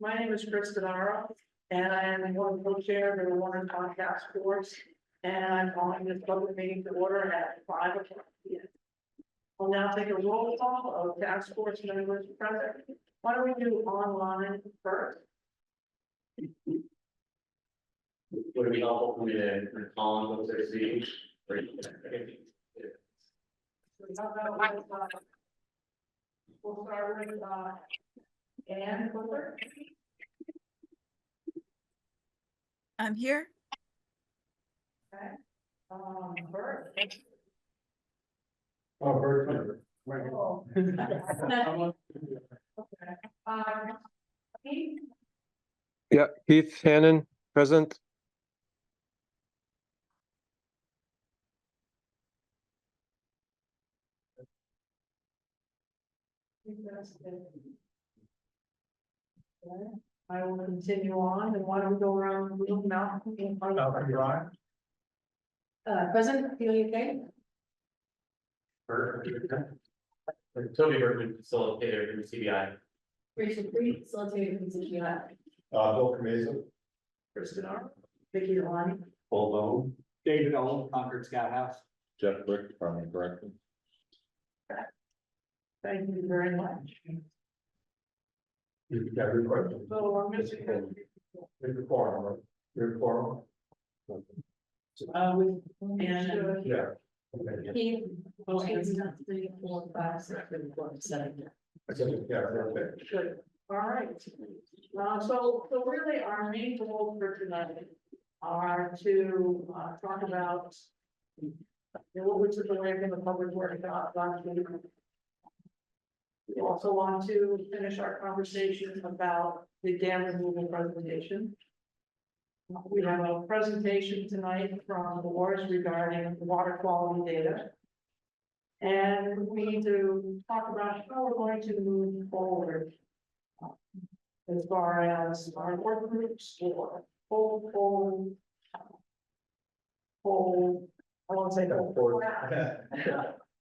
My name is Chris Denaro, and I am one of the co-chair of the Warren Pond Task Force. And I'm calling this public meeting to order at 5 o'clock p.m. We'll now take a roll call of task force members present. Why don't we do online first? Would it be helpful for me to call on those that see? We'll start with Ann Fuller. I'm here. Okay. Bert. Oh, very good. Oh. Okay. Keith. Yeah, Keith Hannon, present. I will continue on, and why don't we go around the room now? President, Ophelia Kay. Toby Bergman, facilitator from CBI. Rachel Creed, facilitator from CGI. Bill Camesa. Kristen R. Vicky Delani. Paul Bone. David Owen, Concord Scout House. Jeff Brick, Department Director. Thank you very much. You've got your question. So we're missing. Your forum, your forum. With and. Yeah. Okay. Keith. Oh, it's not 3, 4, 5, 6, 7, 7. Yeah, okay. Good, all right. So really our main goals for tonight are to talk about what we took away from the public work last week. We also want to finish our conversation about the dam removal presentation. We have a presentation tonight from the WARS regarding water quality data. And we need to talk about how we're going to move forward. As far as our work groups or whole, I won't say the whole.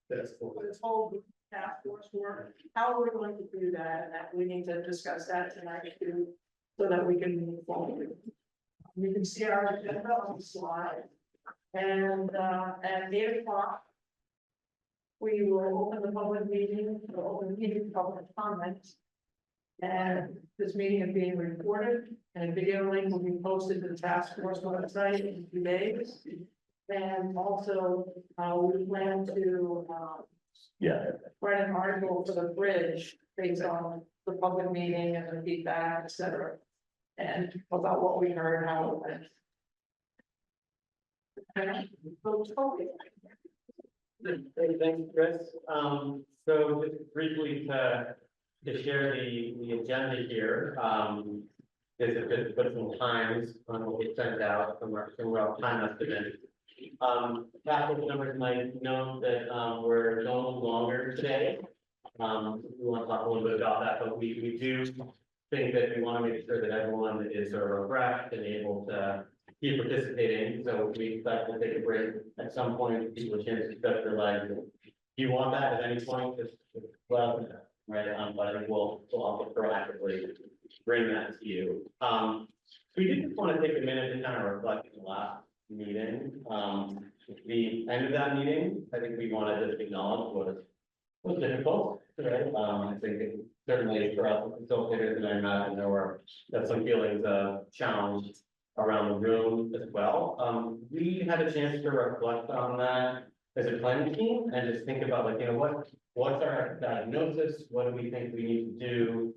That's cool. This whole task force work, how we're going to do that, and that we need to discuss that tonight too, so that we can move forward. You can see our agenda on the slide, and at 8 o'clock. We will open the public meeting, public comment. And this meeting is being recorded, and a video link will be posted to the task force website in 2 days. And also, we plan to, write an article for the bridge based on the public meeting and the feedback, et cetera. And about what we heard, how it went. Okay, so Toby. Thanks, Chris. So just briefly to share the agenda here, is to just put some times on what we sent out from our time estimate. Capital numbers might note that we're no longer today. We want to talk a little bit about that, but we do think that we want to make sure that everyone is sort of refreshed and able to keep participating. So we expect to take a break at some point, people a chance to stretch their legs. If you want that at any point, just well, right? But I think we'll also proactively bring that to you. We did just want to take a minute to kind of reflect on the last meeting. The end of that meeting, I think we want to just acknowledge was difficult, right? I think certainly for us facilitators, and I imagine there were some feelings of challenge around the room as well. We had a chance to reflect on that as a planning team and just think about like, what's our diagnosis? What do we think we need to do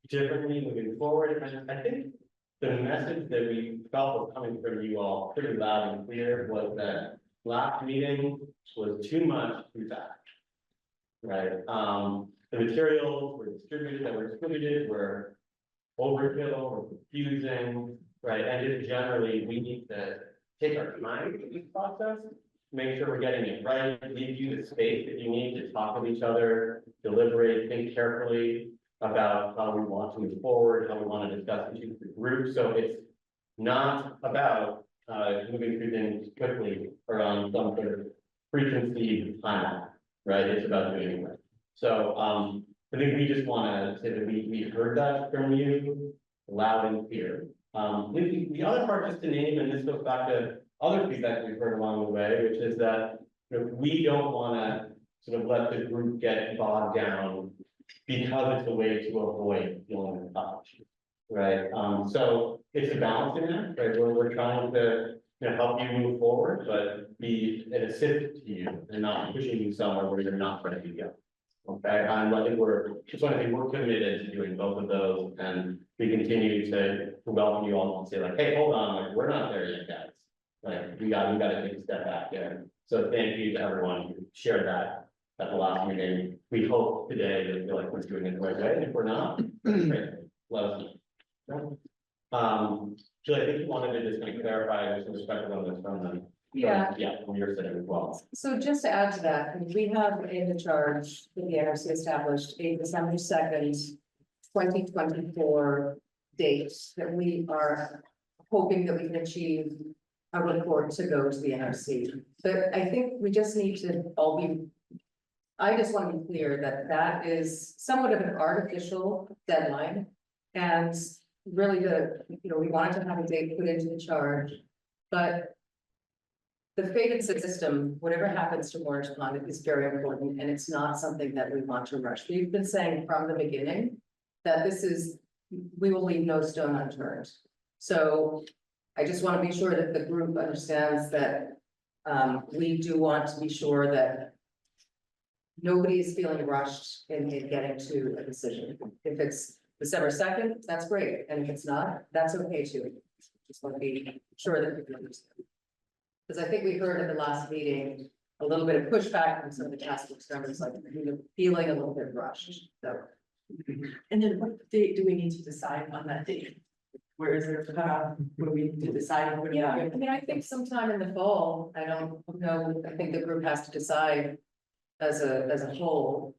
differently moving forward? And I think the message that we felt was coming from you all pretty loud and clear was that last meeting was too much too fast. Right? The materials were distributed were overkill or confusing, right? And just generally, we need to take our time in this process, make sure we're getting it right, give you the space that you need to talk with each other, deliberate, think carefully about how we want to move forward, how we want to discuss issues with groups. So it's not about moving through things quickly around some sort of preconceived timeline, right? It's about doing it. So I think we just want to say that we heard that from you. loud and clear. The other part, just to name, and this goes back to other feedback we've heard along the way, which is that, you know, we don't wanna sort of let the group get bogged down because it's a way to avoid feeling the touch. Right, so it's a balancing act, right, where we're trying to, you know, help you move forward, but be an assist to you and not pushing you somewhere where you're not ready to go. Okay, and I think just want to think we're committed to doing both of those, and we continue to welcome you all and say like, hey, hold on, like, we're not there yet, guys. Like, we gotta take a step back there. So thank you to everyone who shared that at the last meeting. We hope today that you feel like we're doing it the right way, and if we're not, great, let us know. Julie, I think you wanted to just kind of clarify some perspective on this from them. Yeah. Yeah, from your side as well. So just to add to that, we have in the charge that the NRC established a December 2nd, 2024 date that we are hoping that we can achieve a report to go to the NRC. But I think we just need to all be, I just want to be clear that that is somewhat of an artificial deadline. And really we wanted to have a date put into the charge, but the fate of the system, whatever happens to Orange Pond is very important, and it's not something that we want to rush. We've been saying from the beginning that we will leave no stone unturned. So I just want to be sure that the group understands that we do want to be sure that nobody is feeling rushed in getting to a decision. If it's December 2nd, that's great, and if it's not, that's okay too. Just want to be sure that people understand. Because I think we heard at the last meeting, a little bit of pushback from some of the task force members, like feeling a little bit rushed, so. And then what date do we need to decide on that date? Where is there, what do we need to decide? What do we- Yeah, I mean, I think sometime in the fall, I don't know, I think the group has to decide as a whole.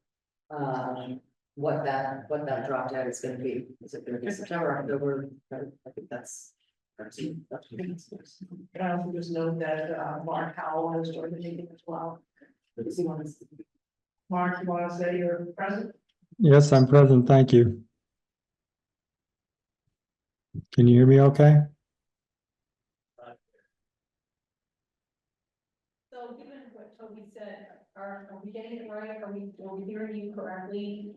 What that drop down is gonna be, is it gonna be September, October, I think that's. And I also just note that Mark Howell has joined the meeting as well. Does he want to- Mark, you want to say you're present? Yes, I'm present. Thank you. Can you hear me okay? So given what Toby said, are we getting it right? Are we hearing you correctly?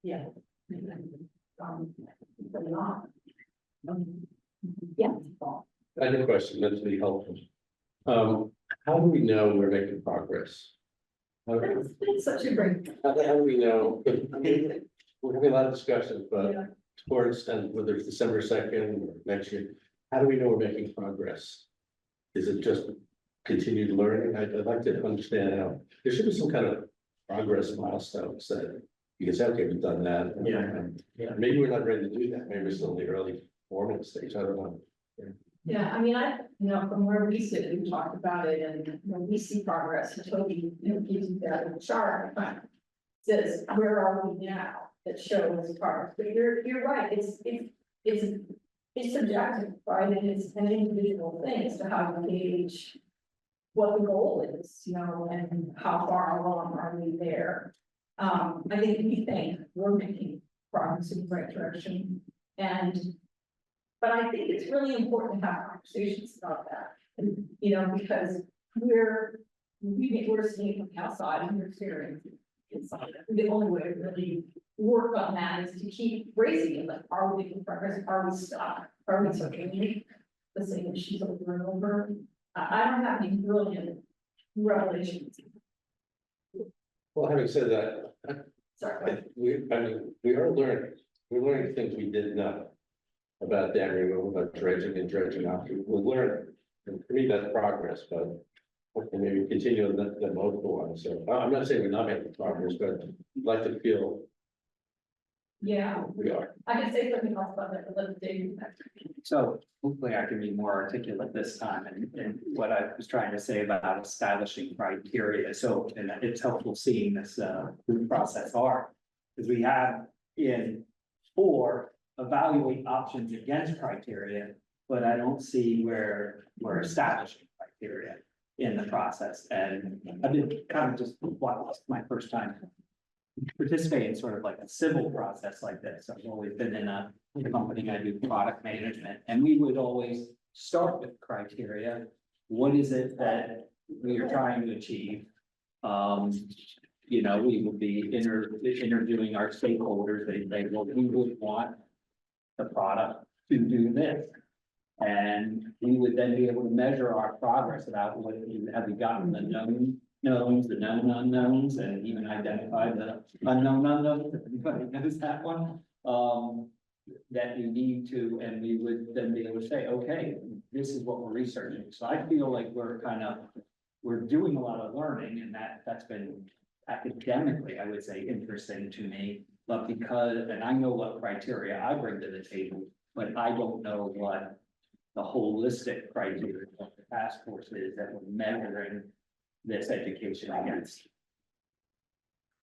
Yeah. But not. Yeah. I have a question, that's really helpful. How do we know we're making progress? How It's such a great. do we know? I mean, we're having a lot of discussions, but Yeah. towards and whether it's December 2nd or next year, how do we know we're making progress? Is it just continued learning? I'd like to understand how, there should be some kind of progress milestones that you can say, okay, we've done that. Yeah. Maybe we're not ready to do that. Maybe we're still in the early formative stage. I don't know. Yeah, I mean, from where we sit, we talked about it, and when we see progress, and Toby, gives you that in the chart. Says, where are we now? That shows progress, but you're right, it's subjective, right, and it's an individual thing as to how you gauge. What the goal is, and how far along are we there? I think we think we're making progress in the right direction, but I think it's really important to have conversations about that, because we're seeing from the outside and we're experiencing inside. The only way to really work on that is to keep raising it, like, are we making progress? Are we stuck? Are we taking the same issues over and over? I don't have any brilliant revelations. Well, having said that, Sorry. we are learning, we're learning things we didn't know. About dam removal, about dredging and dredging after, we're learning, and for me, that's progress, but. Okay, maybe continue on the multiple one, so I'm not saying we're not making progress, but I'd like to feel Yeah, we are. I can say something else about that, but let Dave. So hopefully I can be more articulate this time and what I was trying to say about establishing criteria. So, and it's helpful seeing this process are. Because we have in 4, evaluate options against criteria, but I don't see where we're establishing criteria in the process. And I've been kind of just, well, it's my first time participate in sort of like a civil process like this. I've always been in a company, I do product management, and we would always start with criteria. What is it that we are trying to achieve? You know, we would be interviewing our stakeholders. They say, well, we would want the product to do this. And we would then be able to measure our progress about what have we gotten the known knowns, the known unknowns, and even identify the unknown unknowns, if anybody knows that one. That you need to, and we would then be able to say, okay, this is what we're researching. So I feel like we're doing a lot of learning, and that's been academically, I would say, interesting to me. But because, and I know what criteria I bring to the table, but I don't know what the holistic criteria of the task force is that we're measuring this education against.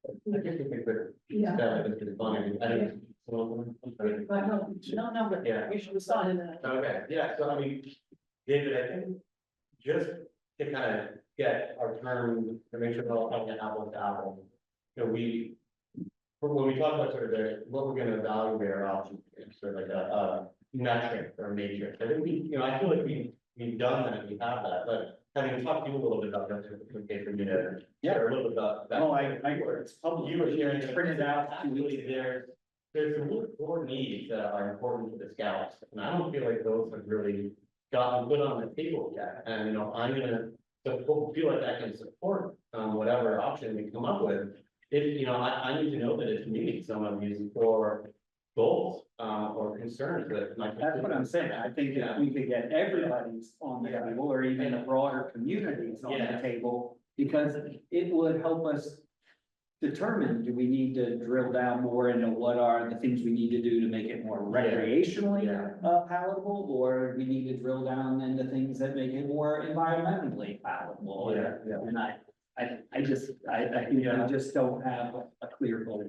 I guess we could, Yeah. it's funny, I don't. No, but Yeah. we should sign that. Okay, yeah, so I mean, David, I think just to kind of get our term, to make sure we're all talking apples to apples. You know, when we talk about sort of what we're gonna evaluate our options, it's sort of like a metric or a matrix. I think I feel like we've done that, we have that, but having talked to you a little bit about that, it's okay for me to share a little bit about that. Oh, it's public. You were sharing. Printed out. Actually, there's some really core needs that are important to the scouts, and I don't feel like those have really gotten put on the table yet. And, I'm gonna feel like I can support, whatever option we come up with. If, I need to know that it's meeting some of these core goals, or concerns that my. That's what I'm saying. I think if we could get everybody's on the table, or even the broader communities on Yeah. the table, because it would help us determine, do we need to drill down more into what are the things we need to do to make it more recreationally palatable, or we need to drill down into things that make it more environmentally palatable? Yeah. And I just don't have a clear goal.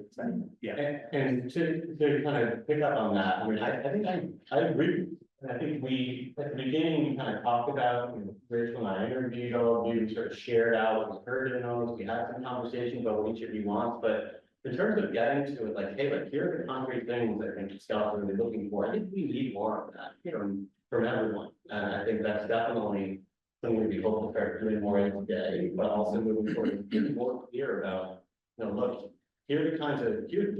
Yeah. And to kind of pick up on that, I mean, I think I agree. And I think at the beginning, we kind of talked about, Rachel and I interviewed all of you, sort of shared out what we heard in those, we had some conversations about what each of you wants, but in terms of getting to it, like, hey, here are the concrete things that I think scouts are really looking for, I think we need more of that, from everyone. And I think that's definitely something we hope to start doing more every day, but also moving forward, being more clear about, look, here's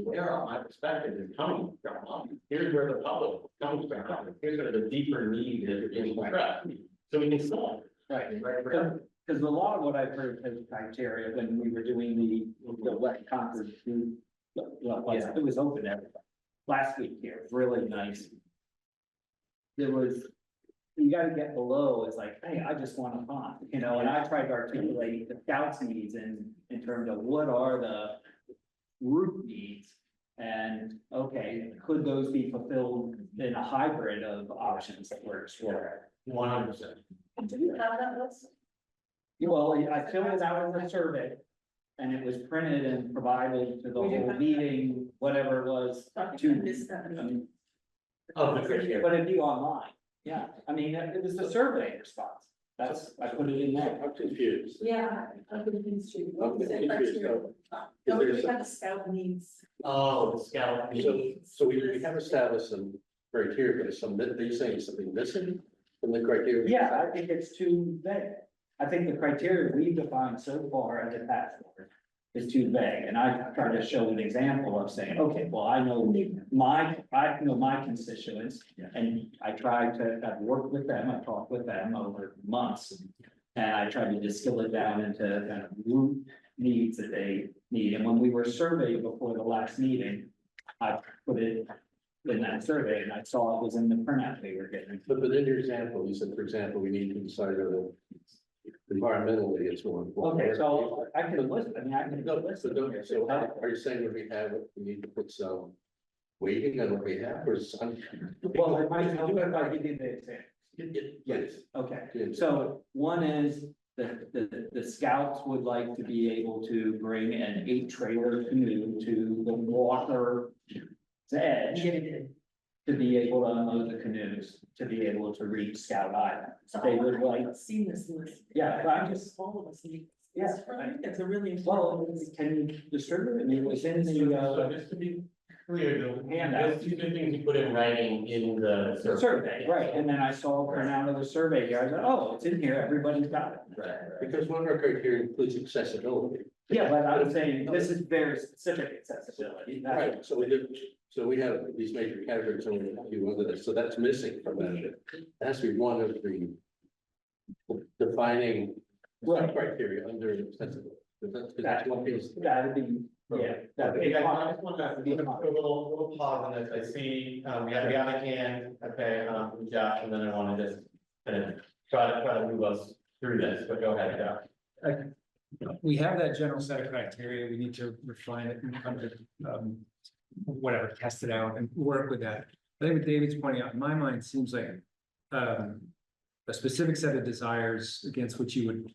where my perspective is coming from. Here's where the public comes from. Here's sort of the deeper need that is being addressed. So we can solve. Right. Because a lot of what I've heard as criteria when we were doing the West Concord, it was open everybody. Last week here, it was really nice. You gotta get below, it's like, hey, I just want a pond, and I tried to articulate the scouts needs in terms of what are the root needs. And, okay, could those be fulfilled in a hybrid of options that we're exploring? 100%. Do you have that list? Well, I filled it out as a survey, and it was printed and provided to the We do whole have- meeting, whatever it was. I To- missed that. I mean, Oh, the criteria. But it'd be online, yeah, I mean, it was the survey response, I put it in there. I'm confused. Yeah, I'm confused too. I'm confused, so- No, we there's a- have the scout needs. Oh, the scout. So we have established some criteria, but are you saying something missing from the criteria? Yeah, I think it's too vague. I think the criteria we've defined so far as a task force is too vague, and I tried to show an example of saying, okay, well, I know my constituents. And I tried to, I've worked with them, I've talked with them over months. And I tried to distill it down into kind of root needs that they need, and when we were surveyed before the last meeting, I put it in that survey, and I saw it was in the printout they were getting. But in your example, you said, for example, we need to decide whether environmentally it's more important. Okay, so I can list, I can go No, list. so are you saying that we need to put some weighting on what we have, or some? Well, I might do it if I give you the example. Yes. Okay, Yes. so one is the scouts would like to be able to bring an 8-trailer canoe to the water's edge. To be able to unload the canoes, to be able to reach Scout Island. They would like, Seen this list. yeah, but I'm just, All of us need. Yeah, It's a really. well, can you distribute it? I mean, within So the, just to be clear, the Handout. those two things you put in writing in the survey, right, and then I saw a printout of the survey here, I said, oh, it's in here, everybody's got it. Right. Because one of our criteria includes accessibility. Yeah, but I'm saying, this is very specific accessibility, that's Right, so we did, so we have these major categories, and we have a few others, so that's missing from that. It has to be one of the defining Right. criteria under accessibility. Because that's one piece. that'd be, yeah, that'd be. Okay, guys, I just want to do a little pause on this. I see, we have the applicant, okay, Josh, and then I want to just kind of try to move us through this, but go ahead, Josh. We have that general set of criteria, we need to refine it and come to, whatever, test it out and work with that. I think what David's pointing out, in my mind, seems like, a specific set of desires against which you would,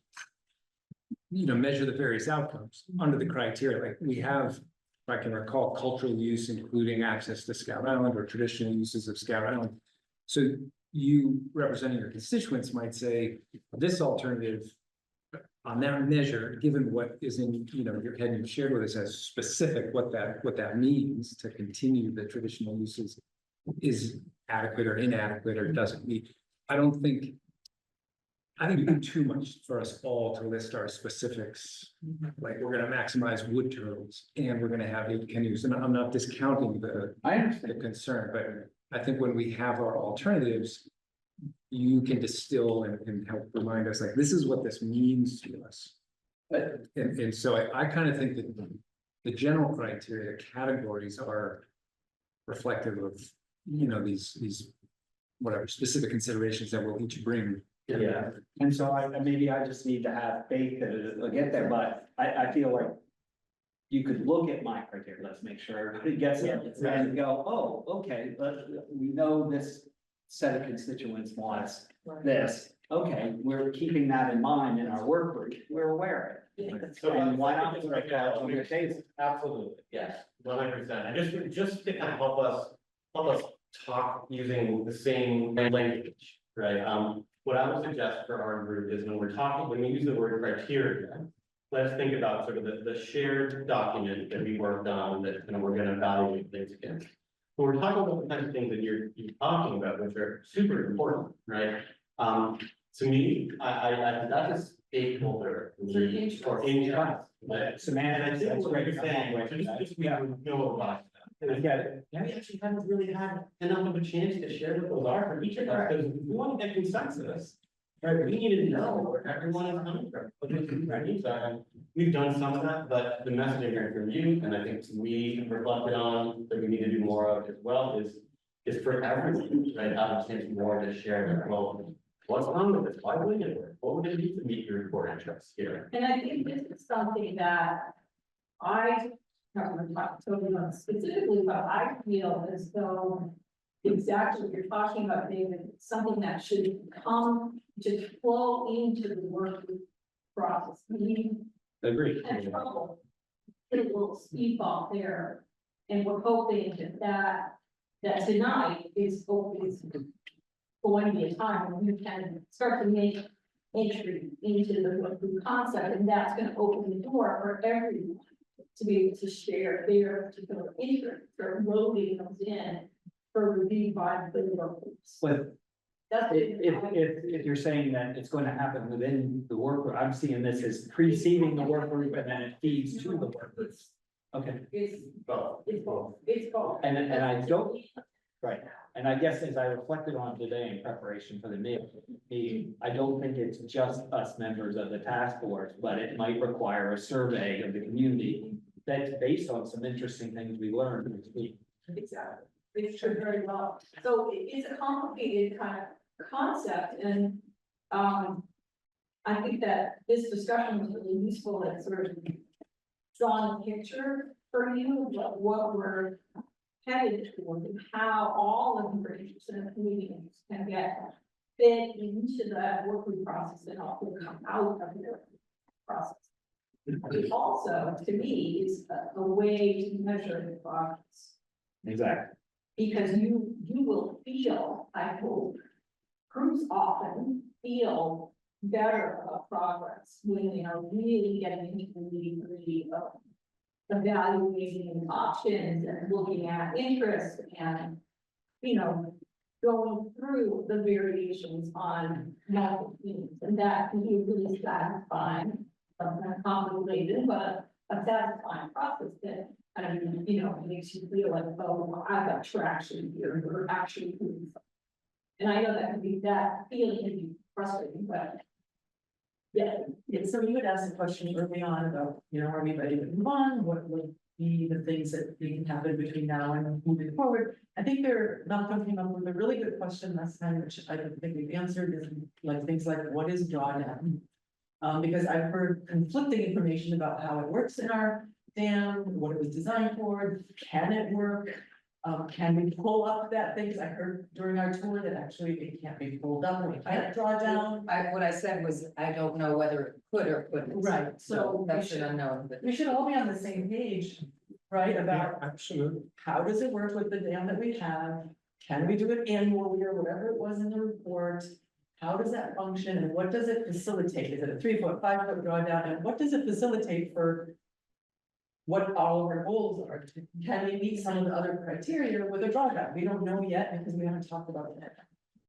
measure the various outcomes under the criteria, like we have, if I can recall, cultural use, including access to Scout Island or traditional uses of Scout Island. So you representing your constituents might say, this alternative on that measure, given what is in, your head you've shared with us as specific, what that means to continue the traditional uses is adequate or inadequate or doesn't meet. I think it'd be too much for us all to list our specifics. Like, we're gonna maximize wood turtles and we're gonna have 8 canoes, and I'm not discounting the I understand. concern, but I think when we have our alternatives, you can distill and help remind us, like, this is what this means to us. And so I kind of think that the general criteria, the categories are reflective of, these whatever specific considerations that we'll each bring. Yeah, and so maybe I just need to have faith that it'll get there, but I feel like. You could look at my criteria, let's make sure everybody gets it, and go, oh, okay, we know this set of constituents wants this. Okay, we're keeping that in mind in our work group, we're aware of it. So And why not put that on your table? Absolutely, yes, 100%. And just to kind of help us talk using the same language, right? What I would suggest for our group is when we use the word criteria, let's think about sort of the shared document that we worked on that we're gonna evaluate things against. When we're talking about the kinds of things that you're talking about, which are super important, right? To me, I that's a stakeholder need or interest. Right? Semantics, And I think that's what great. you're saying, just we know about that. And I get it. We actually haven't really had enough of a chance to share what those are for each of us, because we want to get consensus. Right, we need to know where everyone is coming from, what their needs are, and we've done some of that, but the messaging here from you, and I think we reflected on, that we need to do more of as well, is for everyone, right, have a chance more to share their, well, what's wrong with this, why wouldn't it work, what would it need to meet your core interests here? And I think this is something that I, not going to talk totally on specifically, but I feel as though exactly what you're talking about, David, something that should come to flow into the work process. Agreed. Had trouble, put a little speed bump there, and we're hoping that tonight is going to be a time when we can start to make entry into the concept, and that's going to open the door for everyone to be able to share their particular interest, or loading those in for review by the work groups. But That's if you're saying that it's going to happen within the work group, I'm seeing this as preceding the work group and then it feeds to the work group. Okay, It's Both. it's both. and I don't, right, and I guess as I reflected on today in preparation for the meeting, I don't think it's just us members of the task force, but it might require a survey of the community that's based on some interesting things we learned this week. Exactly. It's true very well. So it's a complicated kind of concept, and I think that this discussion was really useful at sort of drawing a picture for you of what we're headed toward and how all of the interests in the community can get fit into that working process and also come out of the process. It also, to me, is a way to measure the progress. Exactly. Because you will feel, I hope, groups often feel better progress when they are really getting into the nitty-gritty of evaluating options and looking at interest and, you know, going through the variations on medical needs, and that can be really satisfying, not complicated, but a satisfying process that, I mean, you know, makes you feel like, oh, I've got traction here, we're actually doing something. And I know that feeling can be frustrating, but yeah, So you had asked the question early on about, you know, are we ready to move on? What would be the things that can happen between now and moving forward? I think Malcolm came up with a really good question last time, which I don't think we've answered, is like things like, what is drawdown? Because I've heard conflicting information about how it works in our dam, what it was designed for, can it work? Can we pull up that thing? 'Cause I heard during our tour that actually it can't be pulled up, we can't draw down. What I said was, I don't know whether it could or couldn't. Right, so we That's an should, unknown, but we should all be on the same page, right, about Absolutely. how does it work with the dam that we have? Can we do it annually or whatever it was in the report? How does that function and what does it facilitate? Is it a 3-foot, 5-foot drawdown? And what does it facilitate for what all of our goals are? Can we meet some of the other criteria with a drawdown? We don't know yet because we haven't talked about it yet.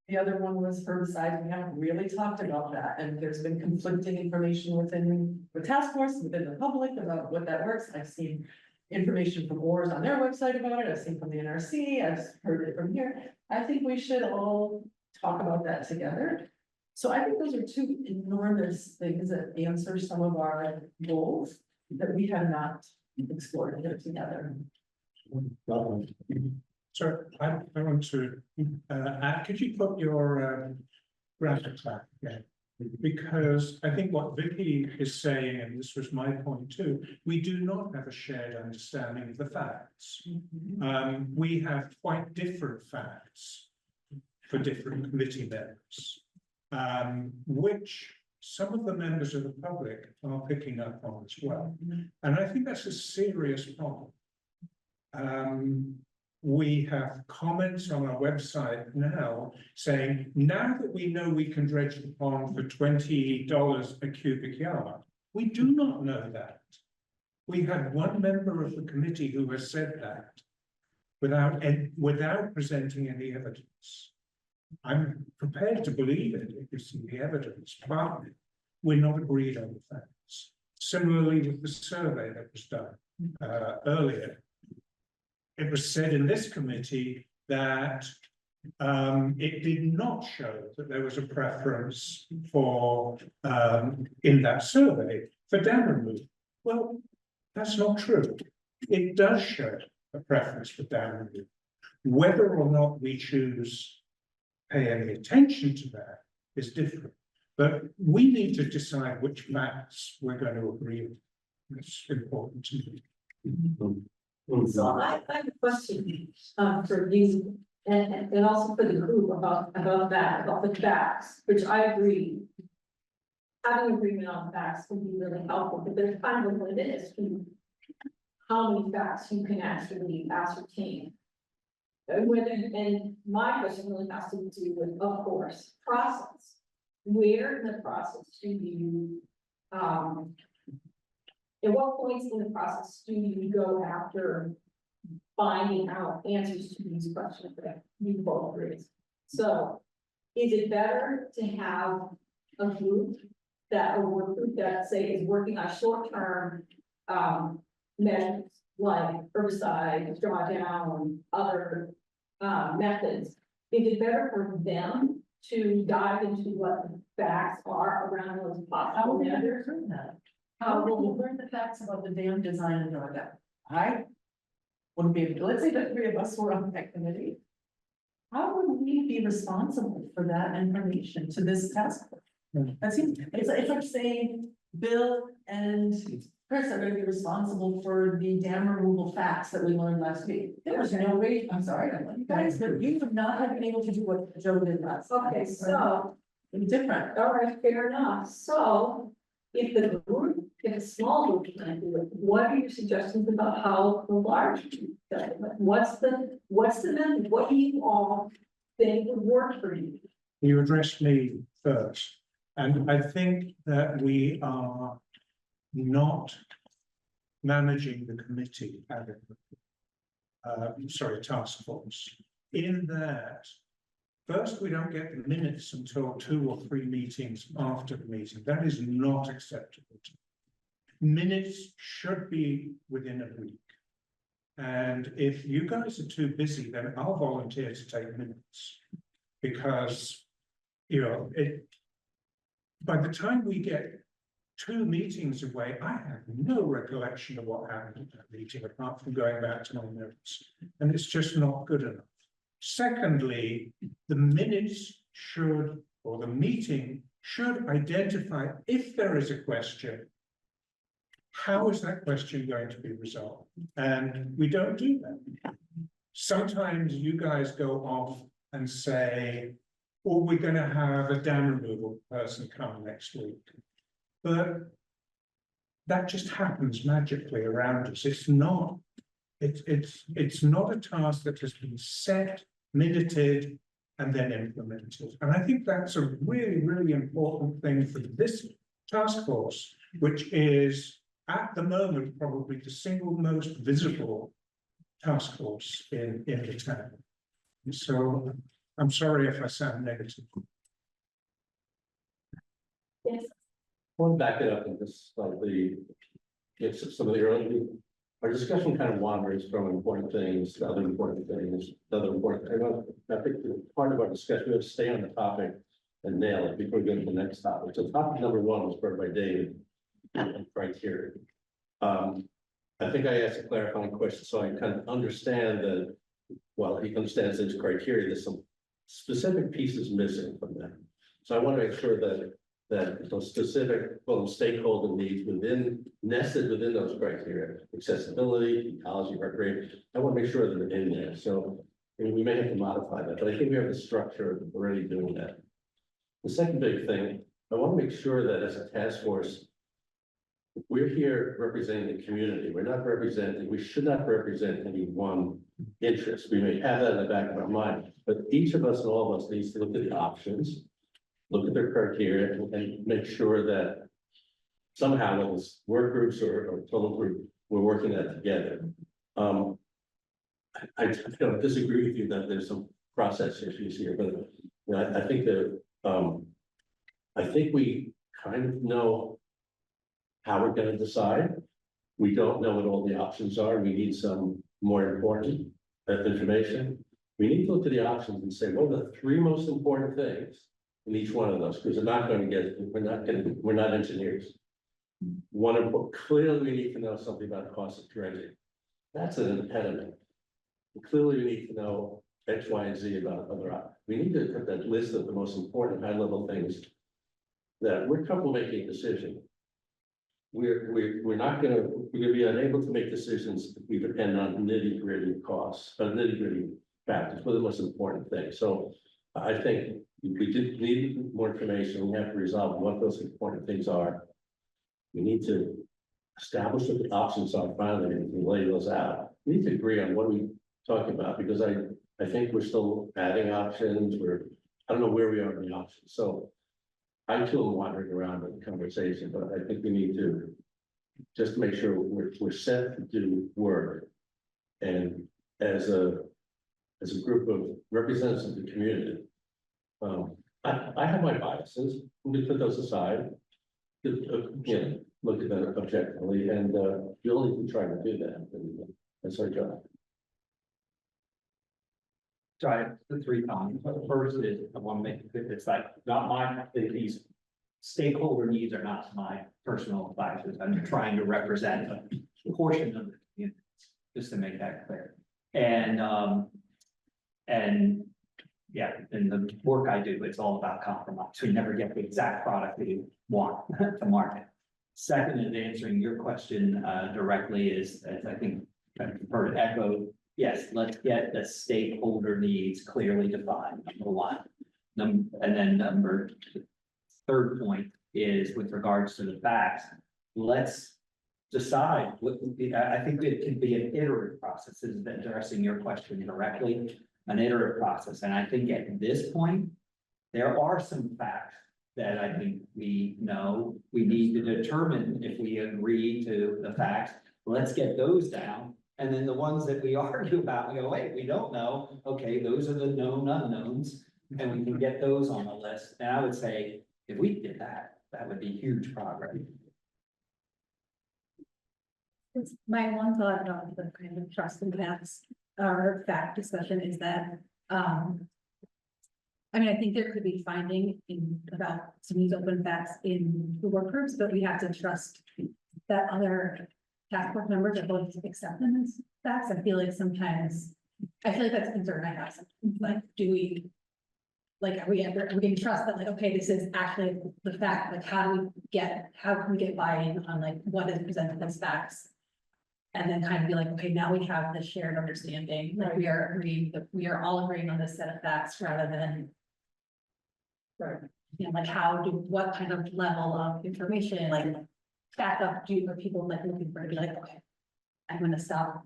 The other one was herbicides. We haven't really talked about that, and there's been conflicting information within the task force, within the public about what that works. I've seen information from ORS on their website about it. I've seen from the NRC. I've heard it from here. I think we should all talk about that together. So I think those are two enormous things that answer some of our goals that we have not explored here together. So I want to, could you put your graphics back again? Because I think what Vicky is saying, and this was my point too, we do not have a shared understanding of the facts. We have quite different facts for different committee members, which some of the members of the public are picking up on as well. And I think that's a serious problem. We have comments on our website now saying, now that we know we can dredge the pond for $20 a cubic yard, we do not know that. We had one member of the committee who has said that without presenting any evidence. I'm prepared to believe it if you see the evidence, but we're not agreed on the facts. Similarly with the survey that was done earlier. It was said in this committee that it did not show that there was a preference for, in that survey, for dam removal. Well, that's not true. It does show a preference for dam removal. Whether or not we choose pay any attention to that is different. But we need to decide which facts we're going to agree with. It's important to me. So I have a question for you and also for the group about the facts, which I agree. Having agreement on facts would be really helpful, but there's kind of a limit to how many facts you can actually ascertain. And my question really has to do with, of course, process. Where in the process do you, at what points in the process do you go after finding out answers to these questions that you both raised? So is it better to have a group a work group that say is working on short-term measures like herbicide, drawdown, other methods? Is it better for them to dive into what the facts are around those possible measures? How will we learn the facts about the dam design and drawdown? I wouldn't be able to, let's say the three of us were on that committee. How would we be responsible for that information to this task force? That seems, it's like saying Bill and Chris are gonna be responsible for the dam removal facts that we learned last week. There was no way, I'm sorry, I love you guys, but you would not have been able to do what Joe did last. Okay, so, It's different. all right, fair enough. So if a small group can do it, what are your suggestions about how the large group does it? What's the method? What do you all think would work for you? You addressed me first. And I think that we are not managing the committee adequately. Sorry, task force, in that first, we don't get the minutes until 2 or 3 meetings after the meeting. That is not acceptable. Minutes should be within a week. And if you guys are too busy, then I'll volunteer to take minutes. Because, you know, by the time we get 2 meetings away, I have no recollection of what happened at that meeting, apart from going back to my notes. And it's just not good enough. Secondly, the minutes should, or the meeting should identify if there is a question, how is that question going to be resolved? And we don't do that. Sometimes you guys go off and say, oh, we're going to have a dam removal person come next week. But that just happens magically around us. It's not a task that has been set, minuted, and then implemented. And I think that's a really, really important thing for this task force, which is at the moment probably the single most visible task force in the town. So I'm sorry if I sound negative. Yes. I want to back it up and just slightly get some of the early, our discussion kind of wanders from important things to other important things, to other important things. I think part of our discussion, we have to stay on the topic and nail it before we go to the next topic. So topic number 1 was brought by David, criteria. I think I asked a clarifying question, so I kind of understand that, well, he understands his criteria, there's some specific pieces missing from that. So I want to make sure that those specific, well, stakeholder needs nested within those criteria, accessibility, ecology, recreation, I want to make sure that they're in there. So we may have to modify that, but I think we have the structure already doing that. The second big thing, I want to make sure that as a task force, we're here representing the community. We're not representing, we should not represent any one interest. We may have that in the back of our mind, but each of us and all of us needs to look at the options, look at their criteria, and make sure that somehow, whether it's work groups or total group, we're working that together. I don't disagree with you that there's some process issues here, but you know, I think that I think we kind of know how we're going to decide. We don't know what all the options are. We need some more important information. We need to look at the options and say, what are the 3 most important things in each one of those? Because we're not engineers. Clearly we need to know something about the cost of dredging. That's an impediment. Clearly we need to know X, Y, and Z about other options. We need to put that list of the most important high-level things that we're comfortable making a decision. We're not gonna be unable to make decisions if we depend on nitty-gritty costs, nitty-gritty factors, but the most important thing. So I think we did need more information. We have to resolve what those important things are. We need to establish what the options are finally and lay those out. We need to agree on what we talk about, because I think we're still adding options. I don't know where we are in the options. So I too am wandering around in the conversation, but I think we need to just make sure we're set to do work. And as a group of representatives of the community, I have my biases. We put those aside. Look at that objectively, and you only can try to do that. And that's our job. So I have the 3 comments. The first is, I want to make it clear, it's like not mine, these stakeholder needs are not my personal advisors. I'm trying to represent a portion of the community, just to make that clear. And yeah, in the work I do, it's all about compromise. We never get the exact product that you want to market. Second is answering your question directly is, as I think I've heard it echoed. Yes, let's get the stakeholder needs clearly defined, number 1. And then number 3rd point is with regards to the facts, let's decide what, I think it can be an iterative process. This is addressing your question directly, an iterative process. And I think at this point, there are some facts that I think we know. We need to determine if we agree to the facts, let's get those down. And then the ones that we argue about, we go, wait, we don't know, okay, those are the known unknowns, and we can get those on the list. And I would say, if we did that, that would be huge progress. My one thought about the kind of trust and facts or fact discussion is that, I mean, I think there could be finding in about some of these open facts in the work groups, but we have to trust that other task force members are going to accept them as facts. I feel like sometimes, I feel like that's a concern I have. Like, do we, like, are we can trust that, like, okay, this is actually the fact, like, how can we get buy-in on like what is presented as facts? And then kind of be like, okay, now we have this shared understanding, like we are agreeing, that we are all agreeing on this set of facts rather than. Right. You know, like what kind of level of information, like backup are people like looking for to be like, okay, I'm gonna stop.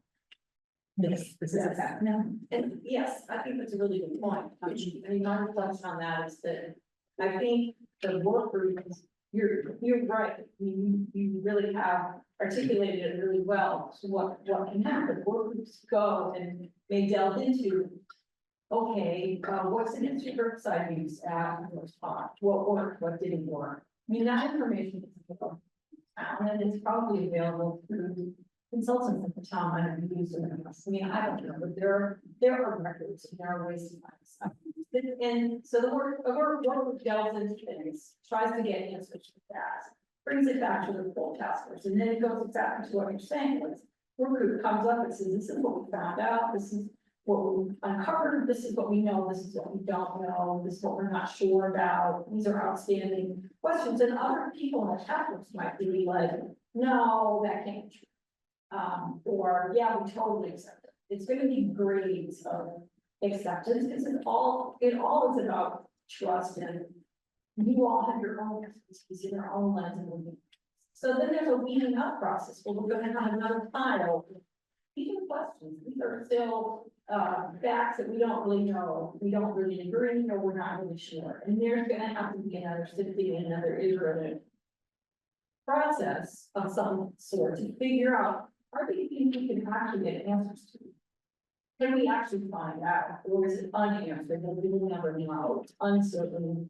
This is a fact now. And yes, I think that's a really good point. I mean, my reflection on that is that I think the work group is, you're right. You really have articulated it really well. So what can happen? Work groups go and they delve into, okay, what's an Instagram side use at your spot? What worked, what didn't work? I mean, that information is available. And it's probably available through consultants at the town might have used in the past. I mean, I don't know, but there are records, and there are ways to find stuff. And so the work delves into things, tries to get answers to that, brings it back to the full task force, and then it goes exactly to what you're saying, was work group comes up and says, this is what we found out, this is what we uncovered, this is what we know, this is what we don't know, this is what we're not sure about, these are outstanding questions, and other people in the task force might be like, no, that can't be true. Or, yeah, we totally accept it. It's gonna be grades of acceptance, because it all is about trust, and you all have your own expertise in your own lens. So then there's a weeding up process, where we're gonna have another pile. These are questions, these are still, facts that we don't really know, we don't really agree, or we're not really sure, and there's gonna have to be another sifting, another iterative process of some sort to figure out, are these things we can actually get answers to? Can we actually find out, or is it unanswered, that we will never know, it's uncertain?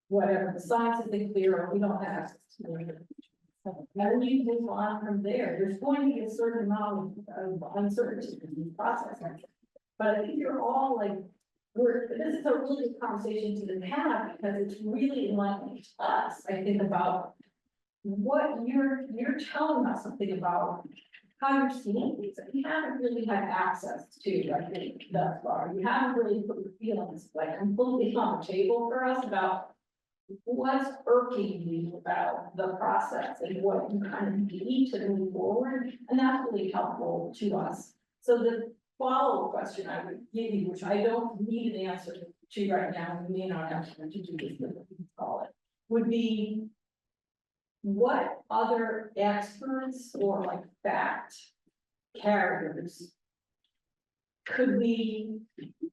Whatever, the science isn't clear, or we don't have access to it. And then you move on from there, there's going to be a certain amount of uncertainty in the process. But I think you're all like, this is a really good conversation to have, because it's really enlightening to us, I think, about what you're telling us something about how you're seeing things that you haven't really had access to, I think, thus far. You haven't really put your feelings like completely on the table for us about what's irking you about the process and what you kind of need to move forward. And that's really helpful to us. So the follow-up question I would give you, which I don't need an answer to right now, we may not have time to do this, but we can call it, would be, what other experts or like fact carriers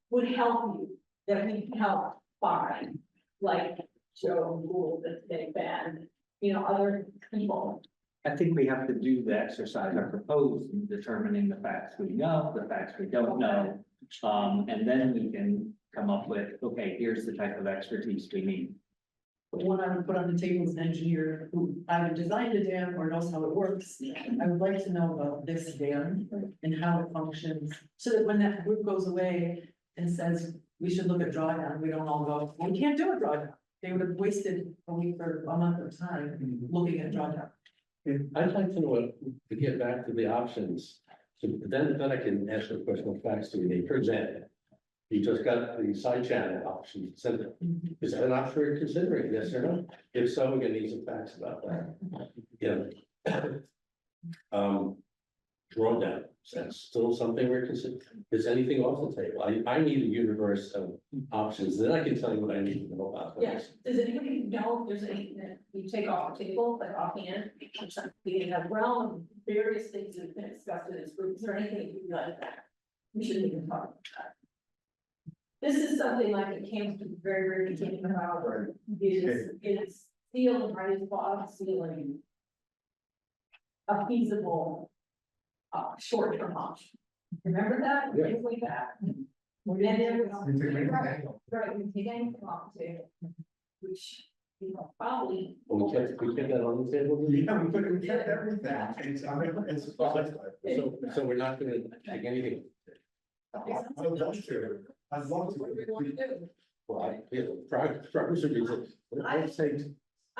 would help you, that we can help find, like Joe Gould, that they've been, other people. I think we have to do the exercise I proposed in determining the facts we know, the facts we don't know. And then we can come up with, okay, here's the type of expertise we need. The one I would put on the table is an engineer who either designed a dam or knows how it works. I would like to know about this dam and how it functions, so that when that group goes away and says, we should look at drawdown, we don't all go, well, we can't do a drawdown. They would have wasted a week or a month of time looking at drawdown. I'd like to know, to get back to the options, so then I can ask a question of facts to you. For example, you just got the side channel option, center. Is that an option you're considering, yes or no? If so, we're gonna need some facts about that. Drawdown, is that still something we're considering? Is anything off the table? I need a universe of options, then I can tell you what I need to know about. Yes, does anybody know if there's anything that you take off the table, like offhand? We have realm of various things that have been discussed in this group, is there anything you'd like that? We shouldn't even talk about that. This is something like it came to the very, very beginning of our work. Is sealed, right, is bottom sealing. A feasible, short-term option. Remember that? Yeah. It's way back. And then we right, we take anything off the table. Which, you know, probably. We kept that on the table. Yeah, we kept everything. It's, I mean, it's. So we're not gonna take anything. I'd love to. I'd love What do we want to do? Well, progress would be, let's take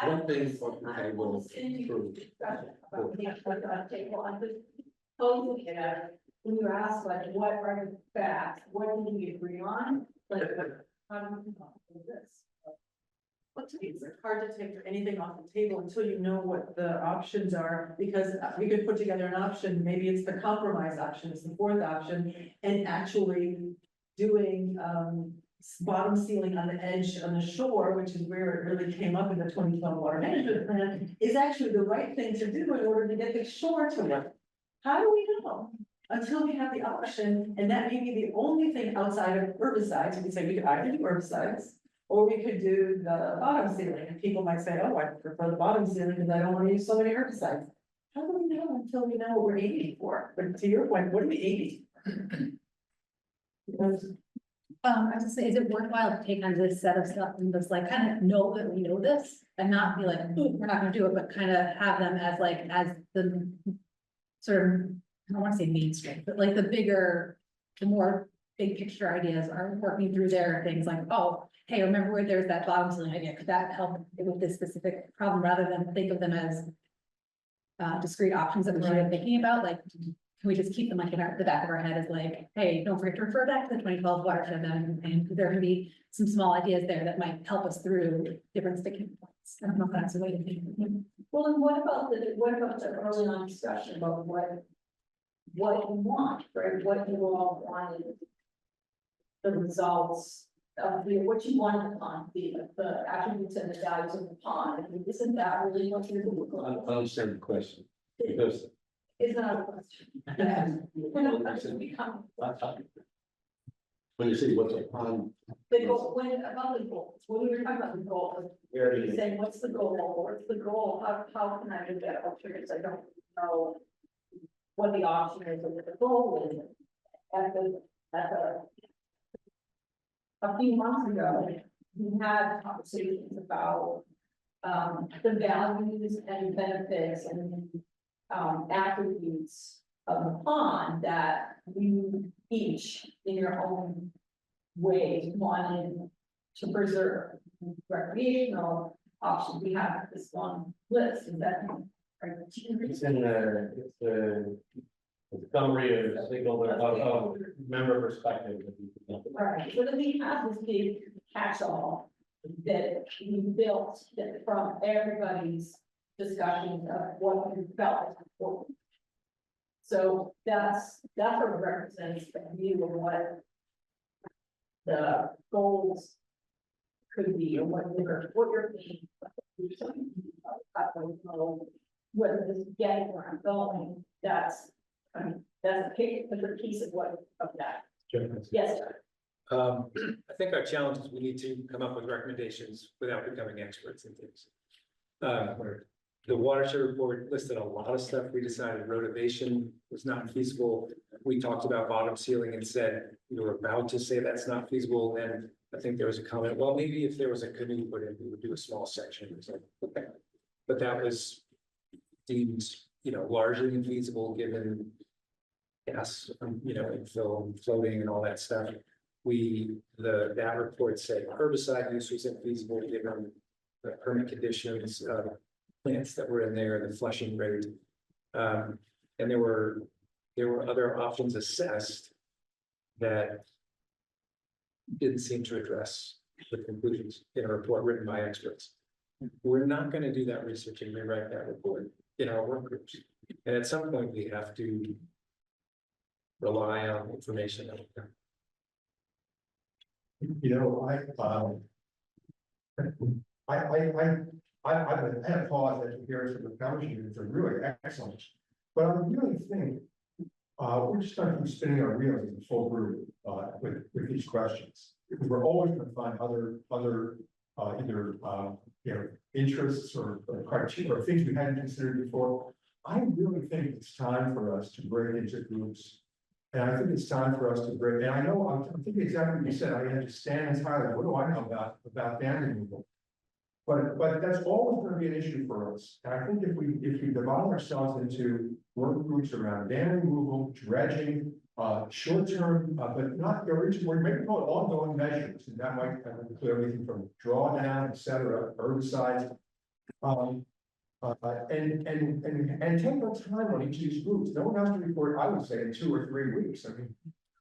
one thing from the I table. will send you discussion about the table, I'm just posing it as, when you ask like, what are the facts, what do we agree on? Like, how do we come up with this? But to me, it's hard to take anything off the table until you know what the options are, because we could put together an option, maybe it's the compromise option, it's the fourth option, and actually doing, bottom sealing on the edge on the shore, which is where it really came up in the 2012 water management plan, is actually the right thing to do in order to get the shore to work. How do we know? Until we have the option, and that may be the only thing outside of herbicides, we could say we could either do herbicides, or we could do the bottom sealing, and people might say, oh, I prefer the bottom sealing because I don't want to use so many herbicides. How do we know until we know what we're aiming for? But to your point, what are we aiming? Because I was gonna say, is it worthwhile to take on this set of stuff and just like kind of know that we know this and not be like, "Ooh, we're not gonna do it, but kind of have them as like, as the sort of, I don't wanna say mainstream, but like the bigger, the more big picture ideas are working through their things like, oh, hey, remember where there's that bottom ceiling idea, could that help with this specific problem rather than think of them as discrete options that we're thinking about, like, can we just keep them like in the back of our head as like, hey, don't forget to refer back to the 2012 watershed and there can be some small ideas there that might help us through different sticking points. I don't know if that's a way to think. Well, and what about the early on discussion about what you want, right, what you all wanted? The results of what you wanted the pond to be, the attributes and the values of the pond, I mean, isn't that really what you're doing? I don't understand the question, because. Is not a question. We're not going to become When you say what's a pond, the goal, when about the goals, when we were talking about the goal, you're saying, what's the goal, what's the goal, how can I do that, because I don't know what the option is, or what the goal is. A few months ago, we had conversations about the values and benefits and attributes of the pond that you each in your own way wanted to preserve. Recreational options, we have this long list, is that? It's in the summary of single, of member perspective. Right, so then we have this big catch-all that we built that from everybody's discussions of what we felt was important. So that's what represents the view of what the goals could be, or what you're being. I don't know whether this is getting where I'm going, that's a piece of what, of that. Yes, sir. I think our challenge is we need to come up with recommendations without becoming experts in things. The watershed report listed a lot of stuff. We decided rotivation was not feasible. We talked about bottom sealing and said, we were about to say that's not feasible. And I think there was a comment, well, maybe if there was a canoe put in, we would do a small section. It was like, okay. But that was deemed, largely infeasible given gas, infill and floating and all that stuff. That report said herbicide use was infeasible given the permit conditions, plants that were in there, the flushing rate. And there were other options assessed that didn't seem to address the conclusions in a report written by experts. We're not going to do that research and rewrite that report in our work groups. And at some point, we have to rely on information that will come. I've had a pause as compared to the foundation, it's a really excellent. But I really think, we're just going to keep spinning our wheels in full group, with these questions. Because we're always gonna find other, either, interests or criteria, or things we hadn't considered before. I really think it's time for us to break into groups. And I think it's time for us to break, and I know, I'm thinking exactly what you said, I understand entirely, what do I know about dam removal? But that's always gonna be an issue for us, and I think if we divide ourselves into work groups around dam removal, dredging, short-term, but not very, we're making ongoing measures, and that might include everything from drawdown, et cetera, herbicides. And take our time on each of these groups. No one has to report, I would say, in 2 or 3 weeks. I mean,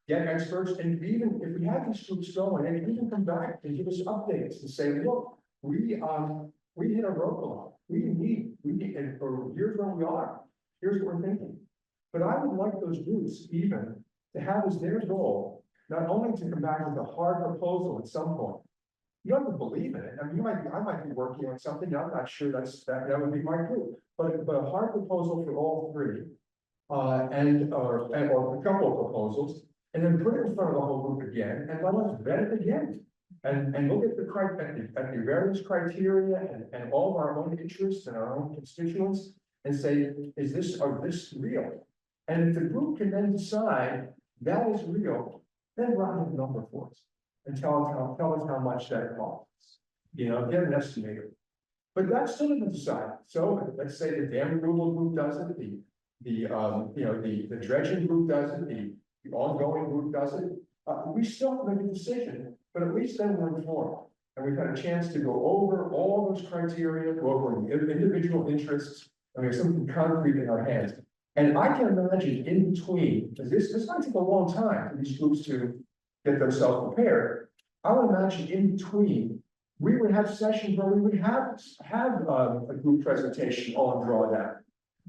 get experts, and even if we have these groups going, and even come back and give us updates and say, look, we hit a roadblock. We need, or here's where we are. Here's what we're thinking. But I would like those groups even to have as their goal, not only to come back with a hard proposal at some point. You don't have to believe in it. I mean, I might be working on something. I'm not sure that would be my group, but a hard proposal for all three. Or a couple of proposals, and then put it in front of the whole group again, and let us vet it again. And look at the various criteria and all of our own interests and our own constituents, and say, is this real? And if the group can then decide that is real, then run a number for us. And tell us how much that costs, get an estimator. But that's still to decide. So let's say the dam removal group does it, the dredging group does it, the ongoing group does it. We still make a decision, but at least then we're informed. And we've had a chance to go over all those criteria, go over the individual interests, and we have something concrete in our hands. And I can imagine in between, because this might take a long time for these groups to get themselves prepared. I would imagine in between, we would have sessions where we would have a group presentation on drawdown.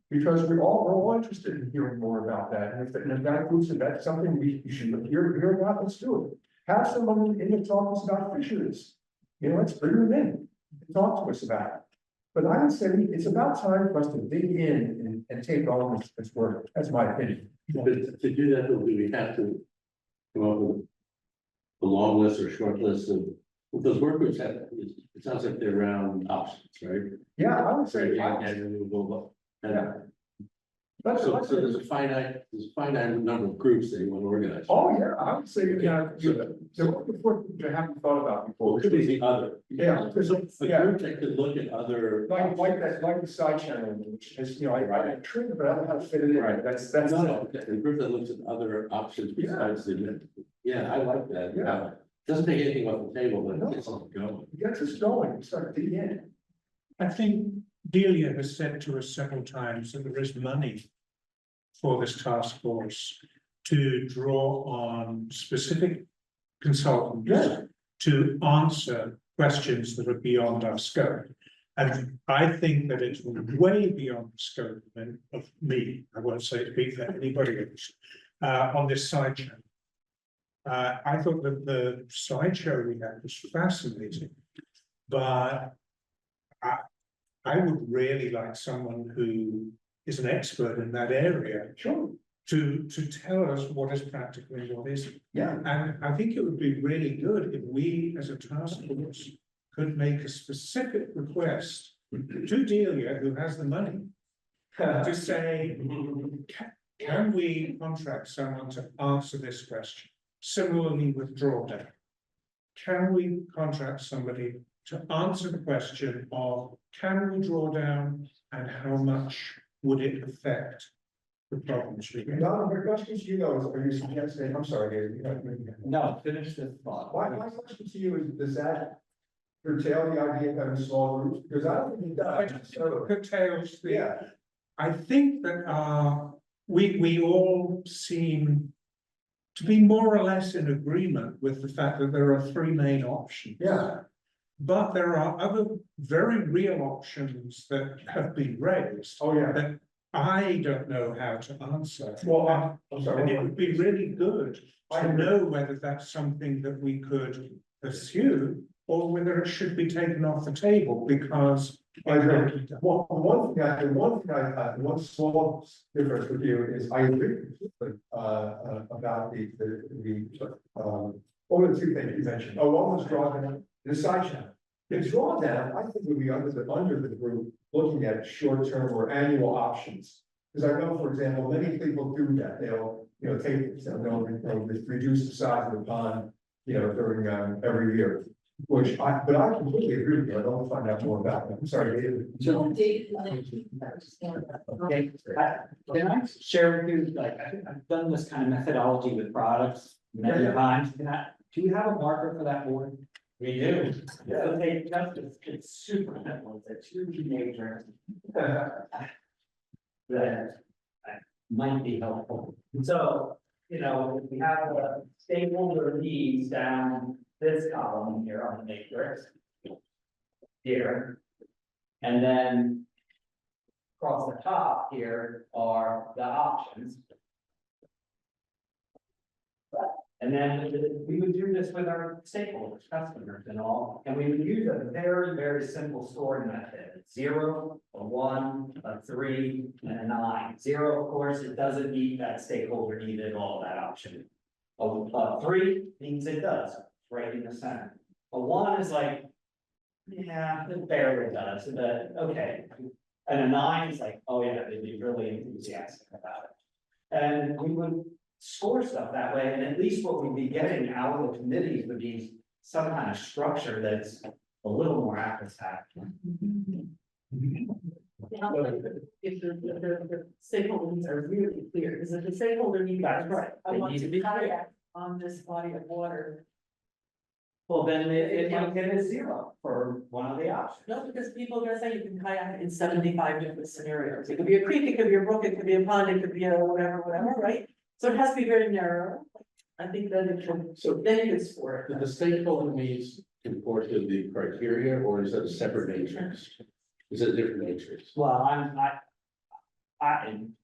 Because we're all interested in hearing more about that. And if that group's, if that's something we should hear about, let's do it. Have someone in to talk to us about fisheries. Let's bring them in and talk to us about it. But I would say it's about time for us to dig in and take on this work. That's my opinion. But to do that, though, do we have to come up with a long list or short list of, those work groups have, it sounds like they're around options, right? Yeah, I would say. So there's a finite number of groups that you want to organize. Oh, yeah, I would say, the work before I haven't thought about before. Could be the other. Yeah, because, A group that could look at other. like the side channel, which is, I trigger, but I don't know how to fit it in. Right. That's. No, a group that looks at other options besides I like that. Yeah. Doesn't take anything off the table, but it gets us going. It gets us going, we start digging in. I think Delia has said to us several times that there is money for this task force to draw on specific consultants to answer questions that are beyond our scope. And I think that it's way beyond the scope of me, I won't say to be for anybody else, on this side channel. I thought that the slideshow we had was fascinating, but I would really like someone who is an expert in that area. Sure. To tell us what is practical and what isn't. Yeah. And I think it would be really good if we, as a task force, could make a specific request to Delia, who has the money, to say, can we contract someone to answer this question? Similarly with drawdown. Can we contract somebody to answer the question of, can we draw down and how much would it affect the problems we have? Now, my question to you are you suggesting, I'm sorry, Dave. No, finish this thought. My question to you is, does that curtail the idea of having small groups? Because I don't think it does. So, Curtails the. yeah, I think that we all seem to be more or less in agreement with the fact that there are three main options. yeah. But there are other very real options that have been raised. Oh, yeah. That I don't know how to answer. Well, I'm sorry. And it would be really good to know whether that's something that we could pursue or whether it should be taken off the table because. I agree. Well, one small difference with you is I agree completely, about the What were the two things you mentioned? Oh, one was drawdown, the side channel. The drawdown, I think would be under the group, looking at short-term or annual options. Because I know, for example, many people do that, they'll, they'll reduce the size of the pond, during, every year. But I completely agree with you, I don't find out more about it, I'm sorry, David. Okay, can I share with you, like, I've done this kind of methodology with products many times, do you have a marker for that board? We do. So they, it's super simple, it's a 2D matrix. That might be helpful. So, if we have a stakeholder needs down this column here on the matrix. Here. And then across the top here are the options. And then we would do this with our stakeholders, customers and all, and we would use a very, very simple scoring method. 0, a 1, a 3, and a 9. 0, of course, it doesn't meet that stakeholder need at all, that option. A 3 means it does, right in the center. A 1 is like, yeah, it barely does, but okay. And a 9 is like, oh yeah, they'd be really enthusiastic about it. And we would score stuff that way, and at least what we'd be getting out of the committees would be some kind of structure that's a little more apples to apples. If the stakeholder needs are really clear, because if the stakeholder needs. That's right. I They want need to to be clear. kayak on this body of water. Well, then it might get a 0 for one of the options. No, because people are gonna say you can kayak in 75 different scenarios. It could be a creek, it could be a brook, it could be a pond, it could be a whatever, right? So it has to be very narrow. I think that it can, So then you can score do it. the stakeholder needs import to the criteria, or is that a separate matrix? Is it a different matrix? Well, and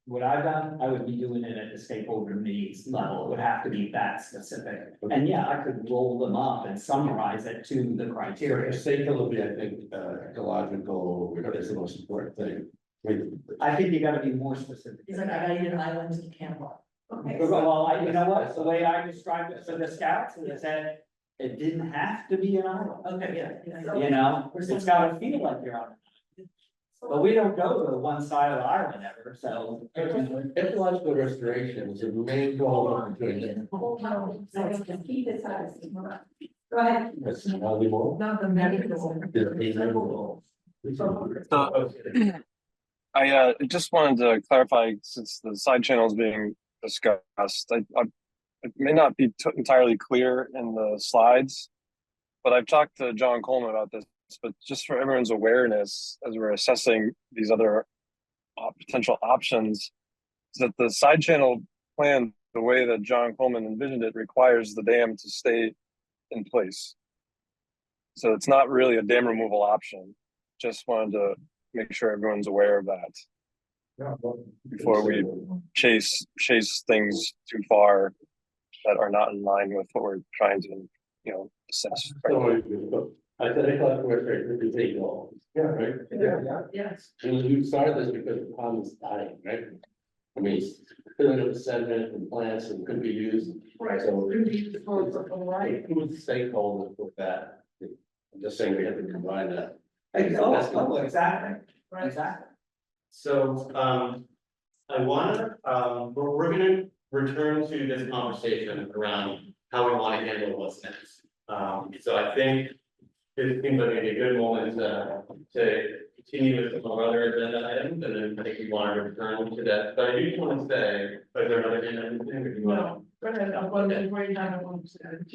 what I've done, I would be doing it at the stakeholder needs level, it would have to be that specific. And yeah, I could roll them up and summarize it to the criteria. Stakeholder, I think, ecological, is the most important thing. I think you gotta be more specific. He's like, I gotta eat an island to camp on. Okay. Well, you know what, the way I described it for the scouts is that it didn't have to be an island. Okay, yeah. It's gotta feel like you're on. But we don't go to the one side of the island ever, so. Ecological restoration is the main goal of doing it. Go ahead. That's how we want. No, the medical. I just wanted to clarify, since the side channel is being discussed, it may not be entirely clear in the slides, but I've talked to John Coleman about this, but just for everyone's awareness, as we're assessing these other potential options, is that the side channel plan, the way that John Coleman envisioned it, requires the dam to stay in place. So it's not really a dam removal option. Just wanted to make sure everyone's aware of that before we chase things too far that are not in line with what we're trying to, assess. I said ecological restoration is a goal. Yeah, right? Yes. And you started this because the pond is dying, right? I mean, filling up with sediment and plants and could be used. Right. So Could be used for right. who was the stakeholders with that? I'm just saying we have to combine that. Oh, exactly, Right. exactly. So, I wanna, we're gonna return to this conversation around how we wanna handle what's next. So I think it seems like maybe a good moment to continue with some other agenda items, and then I think we want to return to that. But I do want to say, is there another agenda item that you want? No, go ahead, I'm going to bring down a one percent.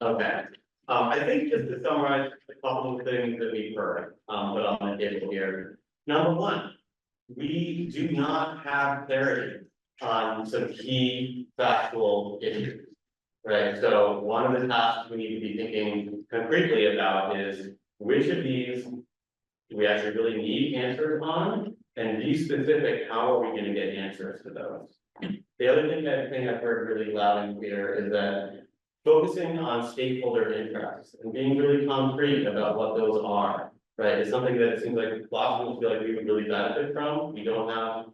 Okay, I think just to summarize a couple of things that we've heard, but on the table here. Number one, we do not have clarity on some key factual issues. Right, so one of the tasks we need to be thinking concretely about is which of these do we actually really need answers on? And be specific, how are we gonna get answers to those? The other thing I've heard really loud and clear is that focusing on stakeholder interests and being really concrete about what those are, right? Is something that it seems like lots of people feel like we would really benefit from. We don't have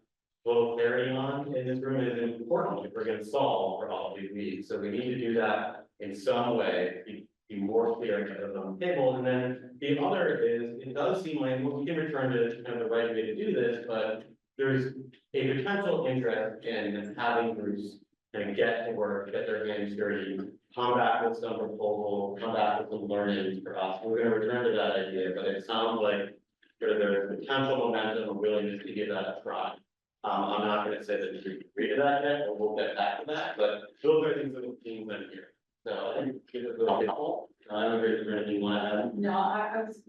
little clarity on in this room is important if we're gonna solve for all of these needs. So we need to do that in some way, be more clear and get it on the table. And then the other is, it does seem like, well, we can return to kind of the right way to do this, but there's a potential interest in having groups kind of get to work, get their hands dirty, come back with some proposal, come back with some learnings for us. We're gonna return to that idea, but it sounds like there's potential momentum and willingness to give that a try. I'm not gonna say that we agree to that yet, or we'll get back to that, but those are things that we've seen in here. So I think it's a little helpful. I don't know if there's anything you want to add. No, I was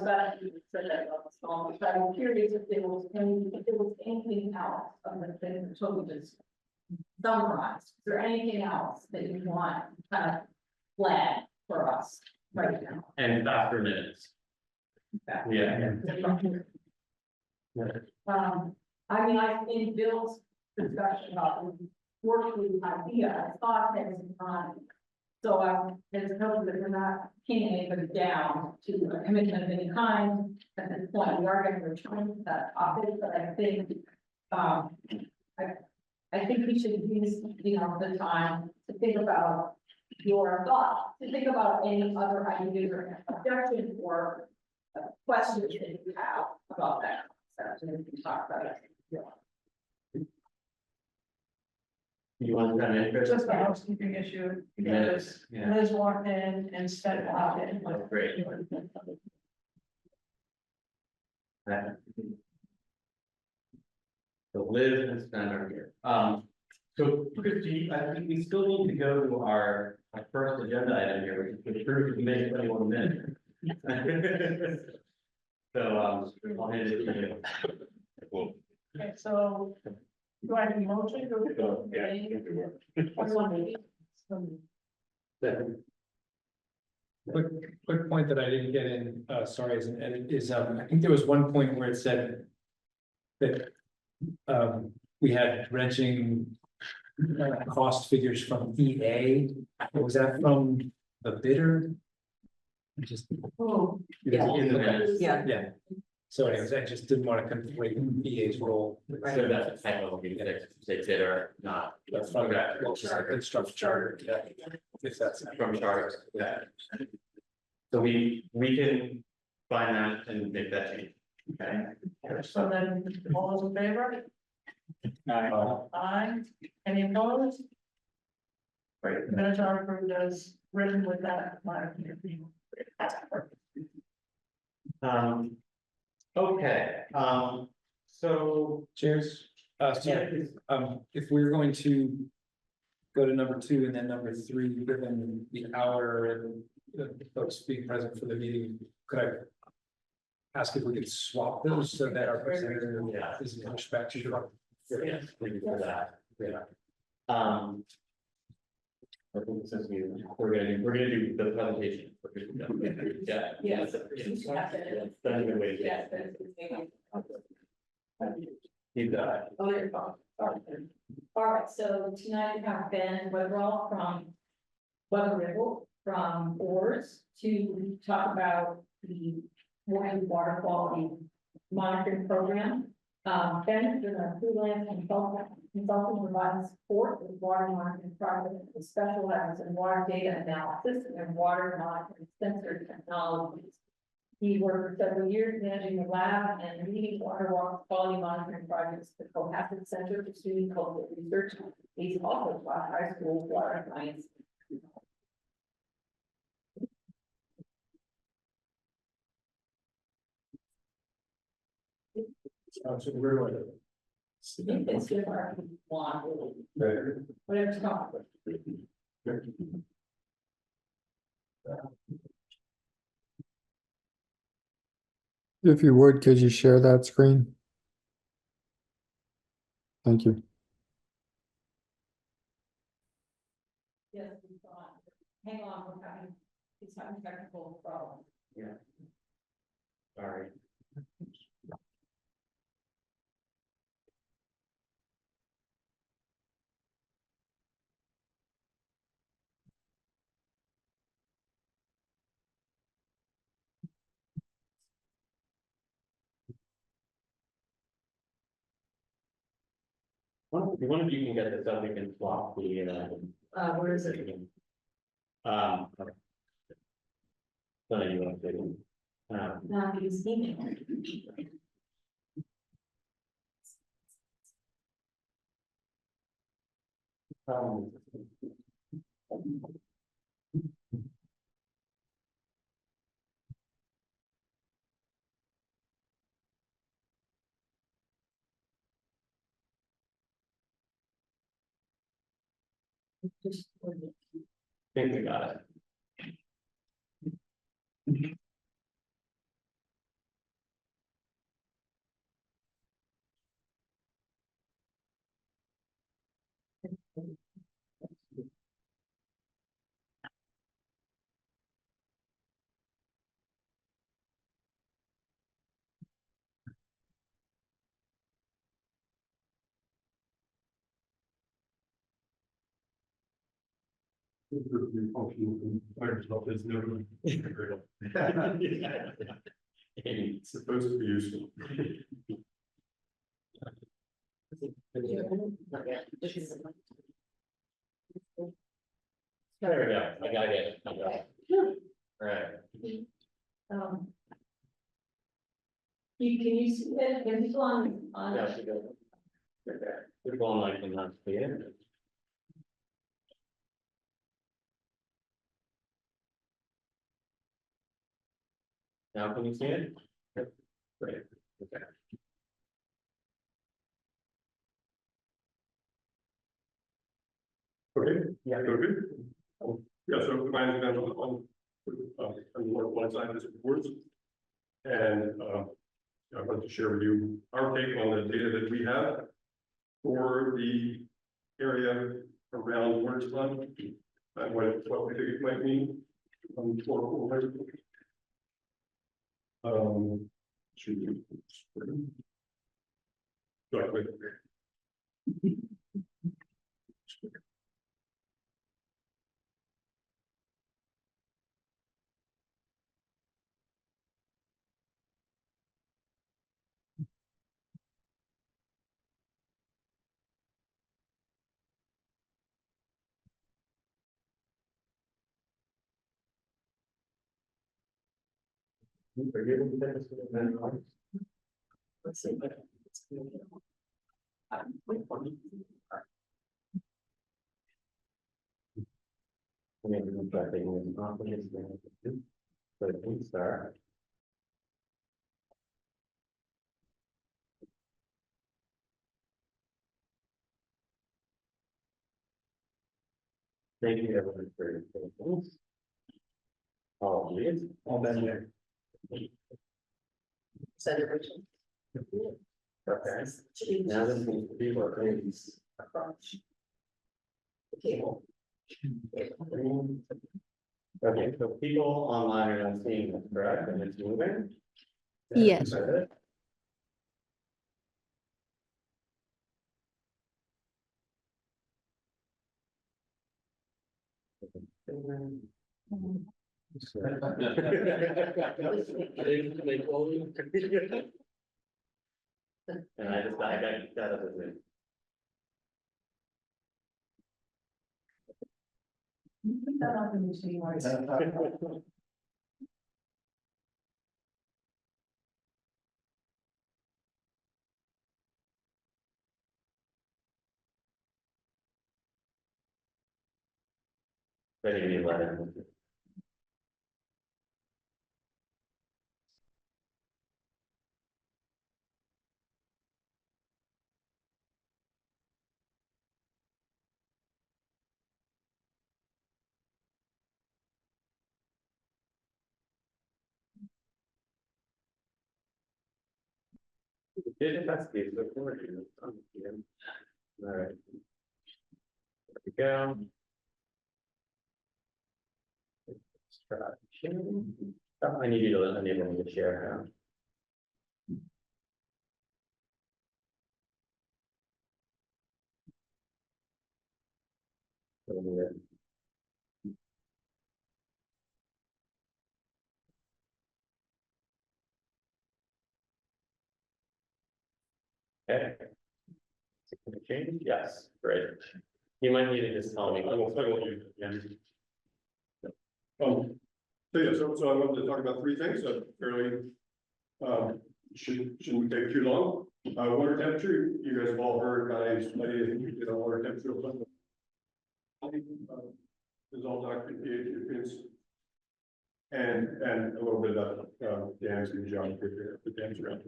about to say that about the small, but I'm curious if there was anything else of the thing that Toby just summarized. Is there anything else that you want kind of flag for us right now? And faster minutes. Yeah. I mean, in Bill's discussion about the working idea, I thought there was a time. So there's no that we're not pinning anybody down to a commitment of any kind. At this point, we are going to return to that topic, but I think, I think we should use, the time to think about your thoughts, to think about any other ideas or objections or questions that you have about that concept, and we can talk about it. You want to come in? Chris? Just a housekeeping issue, because Yeah. Liz walked in and sped out in. Oh, great. So Liz and Sven are here. So Christie, I think we still need to go to our first agenda item here, which is proof of May 21 minutes. So, I'll hand it to you. Okay, so do I have a motion? Quick point that I didn't get in, sorry, is an edit, is, I think there was one point where it said that, we had dredging cost figures from EA. Was that from the bidder? Just, Oh, It's in the minutes. yeah. yeah. So anyways, I just didn't want to conflate EA's role. So that's a technical, you say bidder, not. That's from Okay. construction charter, yeah, if that's. From charter, yeah. So we can find that and make that change. Okay, so then all those in favor? Aye. Any opposed? Great, the minutes are approved as written with that. Okay, so. Cheers. If we're going to go to number 2 and then number 3, given the hour and the folks being present for the meeting, could I ask if we could swap those so that our presenter is pushed back to your. Yeah, we can do that, yeah. I think since we're gonna do the presentation. Yeah. Yes. That's a good way to. Yes. Keep that. Oh, you're fine. All right, so tonight we have Ben Weatherall from Weather Ripple from Oars to talk about the Warren water quality monitoring program. Ben has been a freelance consultant providing support with water monitoring projects with specializes in water data analysis and water monitoring sensor technologies. He worked for several years managing the lab and leading water quality monitoring projects at the Cohasset Center for Student Cultural Research. He's also taught high school water science. So we're going to. It's different. Whatever's comfortable. If you would, could you share that screen? Thank you. Yes, hang on, he's having technical problems. Yeah. Sorry. One of you can get this up, we can swap the, Where is it? So you want to, Now he's emailing. um, I think we got it. It's supposed to be useful. There we go, I got it, I got it. Alright, Um. Can you see that, there's people on. yeah, should go. People online cannot see it. Now can you see it? Great, okay. Okay, Yeah. go good. Yeah, so my understanding on one side of this report. And I'd like to share with you our take on the data that we have for the area around Orange Pond and what we think it might mean for. Should we? Right, Let's see. Maybe we'll try taking this confidence. So it can start. Thank you everyone for your patience. All of these. All been there. Send it, Rachel. Okay, now this needs to be working. Across. The cable. Okay, so people online are not seeing this, correct, and it's moving? Yes. And I got kicked out of the Zoom. Put that on the machine, right? Ready to be let in. Did that's the recording. All right. There we go. Let's try sharing. Oh, I need you to enable me to share now. Okay. Change? Yes, great. You might need to just tell me. I will tell you again. So I wanted to talk about three things that fairly, shouldn't take too long. Water temperature, you guys have all heard about a study that we did on water temperature. There's all documented pH difference. And a little bit about, dams and geography, the dams around.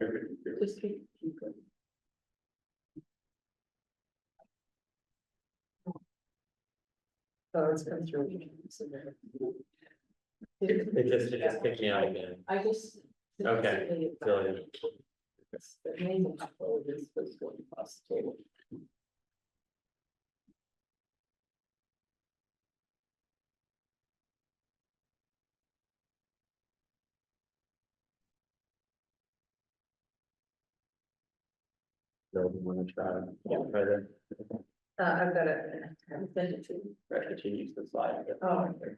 Okay. Just keep going. Oh, it's come through. It just kicked me out again. I just. Okay, brilliant. The name of this was going across the table. So we want to try there. I've got it. I'll send it to you. Right, to use the slide. Oh. Okay.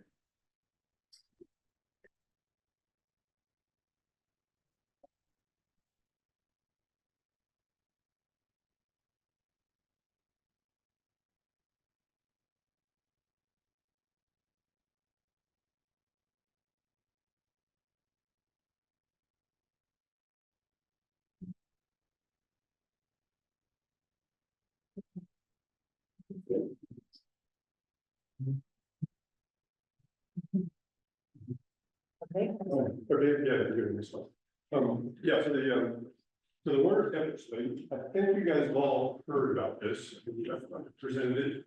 Okay, yeah, you're doing this one. Yeah, so the water temperature study, I think you guys have all heard about this. I presented it.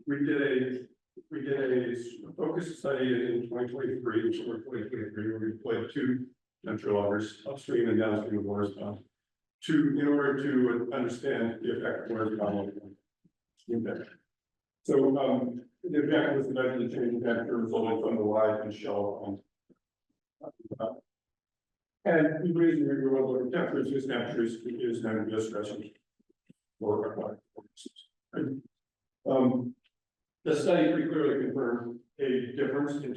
We did a focus study in 2023, summer 2023, where we deployed two temperature loggers upstream and downstream of Morristown in order to understand the effect of Morristown on steam temperature. So, the objective was to measure the change in temperature resulting from the rise in shell. And the reason we want to look at temperatures is temperatures is kind of just stressing for aquatic organisms. The study pretty clearly confirmed a difference in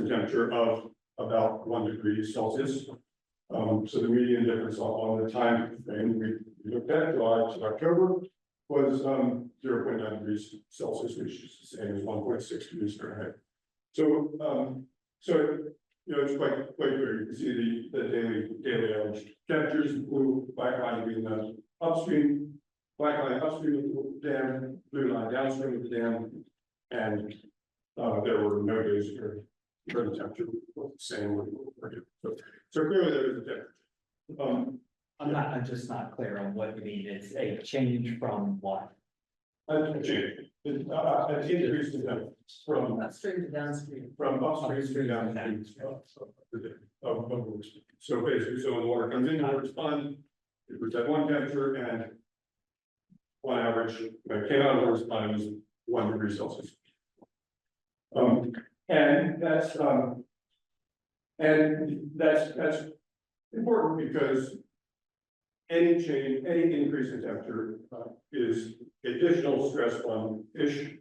temperature of about 1 degree Celsius. So the median difference on the time frame we looked at, July to October, was 0.9 degrees Celsius, which is the same as 1.6 degrees Fahrenheit. So, it's quite clear. You can see the daily average temperatures, blue black line being the upstream, black line upstream of the dam, blue line downstream of the dam, and there were no days where the temperature was the same. So clearly there is a difference. I'm just not clear on what you mean. It's a change from what? An increase in temperature from Upstream to downstream. upstream to downstream. So basically, so when the water comes in, water respond, it was at one temperature and on average, when it came out of the respond, it was 1 degree Celsius. And that's important because any change, any increase in temperature is additional stress on fish.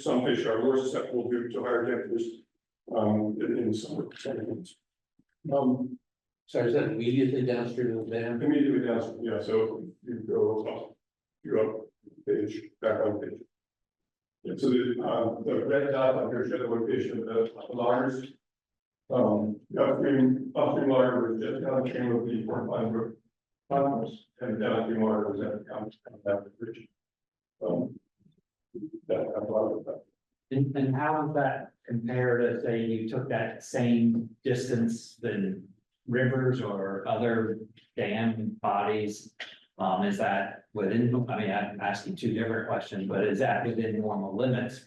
Some fish are more susceptible to higher temperatures in some areas. So is that immediately downstream of the dam? Immediately downstream, yeah, so you go up, you're up page, back on page. Yeah, so the red dot up here shows the location of the loggers. The upstream logger was just downstream of the Fort Pine Brook conference, and the downstream logger was at the bridge. And how does that compare to, say, you took that same distance than rivers or other dam bodies? Is that within, I mean, I'm asking two different questions, but is that within normal limits?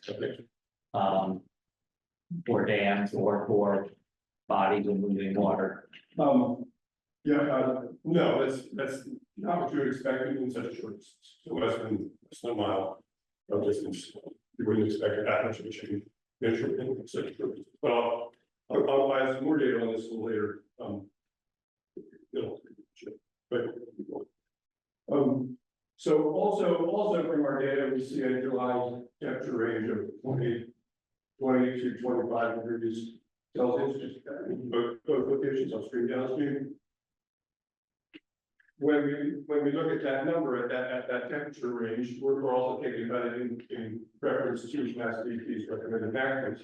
For dams or for bodies of moving water? No, that's not what you would expect in such a short distance. So less than a mile of distance, you wouldn't expect that much of a change. In such a short distance. But I'll add some more data on this a little later. So also from our data, we see a July temperature range of 20 to 25 degrees Celsius, both locations upstream, downstream. When we look at that number, at that temperature range, we're also taking that in reference to MassDEP's recommended maximums.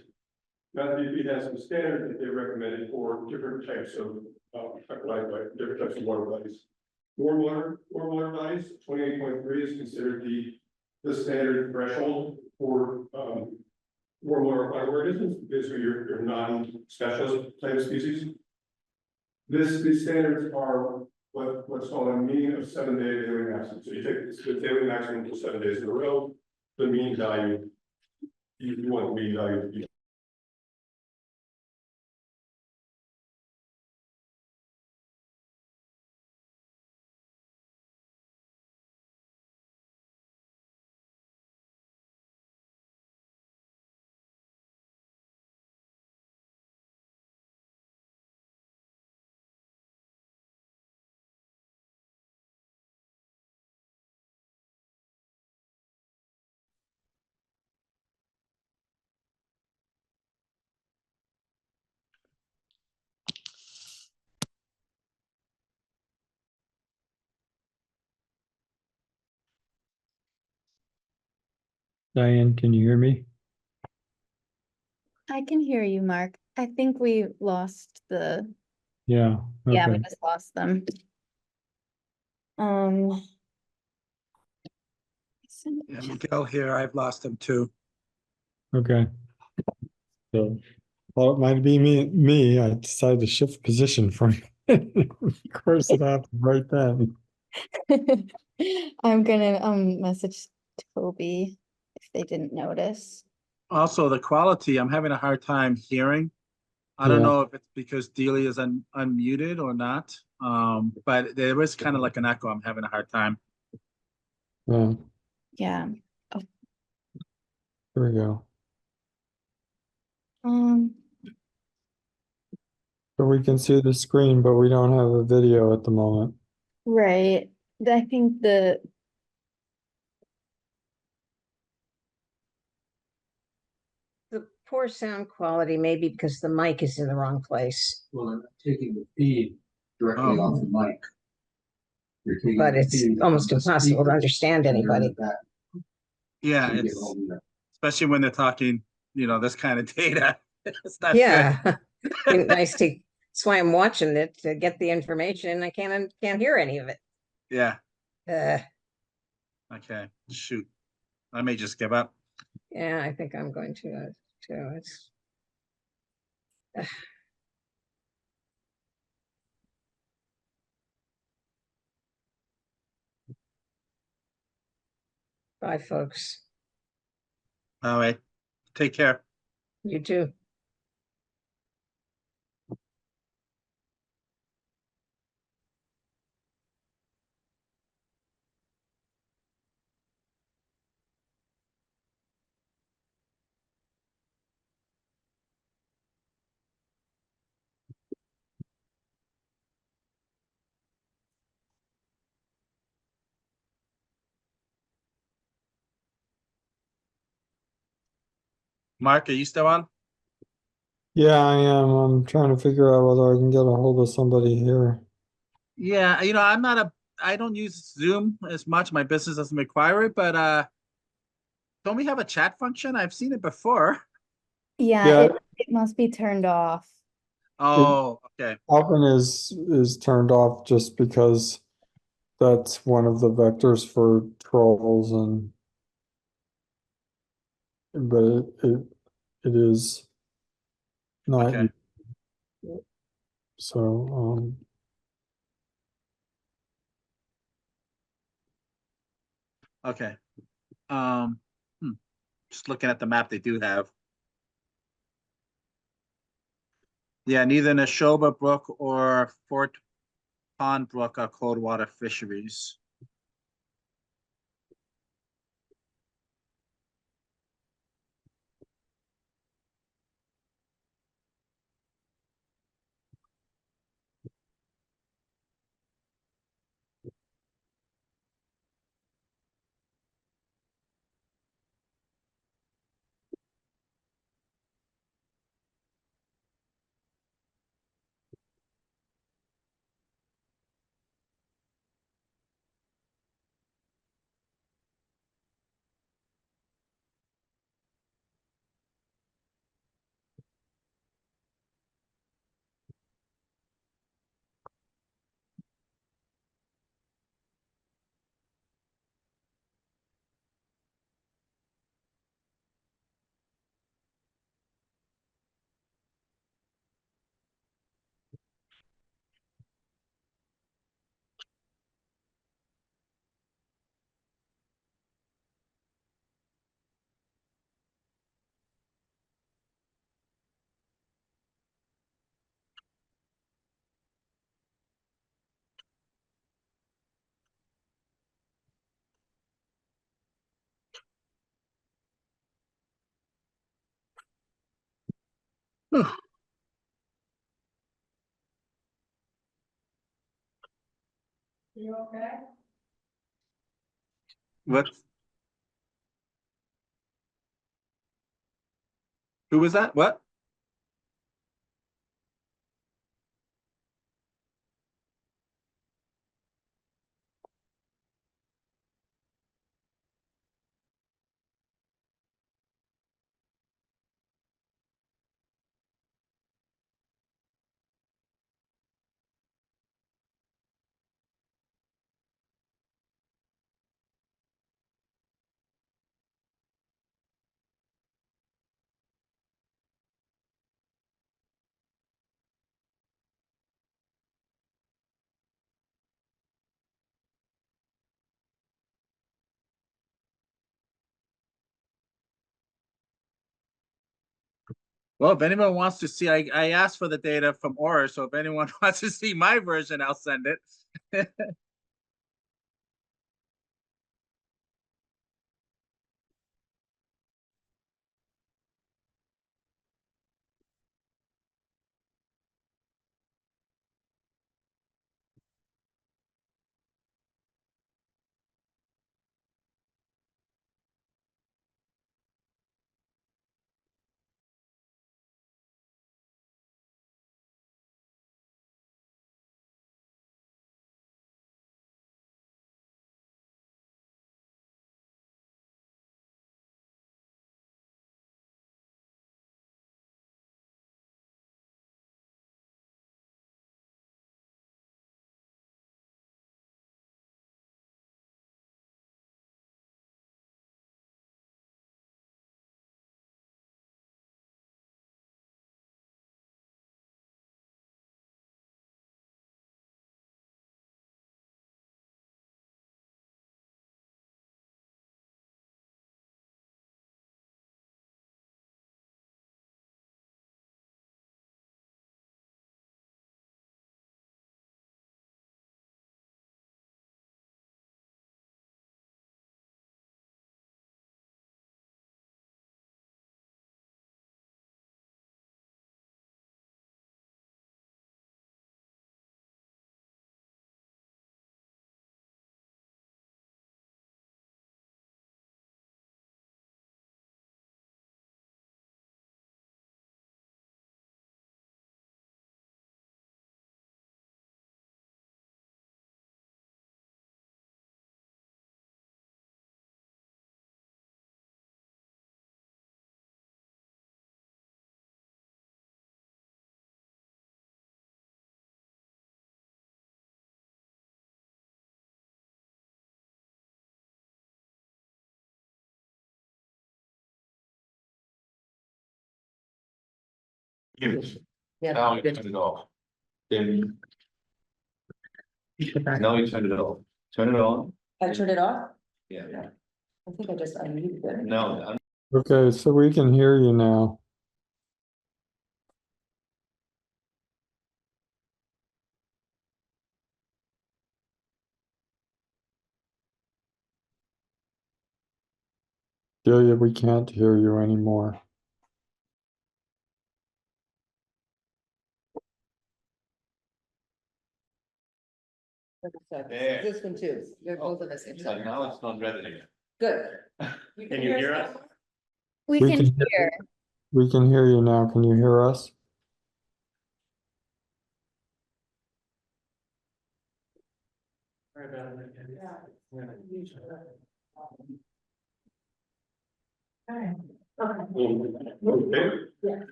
MassDEP has some standards that they recommended for different types of, like different types of water bodies. Warm water bodies, 28.3 is considered the standard threshold for, warm water organisms, basically your non-specialist type of species. These standards are what's called a mean of 7-day daily maximum. So you take the daily maximum for 7 days in a row, the mean value, you want the mean value to be. Diane, can you hear me? I can hear you, Mark. I think we lost Yeah, yeah, we okay. just lost them. Um. Yeah, Miguel here, I've lost them too. Okay. So, well, it might be me, I decided to shift position for of course it happened right then. I'm gonna message Toby if they didn't notice. Also, the quality, I'm having a hard time hearing. I don't Yeah. know if it's because Delia is unmuted or not. But there is kind of like an echo. I'm having a hard time. Yeah, Yeah. here we go. Um. So we can see the screen, but we don't have a video at the moment. Right. I think the The poor sound quality may be because the mic is in the wrong place, Well, I'm taking the feed directly Oh. off the mic. You're taking but the it's feed almost from the impossible to speaker, understand and you're in anybody. the back, Yeah, so you get it's all the- especially when they're talking, this kind of data. It's not good. Yeah, nice to, that's why I'm watching it to get the information. I can't hear any of it. Yeah, Uh, okay, shoot. I may just give up. yeah, I think I'm going to, too. It's. Bye, folks. All right, take care. You too. Mark, are you still on? Yeah, I am. I'm trying to figure out whether I can get a hold of somebody here. Yeah, I don't use Zoom as much. My business doesn't require it, but don't we have a chat function? I've seen it before. yeah, Yeah. it must be turned off. Oh, okay. Often is turned off just because that's one of the vectors for trolls but it is not Okay. so Okay. Um, just looking at the map they do have. Yeah, neither Neshoba Brook or Fort Pond Brook are cold water fisheries. You okay? What? Who was that? What? Well, if anyone wants to see, I asked for the data from Aura, so if anyone wants to see my version, I'll send it. Yeah. Now you turn it off. Then. Now you turn it off. Turn it on. I turned it off? Yeah. I think I just unmuted it. No. Okay, so we can hear you now. Delia, we can't hear you anymore. There. This one too, you're both of us. So now it's not ready again. Good. Can you hear us? We We can can hear. We can hear you now. Can you hear us?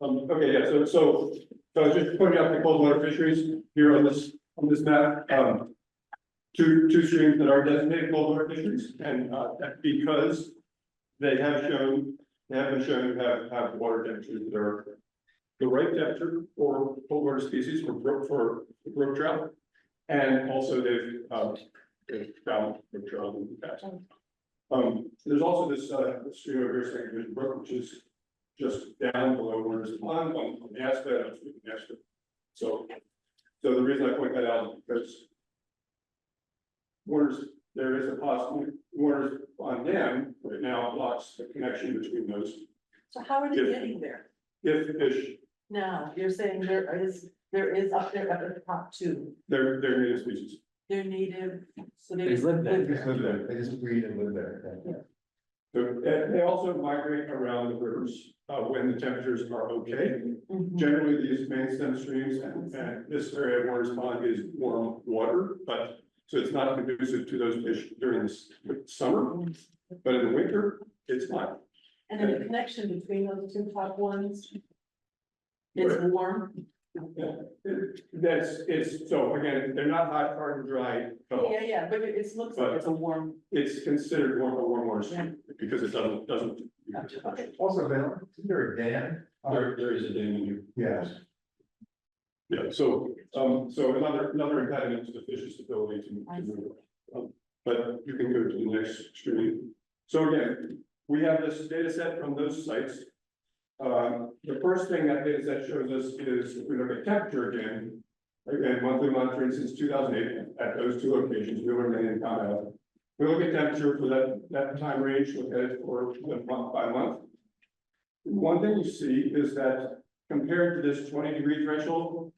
Okay, yeah, so I was just pointing out the cold water fisheries here on this map. Two streams that are designated cold water fisheries, and because they have been shown to have water temperatures that are the right temperature for cold water species for brook trout. And also they've found brook trout in the past. There's also this stream over here, Second Division Brook, which is just down below Warner's Pond on the aspect. So the reason I point that out is because there is a possibility, Warner's Pond Dam right now blocks the connection between those. So how are they getting there? if fish, Now, you're saying there is up there at the top two, they're native species. they're native, so they. They live there. They just live there, they just breed and live there. So, they also migrate around the rivers, when the temperatures are okay. Mhm. Generally, these main stem streams and this area of Warner's Pond is warm water, but, so it's not conducive to those fish during the summer, but in the winter, it's fine. And then the connection between those two top ones. It's warm. Yeah, it's, so again, they're not hot, hard and dry. Yeah, but it looks like it's a warm. It's considered a warm water stream because it doesn't. Also, isn't there a dam? There is a dam in here. Yes. Yeah, so another impediment to the fish's ability to move. But you can go to the next screen. So again, we have this data set from those sites. The first thing that data set shows us is if we look at temperature again, monthly monitoring since 2008 at those two locations, Wheeler, Maine, and Conneaut. We look at temperature for that time range, look at it for month by month. One thing you see is that compared to this 20-degree threshold,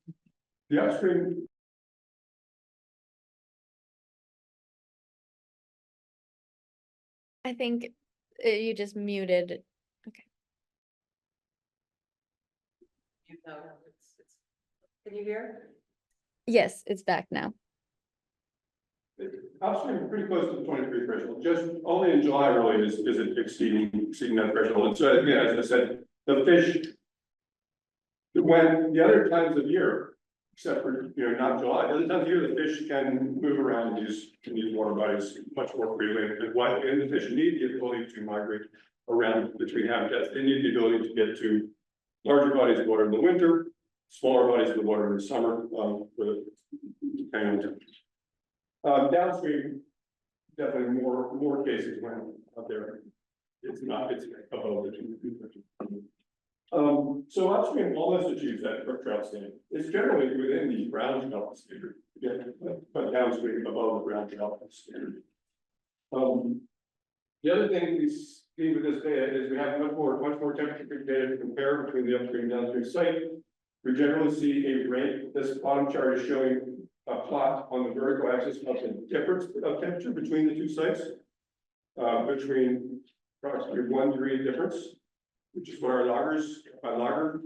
the upstream. I think you just muted. Can you hear? Yes, it's back now. Upstream pretty close to the 20-degree threshold, just only in July really is it exceeding that threshold. And so again, as I said, the fish. When the other times of year, except for, not July, the other times of year, the fish can move around in these water bodies much more freely. And the fish need the ability to migrate around between habitats. They need the ability to get to larger bodies of water in the winter, smaller bodies of water in the summer, depending on temperature. Downstream, definitely more cases when out there. It's above the 2 threshold. So upstream almost achieves that brook trout standard. It's generally within the brown trout standard, but downstream above the brown trout standard. The other thing we see with this data is we have much more temperature data to compare between the upstream and downstream site. We generally see a rate. This bottom chart is showing a plot on the vertical axis of the difference of temperature between the two sites, between approximately 1 degree difference, which is what our loggers found,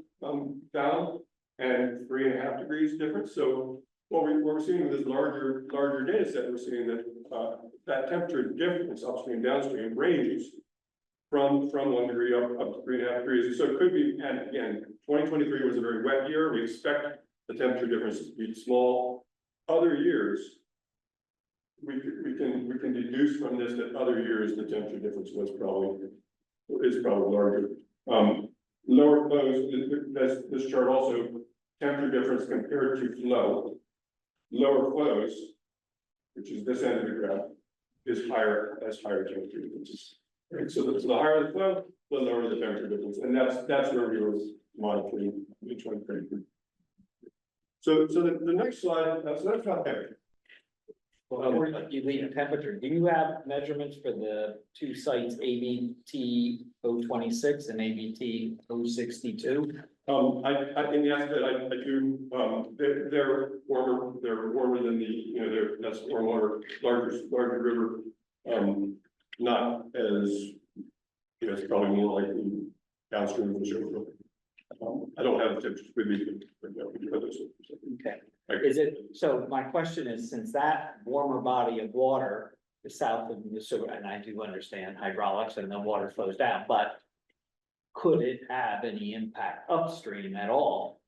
and 3.5 degrees difference. So what we're seeing with this larger data set, we're seeing that that temperature difference upstream downstream ranges from 1 degree up to 3.5 degrees. So it could be, and again, 2023 was a very wet year. We expect the temperature differences to be small. Other years, we can deduce from this that other years the temperature difference is probably larger. Lower flows, this chart also temperature difference compared to flow. Lower flows, which is this end of the graph, is higher temperature differences. Right, so the higher the flow, the lower the temperature difference, and that's where we were monitoring in 2023. So the next slide, so that's not temperature. Before you leave temperature, do you have measurements for the two sites, ABT 026 and ABT 062? I in the estimate, I do, they're warmer than the, that's warmer, larger river. Not as, it's probably more like the downstream of the show. I don't have the temperatures with me. Okay, is it, so my question is, since that warmer body of water is south of Minnesota, and I do understand hydraulics and the water flows down, but could it have any impact upstream at all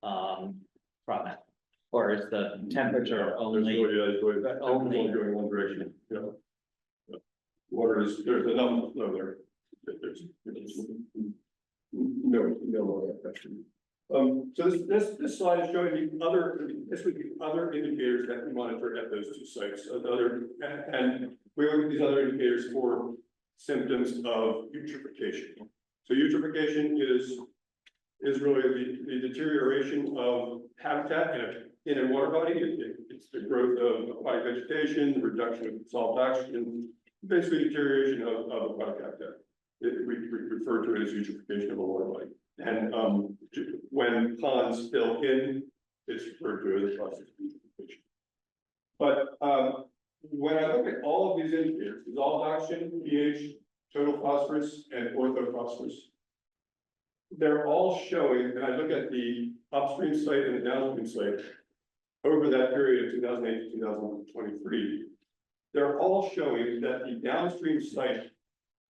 from it? Or is the temperature only going one direction, Water is, there's enough flow there. There's no question. So this slide is showing you other indicators that we monitor at those two sites. And we look at these other indicators for symptoms of eutrophication. So eutrophication is really the deterioration of habitat in a water body. It's the growth of aquatic vegetation, the reduction of salt oxygen, basically deterioration of aquatic habitat. We refer to it as eutrophication of a water body. And, when ponds fill in, it's referred to as phosphorus eutrophication. But, when I look at all of these indicators, dissolved oxygen, pH, total phosphorus, and orthophosphorus, they're all showing, and I look at the upstream site and the downstream site over that period of 2008 to 2023, they're all showing that the downstream site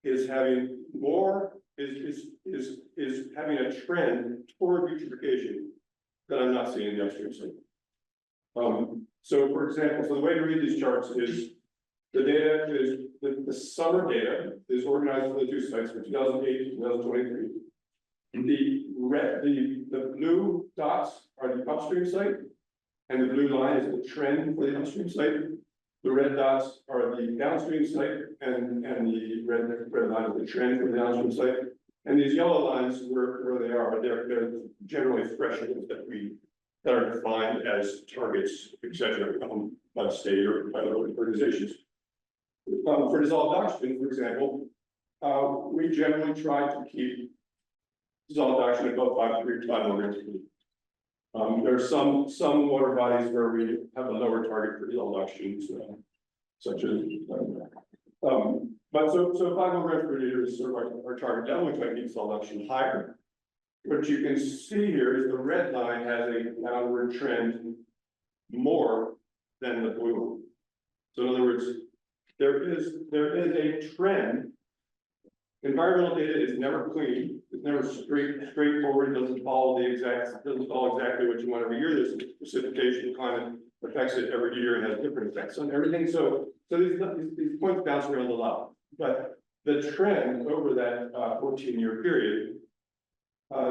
is having more, is having a trend toward eutrophication that I'm not seeing in the upstream site. So for example, so the way to read these charts is the data is, the summer data is organized for the two sites for 2008 to 2023. The blue dots are the upstream site, and the blue line is the trend for the upstream site. The red dots are the downstream site, and the red line is the trend for the downstream site. And these yellow lines, where they are, they're generally thresholds that are defined as targets, et cetera, by the state or by other organizations. For dissolved oxygen, for example, we generally try to keep dissolved oxygen above 5 milligrams per liter. There are some water bodies where we have a lower target for dissolved oxygen, such as, but so 5 milligrams per liter is sort of our target. Now we try to keep dissolved oxygen higher. What you can see here is the red line has a downward trend more than the blue. So in other words, there is a trend. Environmental data is never clean. It's never straightforward. It doesn't follow exactly what you want every year. There's precipitation, climate affects it every year and has different effects on everything. So these points bounce around a lot. But the trend over that 14-year period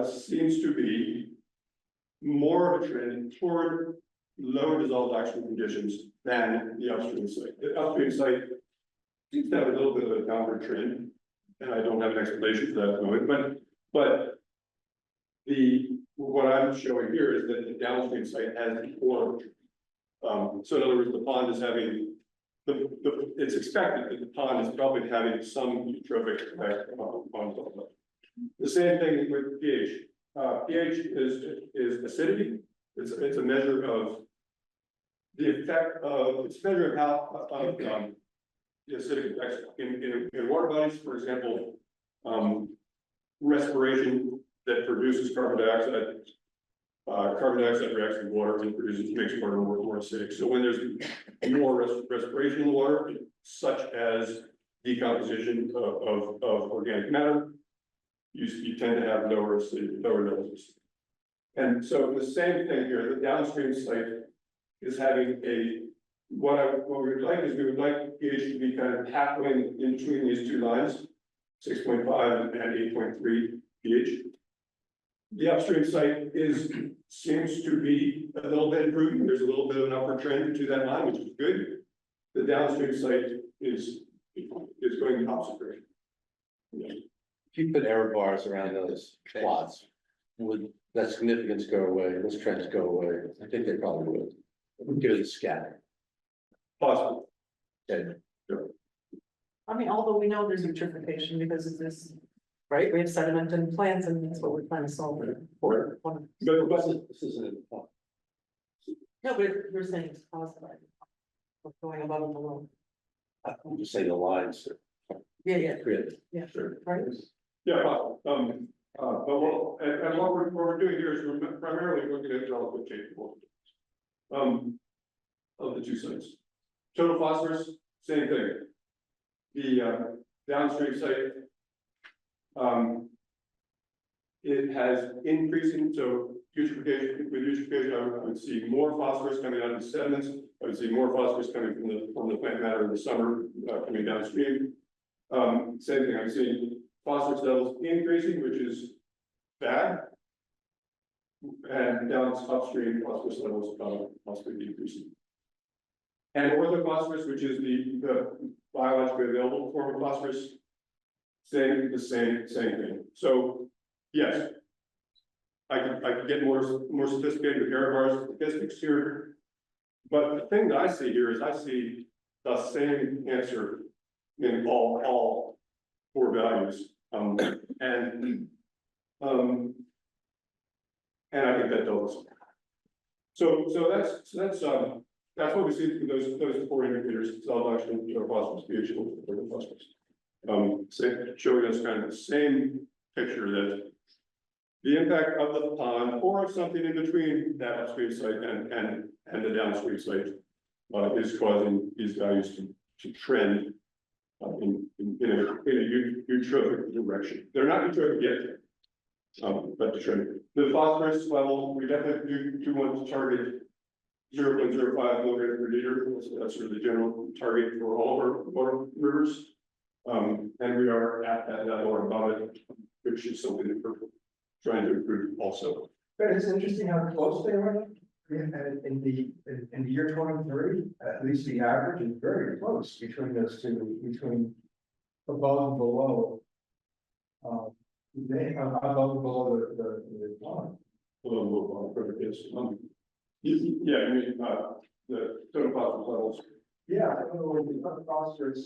seems to be more of a trend toward lower dissolved oxygen conditions than the upstream site. The upstream site seems to have a little bit of a downward trend, and I don't have an explanation for that at the moment, but what I'm showing here is that the downstream site has more. So in other words, the pond is having it's expected that the pond is probably having some eutrophic effect on the same thing with pH. pH is acidity. It's a measure of the effect of, it's a measure of how the acidic effects in water bodies, for example, respiration that produces carbon dioxide. Carbon dioxide reacts with water and makes water more acidic. So when there's more respiration in the water, such as decomposition of organic matter, you tend to have lower levels. And so the same thing here, the downstream site is having what we would like is we would like pH to be kind of halfway in between these two lines, 6.5 and 8.3 pH. The upstream site seems to be a little bit improving. There's a little bit of an upward trend to that line, which is good. The downstream site is going the opposite direction. Yeah. If you put error bars around those plots, would that significance go away, those trends go away? I think they probably would. Give it a scatter. Possible. Okay. I mean, although we know there's eutrophication because of this, right? We have sediment in plants and that's what we're trying to solve for. But This isn't. No, but we're saying it's caused by what's going above and below. I'm just saying the lines. Yeah, Really. yeah, Sure. right? Yeah, but what we're doing here is we're primarily looking at relative change of the two sites. Total phosphorus, same thing. The downstream site, it has increasing, so eutrophication, with eutrophication, I would see more phosphorus coming out of the sediments. I would see more phosphorus coming from the plant matter in the summer, coming downstream. Same thing, I'm seeing phosphorus levels increasing, which is bad. And down upstream, phosphorus levels possibly decreasing. And orthophosphorus, which is the biologically available form of phosphorus, the same thing. So yes, I could get more sophisticated with error bars statistics here. But the thing that I see here is I see the same answer in all 4 values. And I think that does. So that's what we see through those 4 indicators, cell reduction, phosphorus, pH, and phosphorus. Showing us kind of the same picture that the impact of the pond or of something in between that upstream site and the downstream site is causing these values to trend in a eutrophic direction. They're not eutrophic yet, but to trend. The phosphorus level, we definitely do want to target 0.05 milligrams per liter. So that's sort of the general target for all of our rivers. And we are at that level or above it, which is something that we're trying to improve also. But it's interesting how close they are. In the year 2030, at least the average is very close between those two, between above and below. They are above and below the pond. Below perfect is. Yeah, I mean, the total phosphorus levels. Yeah, I don't know where the phosphorus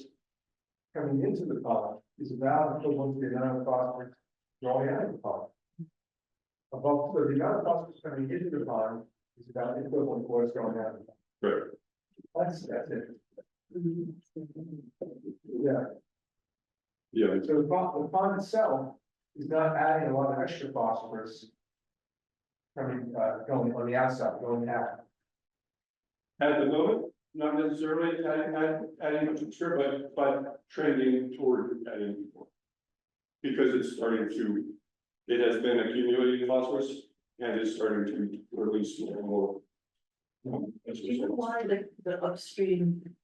coming into the pond is about equivalent to the amount of phosphorus going out of the pond. Above, so the amount of phosphorus coming into the pond is about equivalent to what's going out of the pond. Right. That's it. Yeah. Yeah. So the pond itself is not adding a lot of extra phosphorus coming, going on the outside, going out. At the moment, not necessarily adding much extra, but trending toward adding more. Because it's starting to, it has been accumulating phosphorus and is starting to release more and more. Do you know why the upstream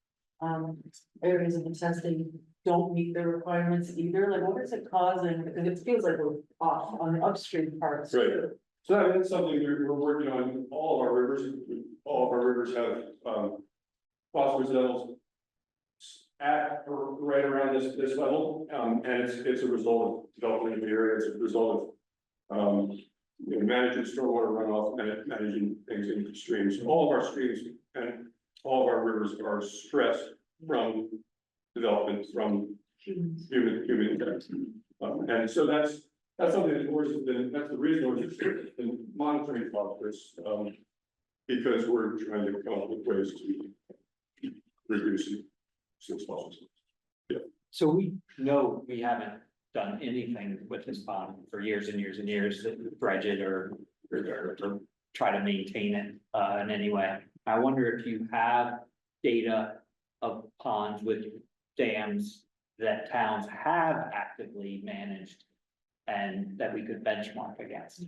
areas of intensity don't meet the requirements either? Like, what is it causing? Because it feels like we're off on the upstream parts. Right. So that's something we're working on. All of our rivers. All of our rivers have phosphorus levels at or right around this level, and it's a result of development of the area. It's a result of managing stormwater runoff and managing things into streams. All of our streams and all of our rivers are stressed from development, from human impact. And so that's something that Oars has been, that's the reason Oars has been monitoring phosphorus, because we're trying to come up with ways to reduce phosphorus. Yeah. So we know we haven't done anything with this pond for years and years and years, dredge it or try to maintain it in any way. I wonder if you have data of ponds with dams that towns have actively managed and that we could benchmark against.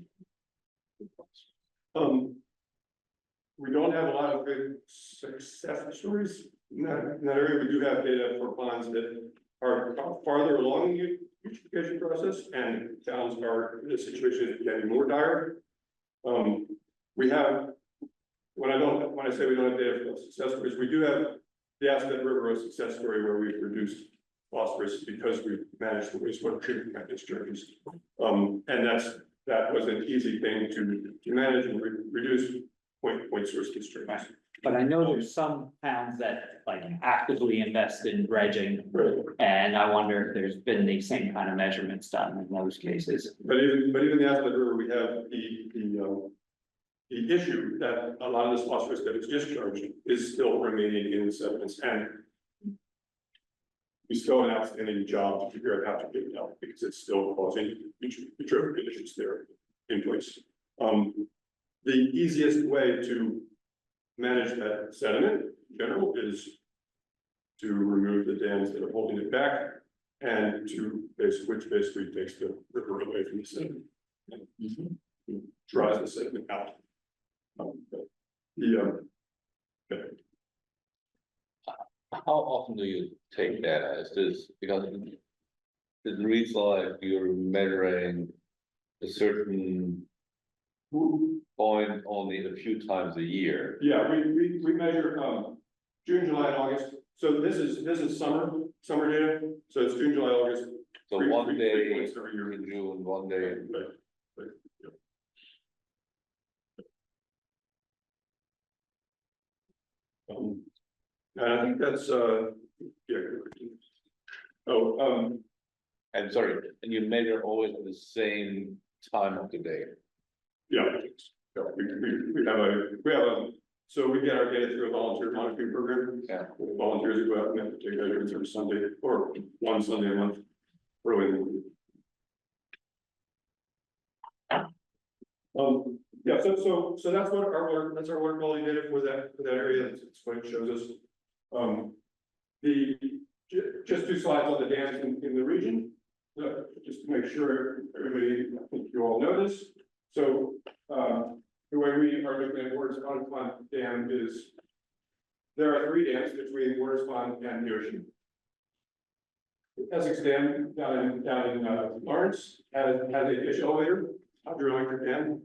We don't have a lot of good success stories in that area. We do have data for ponds that are farther along the eutrophication process, and towns are in a situation getting more dire. We have, when I say we don't have data for success stories, we do have the Aspen River a success story where we've reduced phosphorus because we've managed the wastewater treatment plant discharges. And that was an easy thing to manage and reduce point source discharges. But I know there's some towns that like actively invest in dredging. Right. And I wonder if there's been the same kind of measurements done in those cases. But even the Aspen River, we have the issue that a lot of this phosphorus that is discharged is still remaining in the sediments, and we still have an outstanding job to figure out how to get it out because it's still causing eutrophic conditions there in place. The easiest way to manage that sediment in general is to remove the dams that are holding it back and which basically takes the river away from the sediment and dries the sediment out. How often do you take data? Is this because it reads like you're measuring a certain point only a few times a year? Yeah, we measure June, July, and August. So this is summer data. So it's June, July, August. So one day in June, one day. Right. And I think that's yeah. I'm sorry, and you measure always at the same time of the day? Yeah, we have a, so we get our data through a volunteer monitoring program. Yeah. With volunteers who go out and have to take measurements every Sunday or one Sunday a month. Early in the week. Yeah, so that's what that's our water quality data for that area, that's what it shows us. Just 2 slides on the dams in the region, just to make sure everybody, I think you all know this. So, the way we are looking at Waters Pond Dam is, there are 3 dams between Waters Pond and the ocean. The Essex Dam down in Lawrence has a fish elevator, hydroelectric dam.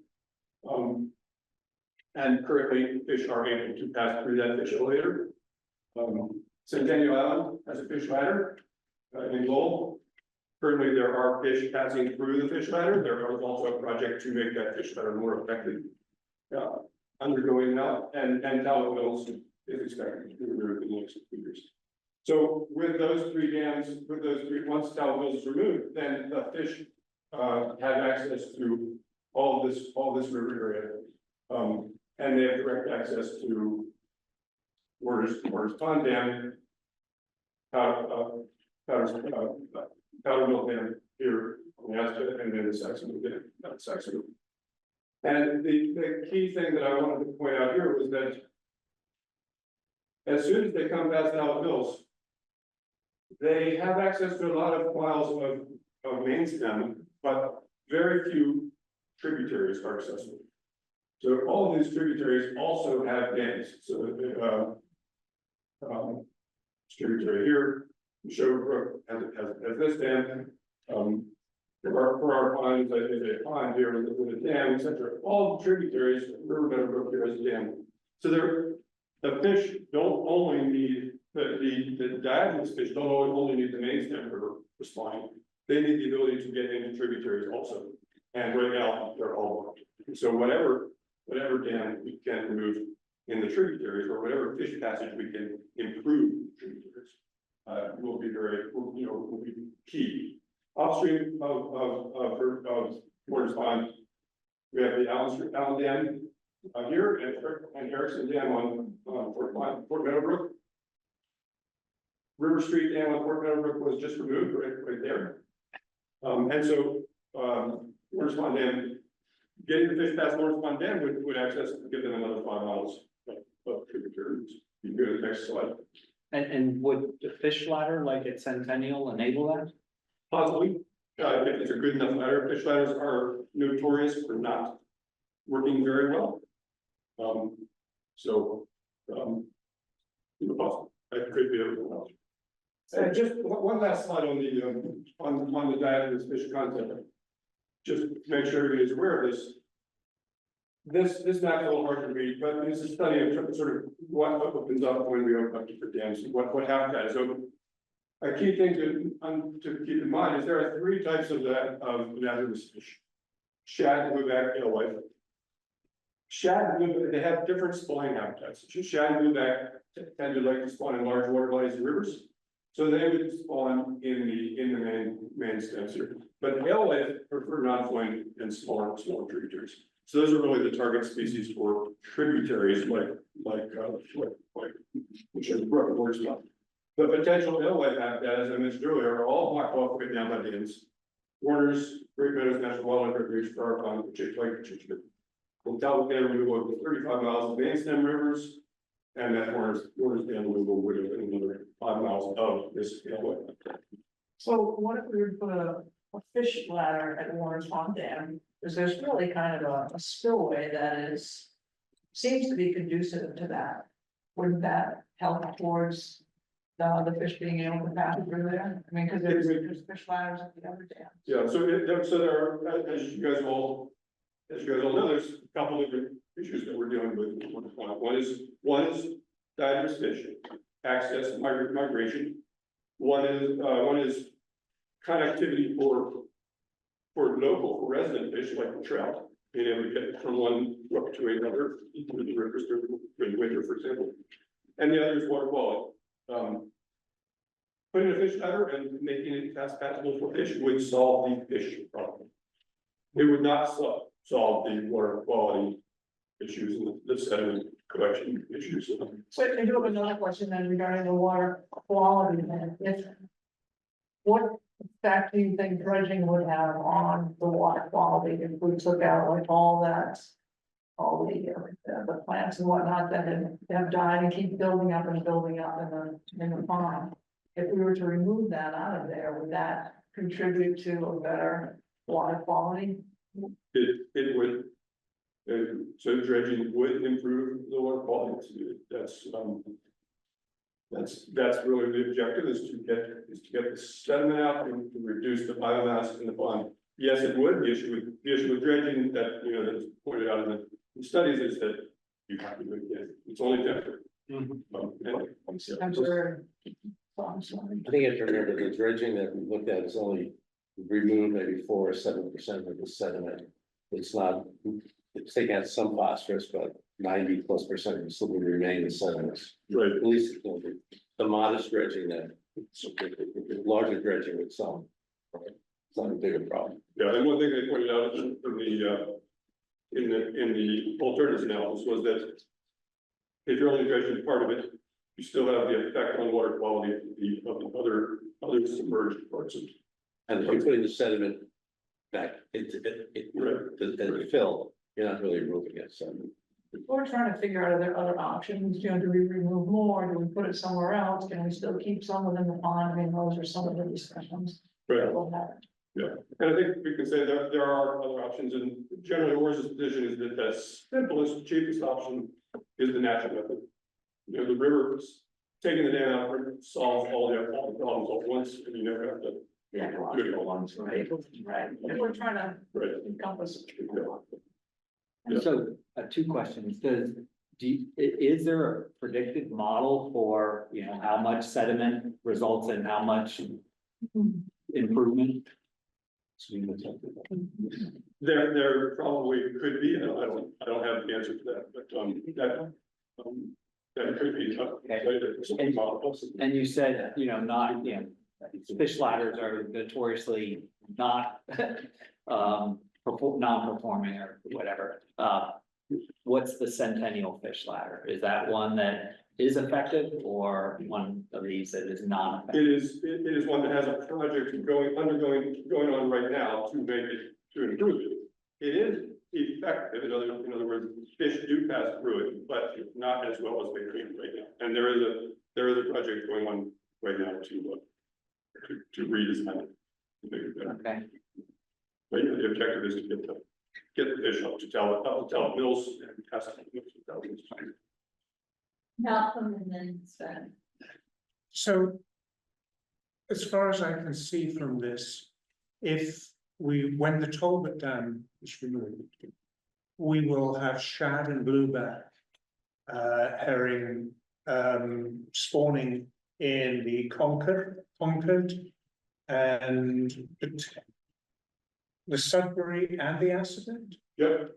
And currently fish are able to pass through that fish elevator. Centennial Island has a fish ladder in Lowell. Currently, there are fish passing through the fish ladder. There is also a project to make that fish ladder more effective. Undergoing now, and Tallow Mills is expected to be removed in the next few years. So with those 3 dams, once Tallow Mills is removed, then the fish have access to all this river area. And they have direct access to Waters Pond Dam, Powder Mill Dam here on the Aspen, and then the Saxon Dam, not Saxon. And the key thing that I wanted to point out here was that as soon as they come past Tallow Mills, they have access to a lot of miles of main stem, but very few tributaries are accessible. So all of these tributaries also have dams. So tributary here, Neshoba Brook has this dam. For our ponds, there's a pond here with a dam, etc. All the tributaries, River Meadow Brook here has a dam. So the fish don't only need the diaphragm fish don't only need the main stem river for spawning. They need the ability to get into tributaries also. And right now they're all blocked. So whatever dam we can remove in the tributaries, or whatever fish passage we can improve tributaries, will be key. Upstream of Waters Pond, we have the Allen Dam here, and Erickson Dam on Fort Meadowbrook. River Street Dam on Fort Meadowbrook was just removed right there. And so Waters Pond Dam, getting the fish past Waters Pond Dam would give them another 5 miles of tributaries. You can go to the next slide. And would the fish ladder like at Centennial enable that? Possibly, if it's a good enough ladder. Fish ladders are notorious for not working very well. Possible. That could be a option. And just one last slide on the diaphragm fish concept. Just to make sure everybody's aware of this. This map is a little hard to read, but it's a study of sort of what opens up when we open up different dams, what habitat is open. A key thing to keep in mind is there are 3 types of anadromous fish: shad, blueback, alewife. Shad and blueback, they have different spawning habitats. Shad and blueback tend to like to spawn in large water bodies and rivers, so they would spawn in the main stems here. But alewife prefer non-flowing and smaller tributaries. So those are really the target species for tributaries like which are brook Waters Pond. The potential alewife habitat, as I mentioned earlier, are all blocked off right now by dams. Warner's, Great Meadows National Wildlife Refuge, Farrar Pond, Lake Chichester. We'll tell the dam removal of 35 miles of main stem rivers, and that Warner's dam removal would have been another 5 miles of this alewife habitat. So what if we were to put a fish ladder at Waters Pond Dam? Because there's really kind of a spillway that seems to be conducive to that. Wouldn't that help towards the fish being able to pass through there? I mean, because there's fish ladders at the other dam. Yeah, so there are, as you guys all know, there's a couple of different issues that we're dealing with. One is diaphragm fish, access, migration. One is connectivity for local, for resident fish like the trout, being able to get from one brook to another, into the rivers during winter, for example. And the other is water quality. Putting a fish ladder and making it passable for fish would solve the fish problem. It would not solve the water quality issues and the sediment collection issues. So I do have another question then regarding the water quality then, if. What effect do you think dredging would have on the water quality if we took out like all that? All the plants and whatnot that have died and keep building up and building up in the pond. If we were to remove that out of there, would that contribute to a better water quality? It would. So dredging would improve the water quality. That's really the objective is to get the sediment out and to reduce the biomass in the pond. Yes, it would. The issue with dredging that, you know, that's pointed out in the studies is that you have to do it again. It's only temporary. Temporary. Oh, I'm sorry. I think you have to remember the dredging that we looked at is only removed maybe 4 or 7% of the sediment. It's not, it's taking out some phosphorus, but 90+% will still remain in sediments. Right. At least you know, the modest dredging that, the larger dredging with some. Right? It's not a bigger problem. Yeah, and one thing they pointed out in the alternatives analysis was that if you're only dredging part of it, you still have the effect on water quality of the other submerged parts of it. And if you're putting the sediment back into the fill, you're not really removing it, so. We're trying to figure out, are there other options, you know, do we remove more, do we put it somewhere else, can we still keep some within the pond, I mean, those are some of the discussions. Right. that we'll have. Yeah, and I think we can say that there are other options, and generally Oris's position is that the simplest, cheapest option is the natural method. You know, the river, taking the dam out, solves all the problems all at once, and you never have to. Yeah, ecological ones, right, right, and we're trying to Right. encompass. So, 2 questions, is there a predicted model for, you know, how much sediment results in how much improvement? There probably could be, and I don't have the answer to that, but that could be. And you said, you know, not, you know, fish ladders are notoriously not non-performing or whatever. What's the Centennial fish ladder? Is that one that is effective or one of these that is not effective? It is one that has a project going on right now to make it, to improve it. It is effective, in other words, fish do pass through it, but not as well as they can right now. And there is a project going on right now to redesign it. To make it better. Okay. But yeah, the objective is to get the fish up to tell mills and pass it. Malcolm and then Sven. So, as far as I can see from this, when the Talbot Dam is removed, we will have shad and blueback herring spawning in the Concord and the Sudbury and the Assident. Yep,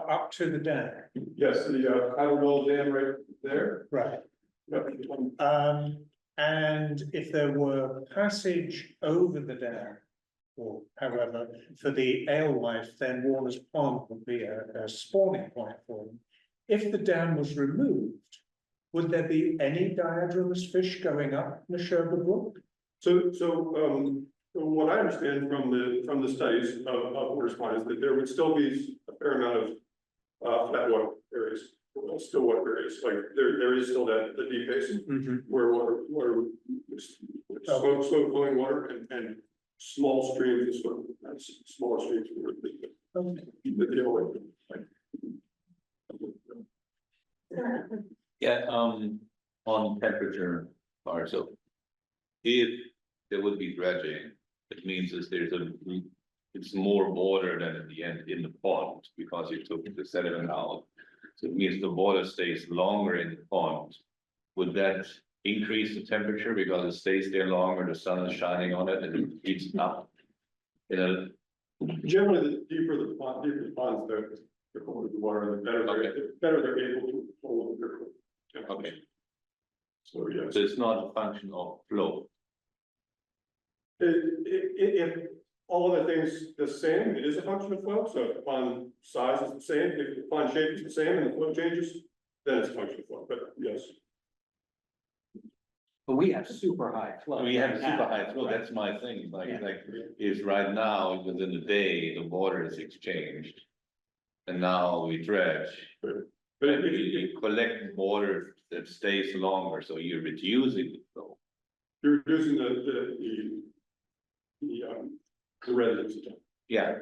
Up to the dam. yes, the Paddlewell Dam right there. Right. Yep. And if there were passage over the dam, or however, for the alewife, then Warner's Pond would be a spawning point for them. If the dam was removed, would there be any diadromous fish going up Neshoba Brook? So what I understand from the studies of Warner's Pond is that there would still be a fair amount of flat water areas, still water areas, like there is still the deep basin where water slow flowing water and small streams, smaller streams. Yeah, on temperature part, so if there would be dredging, it means that it's more water than at the end in the pond because you took the sediment out. So it means the water stays longer in the pond. Would that increase the temperature because it stays there longer, the sun is shining on it and it heats up? Generally, the deeper the ponds, the colder the water, the better they're able to hold their temperature. Okay. So yeah. So it's not a function of flow. If all other things the same, it is a function of flow, so if pond size is the same, if the pond shape is the same and the flow changes, then it's a function of flow, but yes. But we have super high flow. We have right super now. high flow, that's my thing, Yeah. like, is right now, within the day, the water is exchanged. And now we dredge, But and you collect water that stays longer, so you're reducing the flow. you're reducing the residence, Yeah,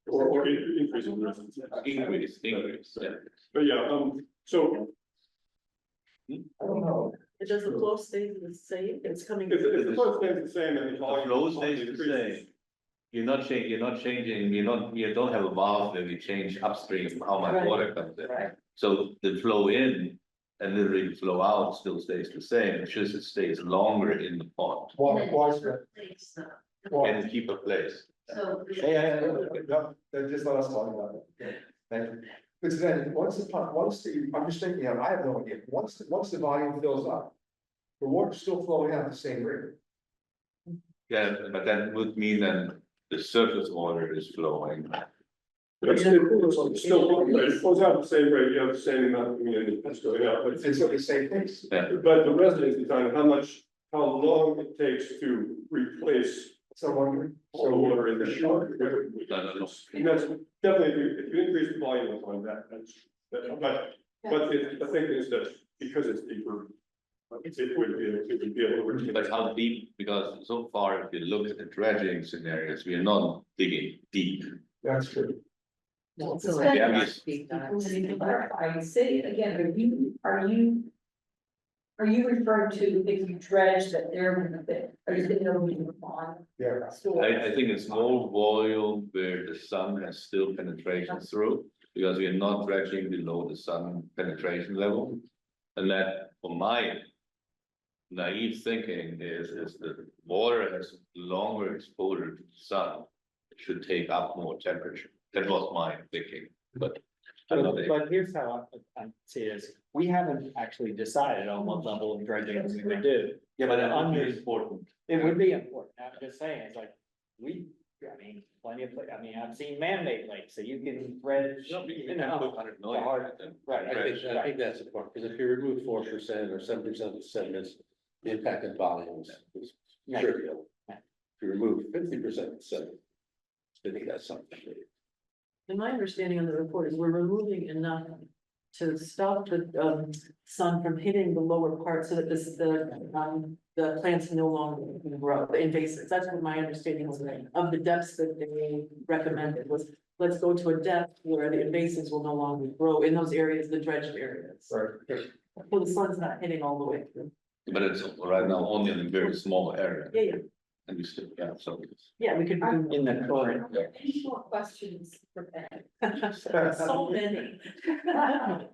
or increasing the residence. increase, yeah. But yeah, so I don't know. Does the flow stay the same? It's coming. if the flow stays the same and the The volume. flow stays the same. You're not changing, you don't have a valve that you change upstream how much Right. water comes in. Right. So the flow in and literally the flow out still stays the same, it's just it stays longer in the pond. Why is that? And keep a place. So. No, then just let us talk about it. Thank you. Because then, once I'm just thinking, I have no idea, once the volume fills up, the water's still flowing out the same rate. Yeah, but that would mean then the surface water is flowing. It's still, it flows out the same rate, you have the same amount of humidity that's going out, but It's at the same pace. Yeah. but the residents decide how long it takes to replace Someone, all the water in the shore. And that's definitely, if you increase the volume on that, but the thing is that because it's deeper. It would be able to. retain- But how deep, because so far, if you look at the dredging scenarios, we are not digging deep. That's true. No, So so then- Yeah, that's deep dive. Just to clarify, say it again, are you referring to if you dredge that there, are you thinking of moving on? Yeah. I think it's more volume where the sun has still penetration through, because we are not dredging below the sun penetration level. And that, for my naive thinking is that water has longer exposure to the sun. It should take up more temperature. That was my thinking, but. I'm not a- But here's how I see it is, we haven't actually decided on what level of dredging we would do. Yeah, but that would Under- be important. It would be important, I'm just saying, it's like, plenty of, I've seen man-made lakes, so you can dredge, you know. 100 million. Right, I think that's important, because if you remove 4% or 7% of the sediments, the impact on volumes is trivial. If you remove 50% of the sediment, I think that's something. And my understanding of the report is we're removing enough to stop the sun from hitting the lower part so that the plants no longer can grow, the invasives. That's what my understanding was of the depths that they recommended was, let's go to a depth where the invasives will no longer grow in those areas, the dredged areas. Right. So the sun's not hitting all the way through. But it's right now only in a very small area. Yeah, And we still, yeah, so. yeah, we could do. In the current. Any more questions for Ben? So many. Are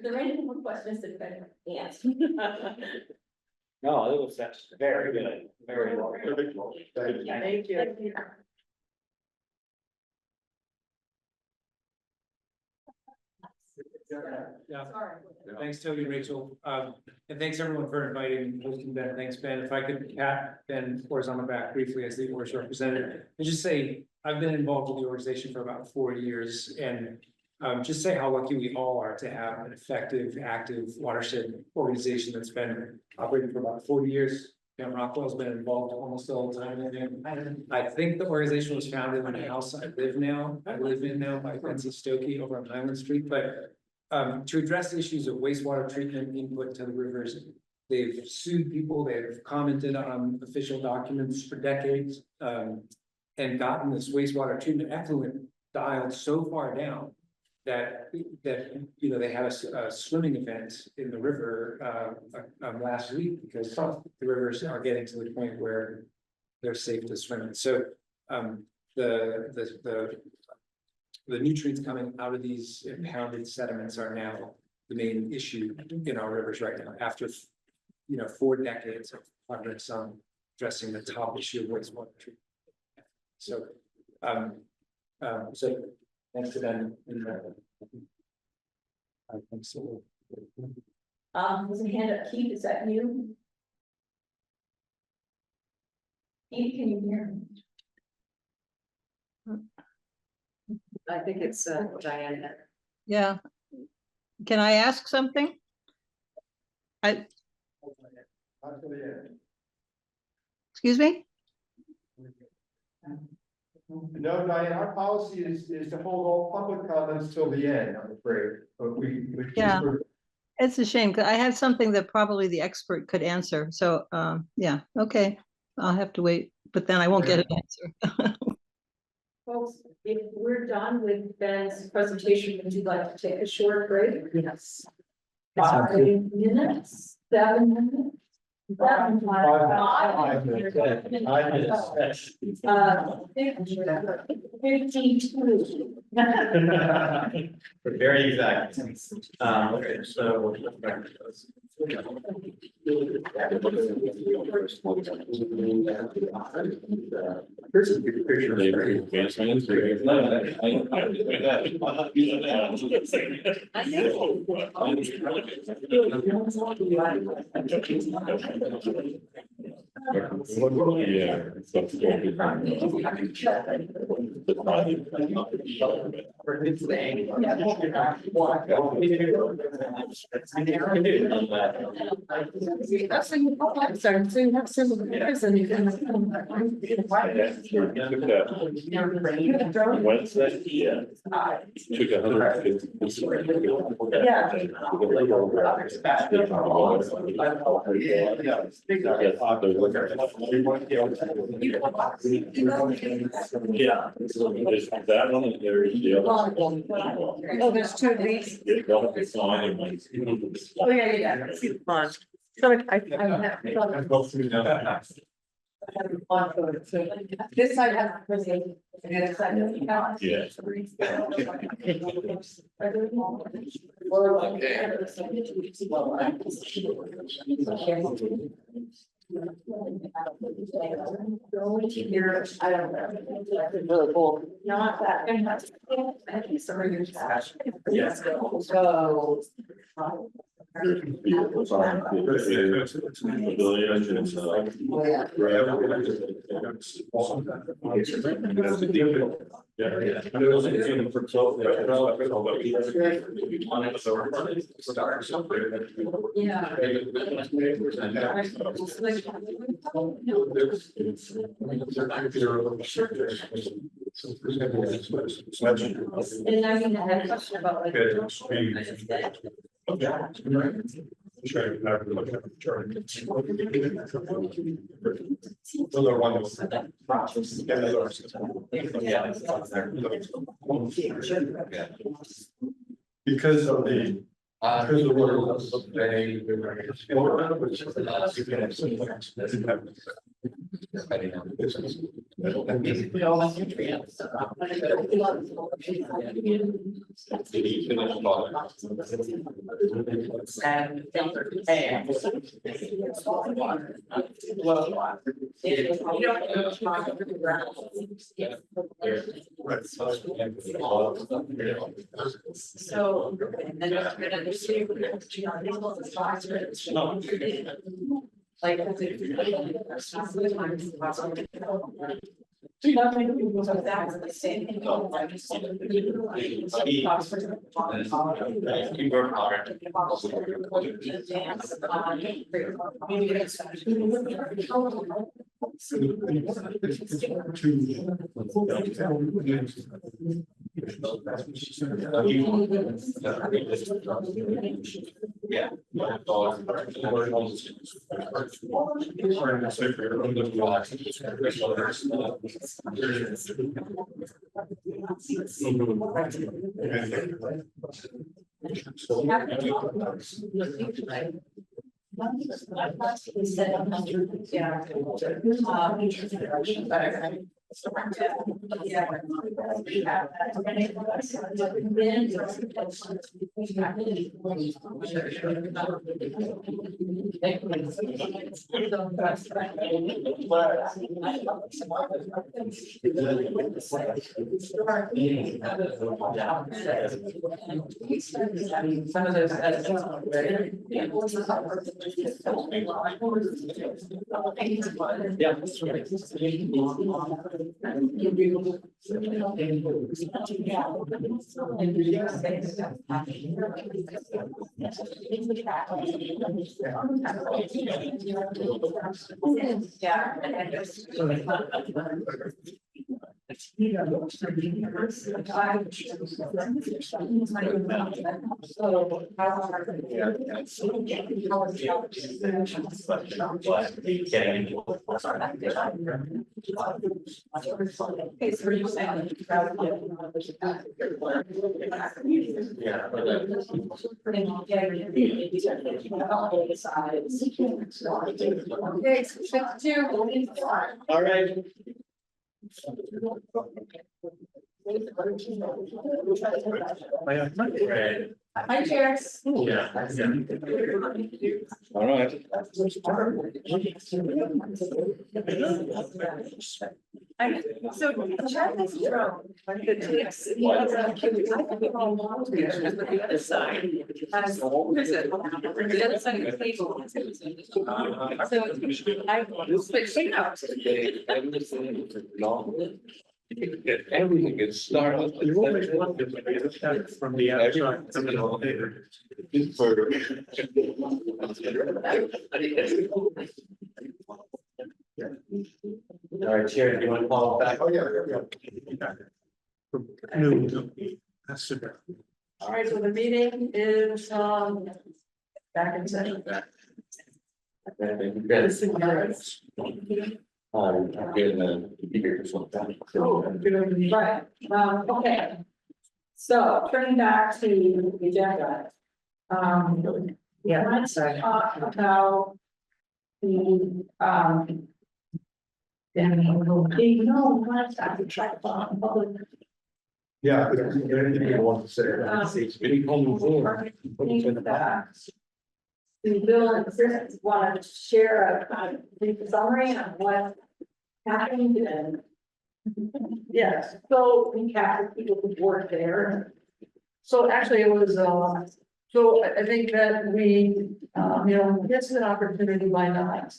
there any more questions that Ben can answer? No, it was, that's very good, very well. Thank you. Yeah. Sorry. Thanks, Toby, Rachel, and thanks everyone for inviting and hosting Ben, thanks Ben, if I could pat Ben, of course, on the back briefly as the ORS representative. And just say, I've been involved with the organization for about 4 years and just say how lucky we all are to have an effective, active watershed organization that's been operating for about 40 years. Ben Rockwell's been involved almost all the time in it. I think the organization was founded in a house I live in now by Quincy Stokey over on Highland Street, but to address issues of wastewater treatment input to the rivers. They've sued people, they've commented on official documents for decades, and gotten this wastewater treatment effluent dialed so far down. That you know, they had a swimming event in the river last week because the rivers are getting to the point where they're safe to swim in. So the nutrients coming out of these impounded sediments are now the main issue in our rivers right now, after, 4 decades of progress on addressing the top issue of wastewater treatment. So, so thanks to them. I think so. There's a hand up, Keith, is that you? Keith, can you hear me? I think it's Diane. Yeah. Can I ask something? Excuse me? No, Diane, our policy is to hold all public comments till the end, I'm afraid, but we. Yeah. It's a shame, because I have something that probably the expert could answer. So, yeah, okay. I'll have to wait, but then I won't get an answer. Folks, if we're done with Ben's presentation, would you like to take a short break? Yes. 5 minutes, 7 minutes? 7, 5 minutes. 52. Very exact. Okay, so. Sorry, so you have similar pictures and you can. Wednesday, yeah. Took 150. Yeah. There's that one and there's the other. Oh, there's 2 of these. Oh, yeah. Fun. So this side has the president, and the other side doesn't have. Yes. Here, I don't know. Not that. Yes. So. And I mean, I had a question about like. Because of the. Because of So, and then you're gonna see. Like. Yeah. Some of those. Yeah. All right. Hi, Chairs. Yeah. All right. So check this drone. The tips. Pictures, but the other side has, what is it? The other side of the table. So I switched out. Everything gets started. You always want to look from the outside. All right, Chair, do you want to follow back? Oh, yeah. No, that's it. All right, so the meeting is, back in session. This is yours. I'm gonna be here for some time. Right, okay. So turning back to the agenda. Yeah, let's talk about the, no, let's have to track on public. Yeah, anything you want to say? The Bill and Chris want to share a kind of brief summary of what happened and. Yes, So recap the people who worked there. so actually it was, so I think that we, this is an opportunity by not.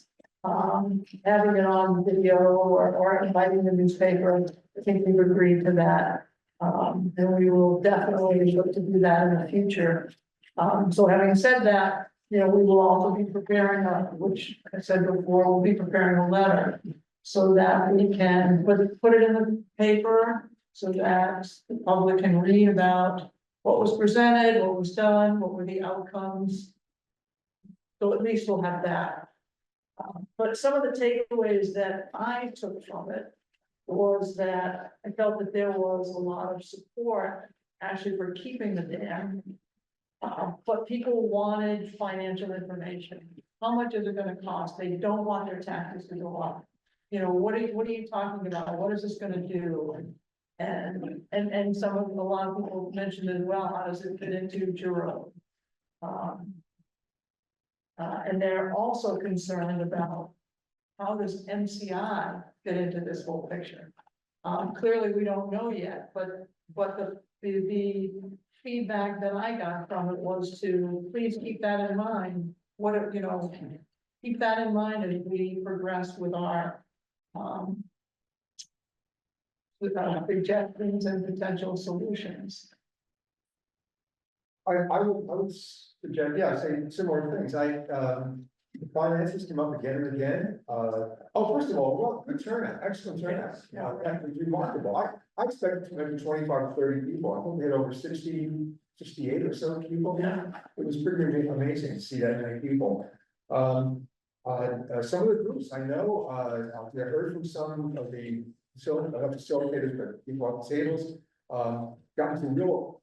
Having it on video or inviting the newspaper, I think we've agreed to that. And we will definitely look to do that in the future. So having said that, we will also be preparing, which I said before, we'll be preparing a letter. So that we can put it in the paper, so that the public can read about what was presented, what was done, what were the outcomes. So at least we'll have that. But some of the takeaways that I took from it was that I felt that there was a lot of support actually for keeping the dam. But people wanted financial information. How much is it gonna cost? They don't want their taxes to go up. What are you talking about? What is this gonna do? And a lot of people mentioned as well, how does it fit into Juro? And they're also concerned about how does MCI fit into this whole picture? Clearly, we don't know yet, but the feedback that I got from it was to please keep that in mind. Keep that in mind as we progress with our projections and potential solutions. I would suggest, yeah, say similar things. The finances come up again and again. First of all, well, good turnout, excellent turnout. Yeah, that was remarkable. I expected maybe 25 to 30 people. I think we had over 68 or so people. Yeah. It was pretty amazing to see that many people. Some of the groups I know, I heard from some of the facilitators, but people on the tables, got into real,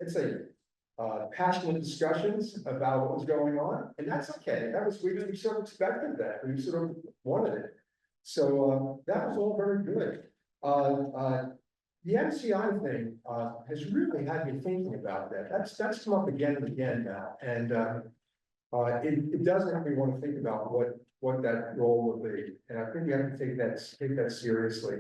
passionate discussions about what was going on, and that's okay. We sort of expected that. We sort of wanted it. So that was all very good. The MCI thing has really had me thinking about that. That's come up again and again now, and it does make me want to think about what that role will be, and I think we have to take that seriously.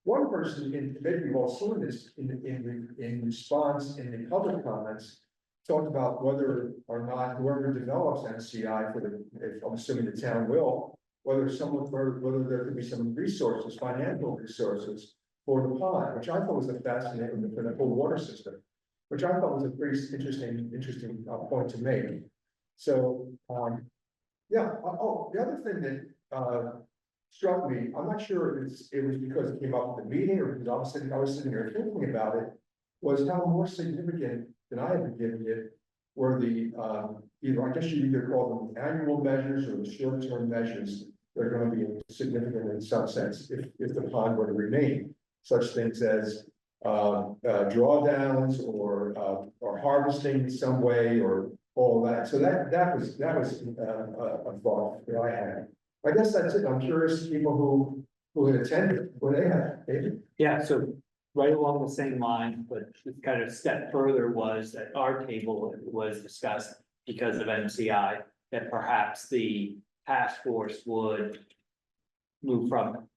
One person, and maybe you've all seen this in response in the public comments, talked about whether or not whoever develops MCI I'm assuming the town will, whether whether there could be some resources, financial resources for the pond, which I thought was a fascinating, for the whole water system, which I thought was a pretty interesting point to make. So, yeah, oh, the other thing that, struck me, I'm not sure if it was because it came up at the meeting or because I was sitting here thinking about it, was how more significant than I had been giving it were the, I guess you either call them annual measures or the short-term measures. They're going to be significant in some sense if the pond were to remain, such things as drawdowns or harvesting in some way or all that. So that was a thought that I had. I guess that's it. I'm curious, people who had attended, what they had, David? Yeah, so right along the same line, but kind of step further was at our table, it was discussed because of MCI, that perhaps the task force would move from,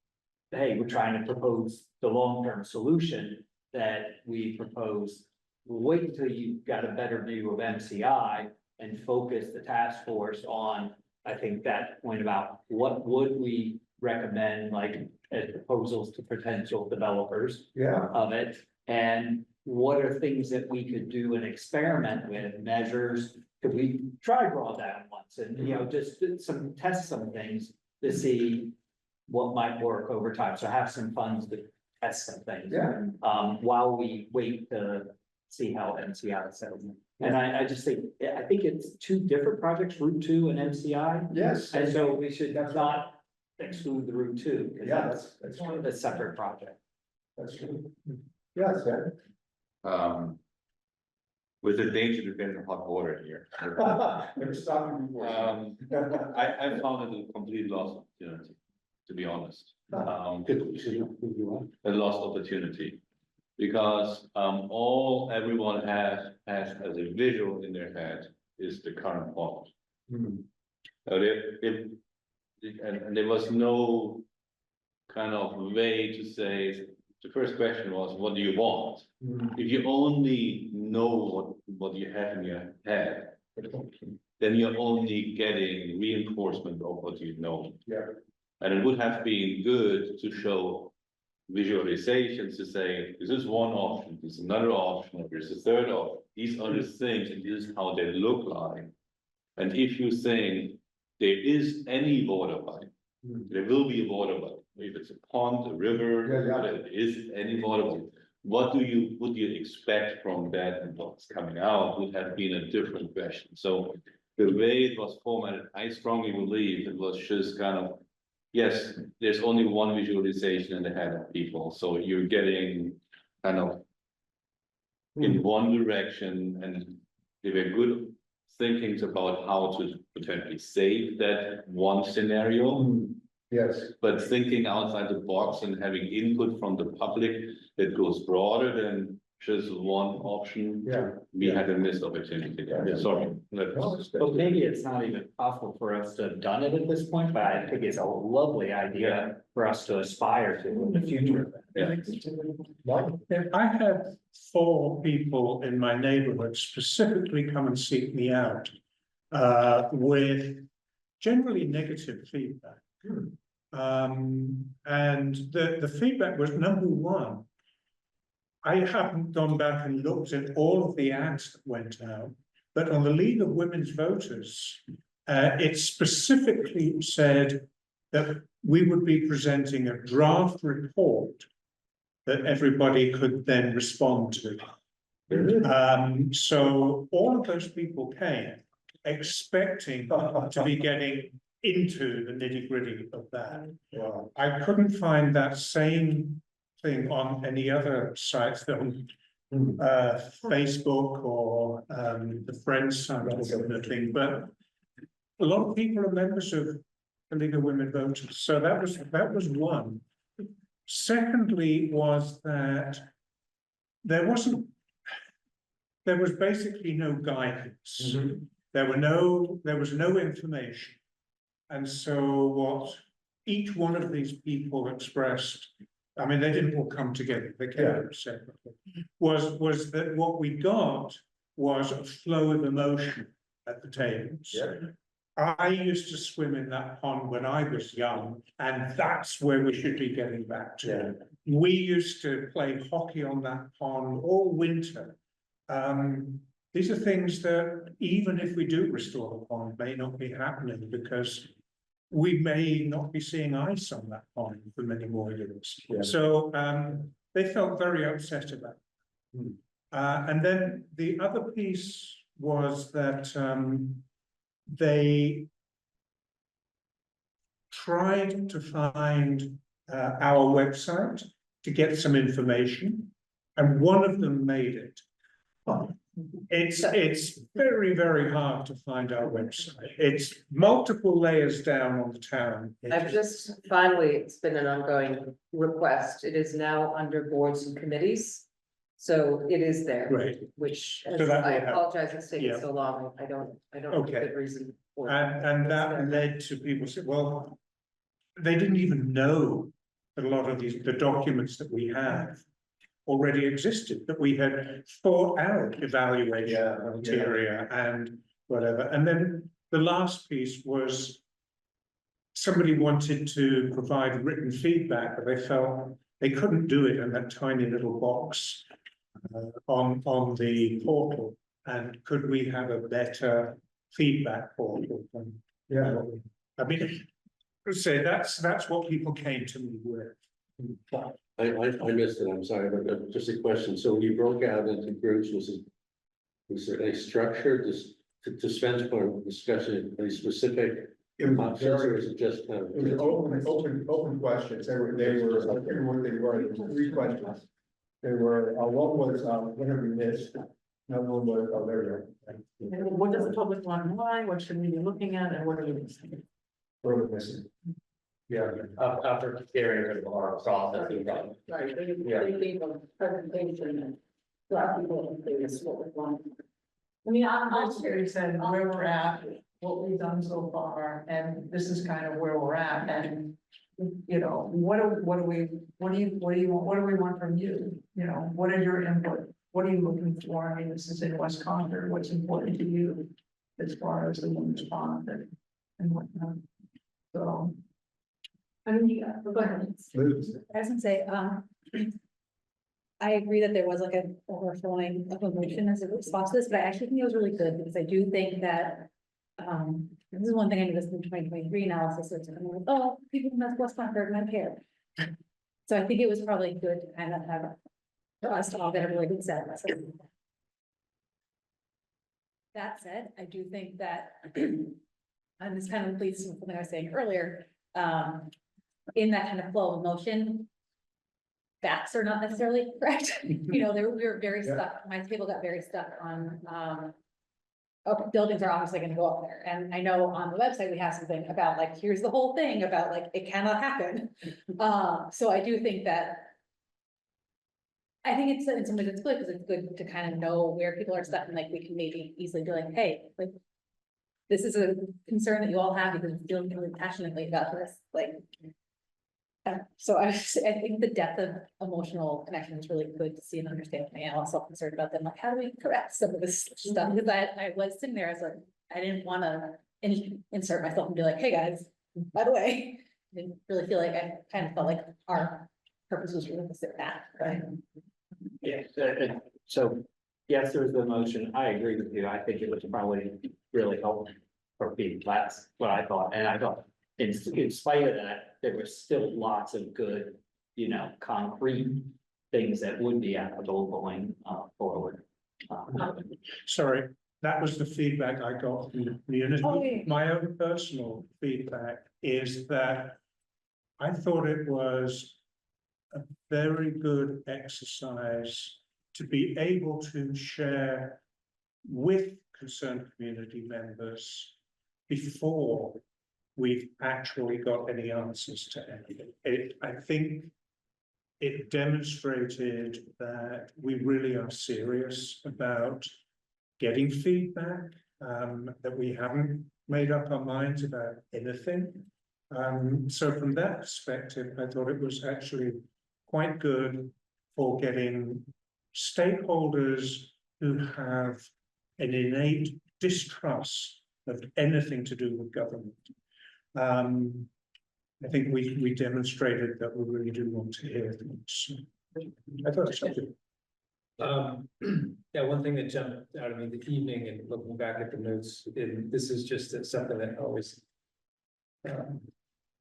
hey, we're trying to propose the long-term solution that we proposed. Wait until you've got a better view of MCI and focus the task force on, I think, that point about what would we recommend, like as proposals to potential developers of it, and what are things that we could do and experiment with, measures, could we try drawdown once, and just test some things to see what might work over time, so have some funds to test some things. While we wait to see how MCI settles in. And I just think, I think it's two different projects, Route 2 and MCI. Yes. And so we should not exclude the Route 2. Because Yeah, that's one of a separate project. That's true. Yes, sir. With the danger to get in hot water here. Never stopped me before. I found it a complete lost opportunity, to be honest. A lost opportunity. Because everyone has as a visual in their head is the current pond. And there was no kind of way to say, the first question was, what do you want? If you only know what you have in your head, then you're only getting reinforcement of what you know. And it would have been good to show visualizations to say, this is one option, this is another option, or there's a third option. These are the things, and this is how they look like. And if you think there is any water body, there will be a water body. If it's a pond, a river, there is any water body. What would you expect from that, and what's coming out would have been a different question. So the way it was formatted, I strongly believe it was just kind of, yes, there's only one visualization in the head of people, so you're getting kind of in one direction, and there were good thinkings about how to potentially save that one scenario. Yes. But thinking outside the box and having input from the public that goes broader than just one option. We had a missed opportunity. Sorry. But maybe it's not even possible for us to have done it at this point, but I think it's a lovely idea for us to aspire to in the future. I had 4 people in my neighborhood specifically come and seek me out with generally negative feedback. And the feedback was, number one, I haven't gone back and looked at all of the ads that went out, but on the League of Women's Voters, it specifically said that we would be presenting a draft report that everybody could then respond to. So all of those people came expecting to be getting into the nitty-gritty of that. I couldn't find that same thing on any other sites that on Facebook or the Friends site or something, but a lot of people are members of the League of Women Voters. So that was one. Secondly, was that there was basically no guidance. There was no information. And so what each one of these people expressed, I mean, they didn't all come together, they came out separately, was that what we got was a flow of emotion at the tables. I used to swim in that pond when I was young, and that's where we should be getting back to. We used to play hockey on that pond all winter. These are things that even if we do restore the pond, may not be happening because we may not be seeing ice on that pond for many more years. So they felt very upset about it. And then the other piece was that they tried to find our website to get some information, and one of them made it. It's very, very hard to find our website. It's multiple layers down on the town. I've just, finally, it's been an ongoing request. It is now under boards and committees. So it is there. Right. Which, So that I will help. apologize, it's taken Yeah. so long. I don't have a Okay. good reason for it. And that led to people saying, well, they didn't even know that a lot of the documents that we have already existed, that we had thought out evaluation criteria and whatever. And then the last piece was somebody wanted to provide written feedback, but they felt they couldn't do it in that tiny little box on the portal. And could we have a better feedback portal? I mean, say that's what people came to me with. I missed it, I'm sorry, but just a question, so we broke out into groups, was there a structure, to Sven's point, discussion, any specific options, or is it just kind of? It was open questions, they were, I forget what they were, there were 3 questions. They were, one was, what have we missed? Another one was, oh, there we go. And what does the public want to know? What should we be looking at and what are we missing? What are we missing? Yeah, after hearing our process. Right, Yeah. They leave a presentation and so our people can see what we want. I mean, I'm Jerry said where we're at, what we've done so far, and this is kind of where we're at, and. You know, what do we want from you? You know, what are your input? What are you looking for? I mean, this is in West Concord, what's important to you? As far as the women's pond and whatnot. So. I mean, go ahead. I was gonna say, I agree that there was like an overflowing of emotion as a response to this, but I actually think it was really good because I do think that. This is one thing I noticed in the 2023 analysis, it's kind of like, oh, people from West Concord might care. So I think it was probably good to kind of have, for us to all get a really good set. That said, I do think that, and this kind of leads to something I was saying earlier, in that kind of flow of motion, facts are not necessarily correct. You know, we were very stuck, my table got very stuck on, oh, buildings are obviously gonna go up there, and I know on the website we have something about like, here's the whole thing about like, it cannot happen. So I do think that. I think it's in some ways it's good, because it's good to kind of know where people are stuck, and like, we can maybe easily be like, hey, like. This is a concern that you all have, because you're feeling really passionately about this, like. So I think the depth of emotional connection is really good to see and understand. I'm also concerned about them, like, how do we correct some of this stuff? Because I was sitting there, I was like, I didn't want to insert myself and be like, hey guys, by the way, I didn't really feel like, I kind of felt like our purpose was really to sit that, right? Yeah, so, yes, there was the motion, I agree with you, I think it was probably really helpful for people, that's what I thought, and I thought, in spite of that, there were still lots of good, you know, concrete things that would be applicable going forward. Sorry, that was the feedback I got from the community. Oh, yeah. My own personal feedback is that I thought it was a very good exercise to be able to share with concerned community members before we've actually got any answers to anything. I think it demonstrated that we really are serious about getting feedback, that we haven't made up our minds about anything. So from that perspective, I thought it was actually quite good for getting stakeholders who have an innate distrust of anything to do with government. I think we demonstrated that we really do want to hear things. I thought something. Yeah, one thing that jumped out at me the evening and looking back at the notes, and this is just something that always.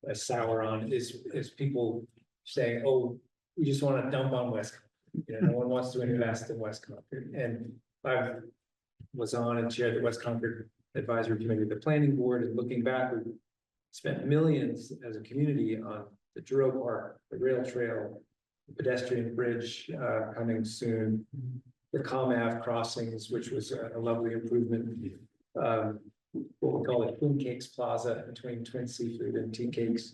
I sour on is people saying, oh, we just want to dump on West. You know, no one wants to invest in West Concord, and I was on and chaired the West Concord Advisory Committee of the Planning Board, and looking back, we spent millions as a community on the Duro Park, the rail trail, the pedestrian bridge coming soon, the ComAv crossings, which was a lovely improvement. What we call it, Twin Cakes Plaza between Twin Seafood and Tea Cakes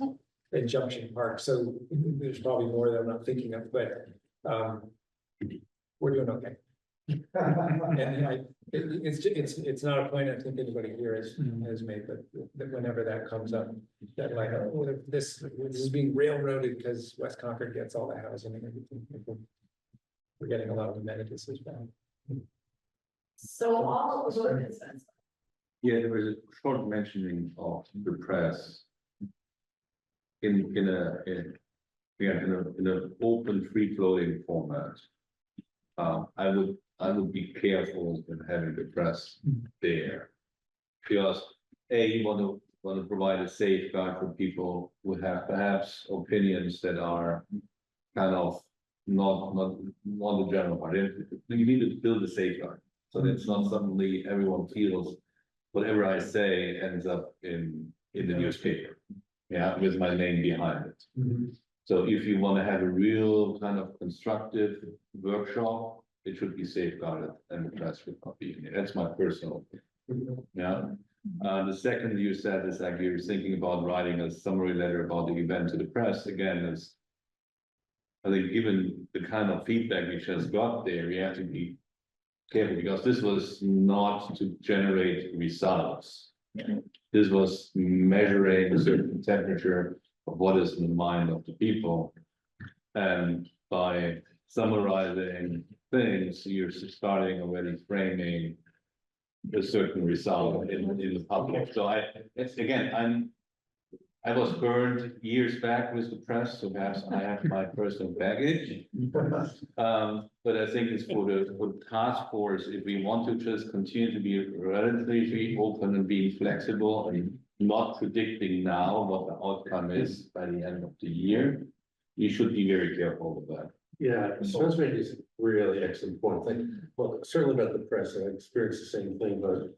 and Junction Park. So there's probably more that I'm not thinking of, but we're doing okay. And it's not a point I think anybody here has made, but that whenever that comes up, that like, oh, this is being railroaded because West Concord gets all the housing and everything. We're getting a lot of amenities as well. So all of those. Yeah, there was a short mentioning of the press. In an open, free floating format. I would be careful in having the press there. Because you want to provide a safeguard for people who have perhaps opinions that are kind of not the general part. You need to build a safeguard, so that it's not suddenly everyone feels whatever I say ends up in the newspaper. Yeah, with my name behind it. So if you want to have a real kind of constructive workshop, it should be safeguarded and the press should not be in it. That's my personal opinion. Yeah. The second you said is like you're thinking about writing a summary letter about the event to the press. Again, is I think given the kind of feedback we just got there, we have to be careful because this was not to generate results. This was measuring a certain temperature of what is in the mind of the people. And by summarizing things, you're starting already framing a certain result in the public. So I was burned years back with the press, so perhaps I have my personal baggage. But I think it's for the task force, if we want to just continue to be relatively open and being flexible and not predicting now what the outcome is by the end of the year, you should be very careful with that. Yeah, Spencer made this really excellent point. Well, certainly about the press, I experienced the same thing, but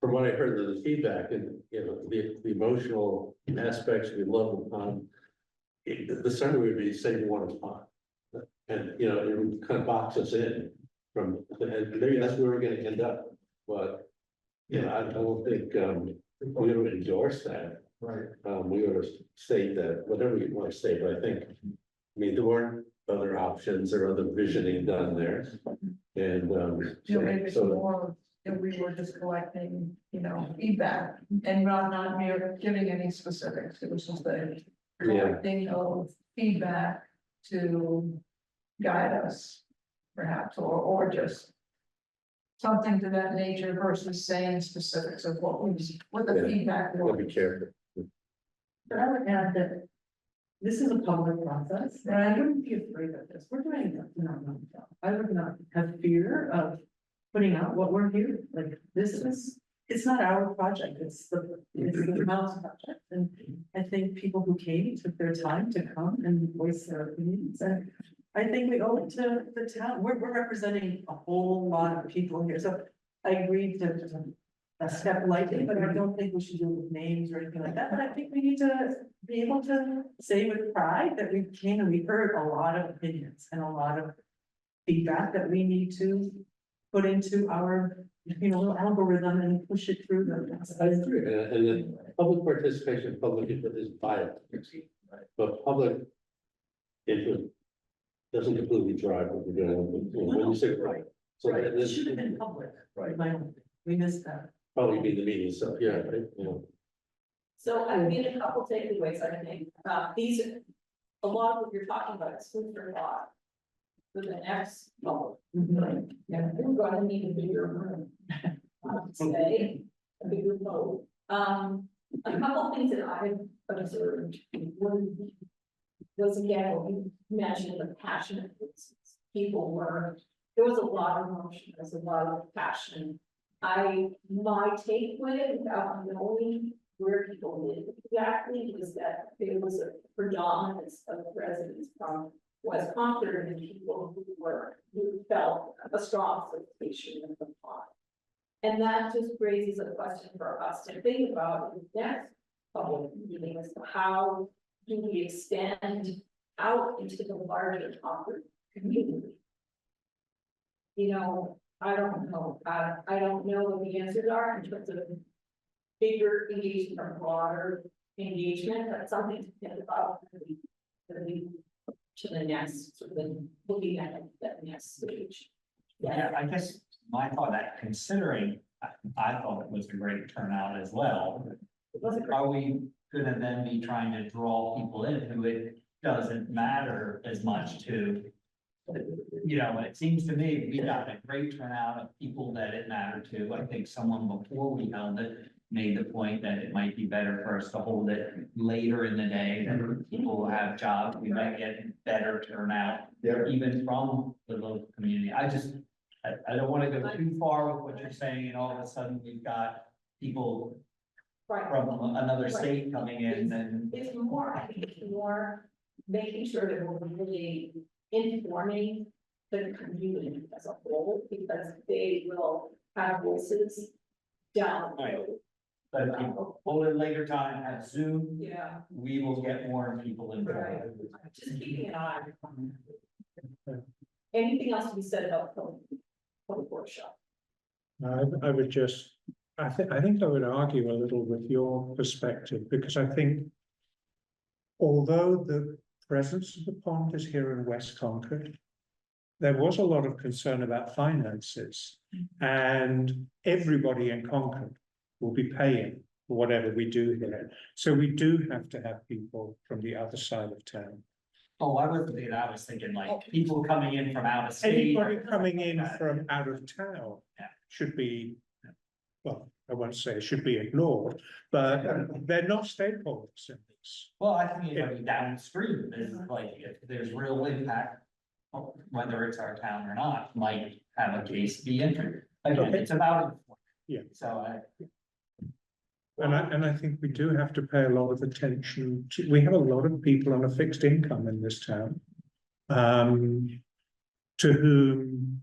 from what I heard of the feedback and, the emotional aspects we love upon, the summary would be say you want to talk. And, it would kind of box us in from, and maybe that's where we're gonna end up, but, I don't think, we would endorse that. Right. We ought to state that, whatever you want to say, but I think, there weren't other options or other visioning done there. And, Maybe it's more that we were just collecting, feedback and not mere giving any specifics. It was just the collecting of feedback to guide us, perhaps, or just something to that nature versus saying specifics of what the feedback was. be careful. But I would add that this is a public process, and I wouldn't be afraid of this. We're doing a phenomenal job. I would not have fear of putting out what we're here. Like, it's not our project, it's the mouse project. And I think people who came took their time to come and voice their opinions. And I think we owe it to the town. We're representing a whole lot of people here. So I agreed to step lightly, but I don't think we should do it with names or anything like that. But I think we need to be able to say with pride that we came and we heard a lot of opinions and a lot of feedback that we need to put into our, little algorithm and push it through them. I agree, and then public participation, public input is vital, but public input doesn't completely drive what we're doing. When you say right, so Right, it this should have been public. Right. We missed that. probably be the meeting, so yeah, So I mean, a couple takeaways, I think, a lot of what you're talking about is food for thought. With an X bubble, yeah, we're gonna need a bigger room. Say, a bigger vote. A couple of things that I've observed, one was again, what you mentioned, the passionate people were, there was a lot of emotion, there was a lot of passion. My take with it, without knowing where people live exactly, was that there was a predominance of residents from West Concord and people who felt a strong association with the pond. And that just raises a question for us to think about in the next public meeting as to how do we extend out into the larger Concord community? You know, I don't know. I don't know what the answers are in terms of bigger engagement or broader engagement. That's something to think about to the next, sort of looking at that next stage. Yeah, I guess my thought that considering, I thought it was a great turnout as well. Are we gonna then be trying to draw people in who it doesn't matter as much to? You know, it seems to me we got a great turnout of people that it mattered to. I think someone before we held it made the point that it might be better for us to hold it later in the day, that people who have jobs, we might get better turnout. Even from the local community. I don't want to go too far with what you're saying, and all of a sudden we've got people from another state coming in, and It's more, I think, it's more making sure that we're really informing the community as a whole, because they will have voices down the road. but if you hold it later time, have Zoom, Yeah, we will get more people involved. just keeping an eye. Anything else to be said about public workshop? I would just, I think I would argue a little with your perspective, because I think although the presence of the pond is here in West Concord, there was a lot of concern about finances, and everybody in Concord will be paying for whatever we do here. So we do have to have people from the other side of town. Oh, I wasn't thinking, I was thinking like people coming in from out of state. Anybody coming in from out of town Yeah. should be, well, I won't say should be ignored, but they're not stakeholders in this. Well, I think anybody downstream is like, if there's real impact, whether it's our town or not, might have a case to be entered. Again, it's about. Yeah. So And I think we do have to pay a lot of attention to, we have a lot of people on a fixed income in this town. To whom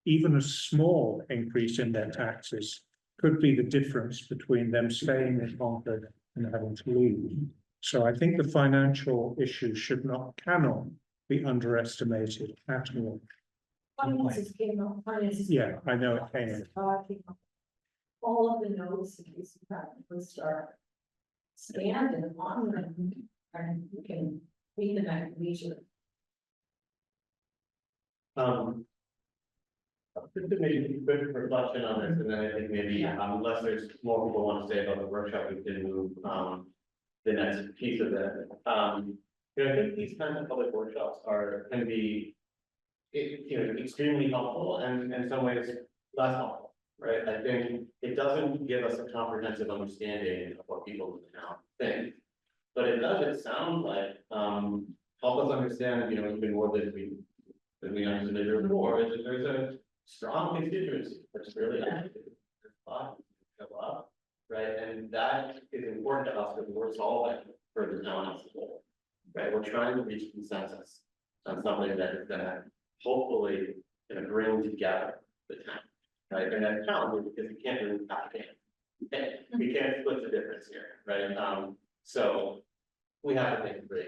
even a small increase in their taxes could be the difference between them staying in Concord and having to leave. So I think the financial issue cannot be underestimated at all. Finances came up, finances. Yeah, I know it came in. All of the notes in case you have to start scanned and on them, and you can read them at leisure. Just to maybe quick reflection on this, and then I think maybe, unless there's more people want to say about the workshop, we can move, the next piece of it. You know, I think these kinds of public workshops can be, extremely helpful and in some ways less helpful, right? I think it doesn't give us a comprehensive understanding of what people in the town think. But it sounds like, help us understand, even more than we understood before, is that there's a strong constituency that's really active. There's a lot of people show up, right? And that is important to us because we're solving for the town as a whole, right? We're trying to reach consensus on something that is gonna hopefully bring together the town, right? And that's challenging because you can't really we can't split the difference here, right? So we have to think through,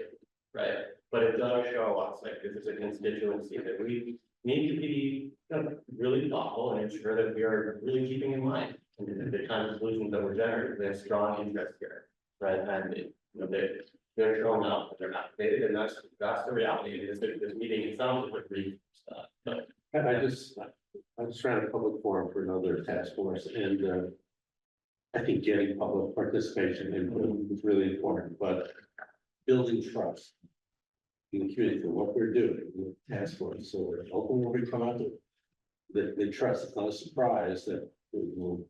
right? But it does show us like this is a constituency that we need to be really thoughtful and ensure that we are really keeping in mind the kind of solutions that we're generating. There's strong interest here, right? And they're showing up, they're activated, and that's the reality. It is this meeting. It sounds like brief stuff, but I just ran a public forum for another task force, and I think getting public participation input is really important, but building trust in the community for what we're doing with the task force, so we're open when we come out to they trust. It's not a surprise that we will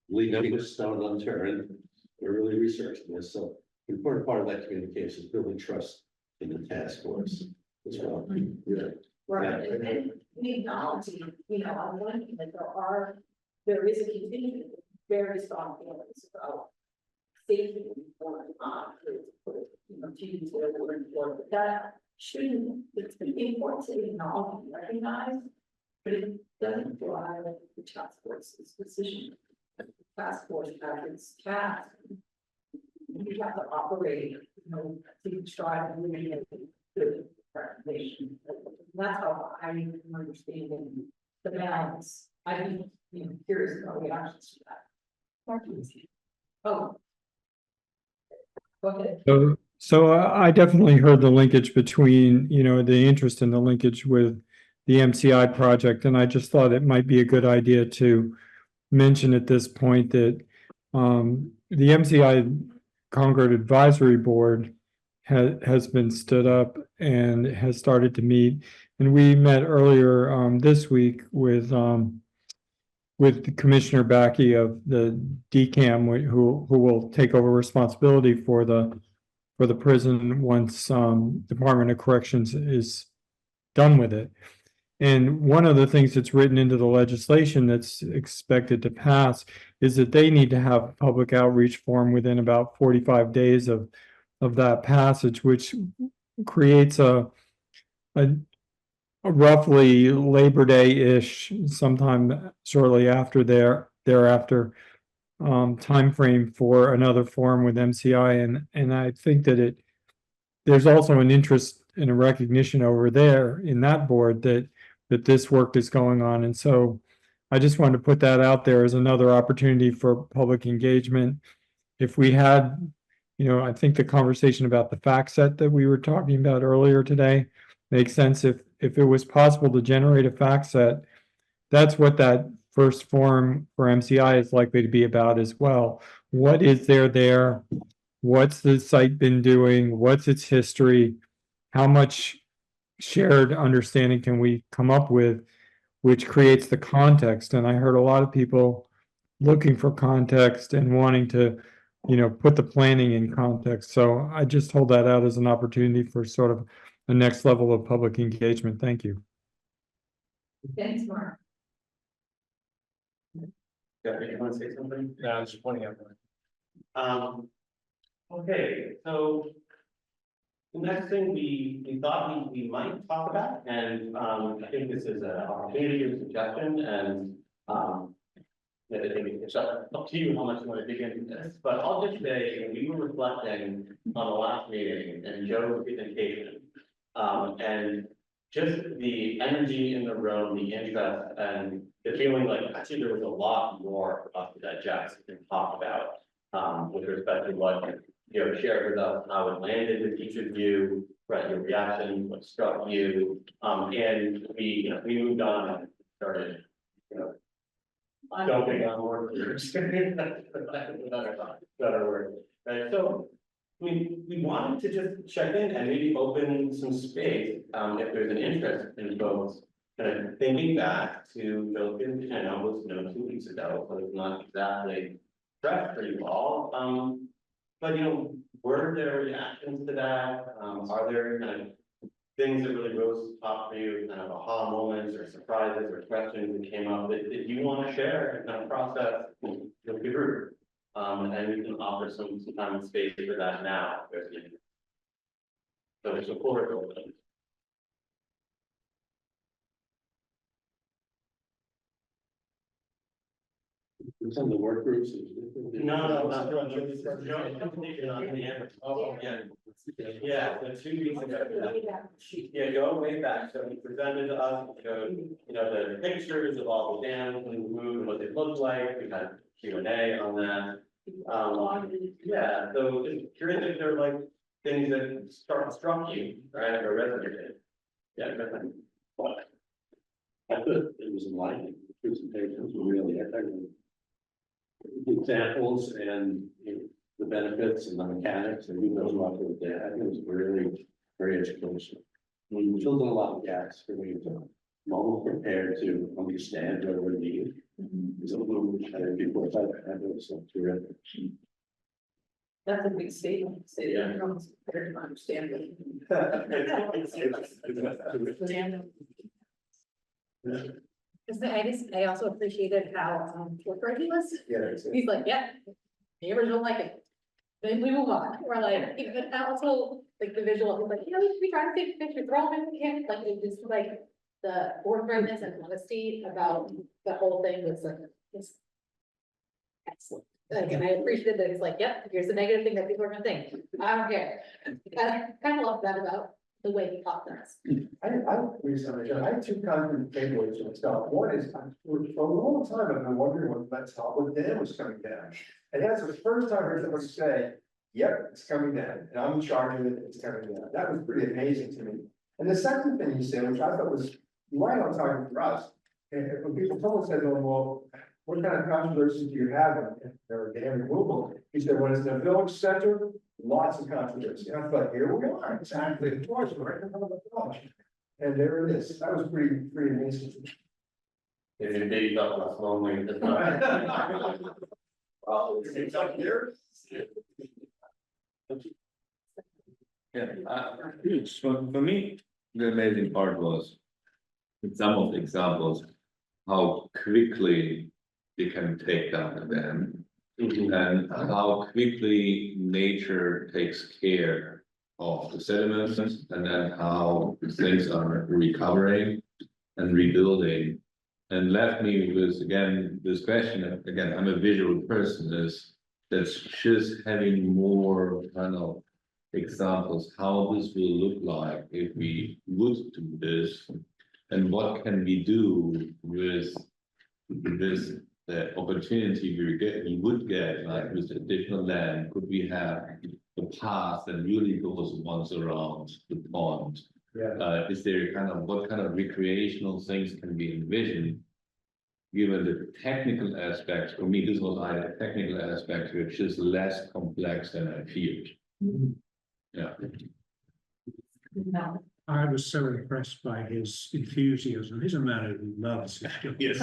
leaving a stone unturned. We're really researching this, so the important part of that communication is building trust in the task force as well. Yeah. Right, and we acknowledge, on one hand, there is a contingent, of very strong feelings about safety for to use their word for it, but that shouldn't, it's important to acknowledge and recognize, but it doesn't drive the task force's decision. The task force has its task. You have to operate, to try to really make good recommendation. That's how I'm understanding the balance. I'd be curious about reactions to that. Oh. Go ahead. So I definitely heard the linkage between, the interest in the linkage with the MCI project, and I just thought it might be a good idea to mention at this point that the MCI Concord Advisory Board has been stood up and has started to meet. And we met earlier this week with Commissioner Backey of the DCAM, who will take over responsibility for the prison once Department of Corrections is done with it. And one of the things that's written into the legislation that's expected to pass is that they need to have a public outreach forum within about 45 days of that passage, which creates a roughly Labor Day-ish, sometime shortly after thereafter, timeframe for another forum with MCI, and I think that there's also an interest and a recognition over there in that board that this work is going on, and so I just wanted to put that out there as another opportunity for public engagement. If we had, I think the conversation about the fact set that we were talking about earlier today makes sense. If it was possible to generate a fact set, that's what that first forum for MCI is likely to be about as well. What is there? What's the site been doing? What's its history? How much shared understanding can we come up with, which creates the context? And I heard a lot of people looking for context and wanting to, put the planning in context. So I just hold that out as an opportunity for sort of the next level of public engagement. Thank you. Thanks, Mark. Yeah, you want to say something? Yeah, I was just pointing out. Okay, so the next thing we thought we might talk about, and I think this is an opportunity or suggestion, and I think it's up to you how much you want to dig into this, but I'll just say, we were reflecting on the last meeting and Joe's presentation, and just the energy in the room, the interest, and the feeling like actually there was a lot more for us to digest and talk about, with respect to what shared with us, how it landed with each of you, right, your reaction, what struck you, and we moved on and started, jumping on more words. Better word, right? So we wanted to just check in and maybe open some space, if there's an interest in folks kind of thinking back to Joe's presentation. I know it was 2 weeks ago, so it's not exactly fresh for you all. But were there reactions to that? Are there kind of things that really rose to the top for you, kind of aha moments or surprises or questions that came up that you want to share and kind of process with the group? And we can offer some time and space for that now. So the floor is open. Some of the work groups. No, not doing yeah, the 2 weeks ago. Yeah, go way back. So he presented to us, the pictures of all the dams and moved and what they looked like. We had Q&A on that. Yeah, so just curious if there are like things that struck you, right, or resonated. Yeah, definitely. I thought it was enlightening. The presentations were really, I think, examples and the benefits and the mechanics and who knows what with that. I think it was really very educational. We filled in a lot of gaps for me to almost prepared to understand what we need It's a little, people, I know, so terrific. That's a big statement, say that everyone's prepared to understand it. I also appreciated how, corporate he was. He's like, yeah, neighbors don't like it. Then we move on. We're like, but also like the visual, he's like, we try to take pictures, throw them in the can, like it just like the forthrightness and honesty about the whole thing was like, it's excellent. Like, and I appreciated that it's like, yep, here's the negative thing that people are gonna think. I don't care. I kind of love that about the way he taught us. I had two concrete takeaways from stuff. One is, for a long time, I've been wondering what dam was coming down. And that's the first time I heard somebody say, yep, it's coming down, and I'm in charge of it, it's coming down. That was pretty amazing to me. And the second thing he said, which I thought was right on target for us, and when people, someone said, oh, well, what kind of controversies do you have in their dam removal? He said, when it's in the village center, lots of controversy. And I thought, here we are, exactly, of course, right in front of the village. And there it is. That was pretty amazing. If your baby got less lonely, that's not. Well, it's up here. Yeah, for me, the amazing part was with some of the examples, how quickly they can take down the dam. And how quickly nature takes care of the sediments and then how things are recovering and rebuilding. And left me with, again, this question, again, I'm a visual person, is that's just having more kind of examples, how this will look like if we would do this, and what can we do with this the opportunity we would get, like with additional land, could we have a path that really goes once around the pond? Yeah. Is there what kind of recreational things can be envisioned? Given the technical aspects, for me, this was either technical aspects, which is less complex than I feared. Yeah. No. I was so impressed by his enthusiasm. He's a man who loves his job. Yes.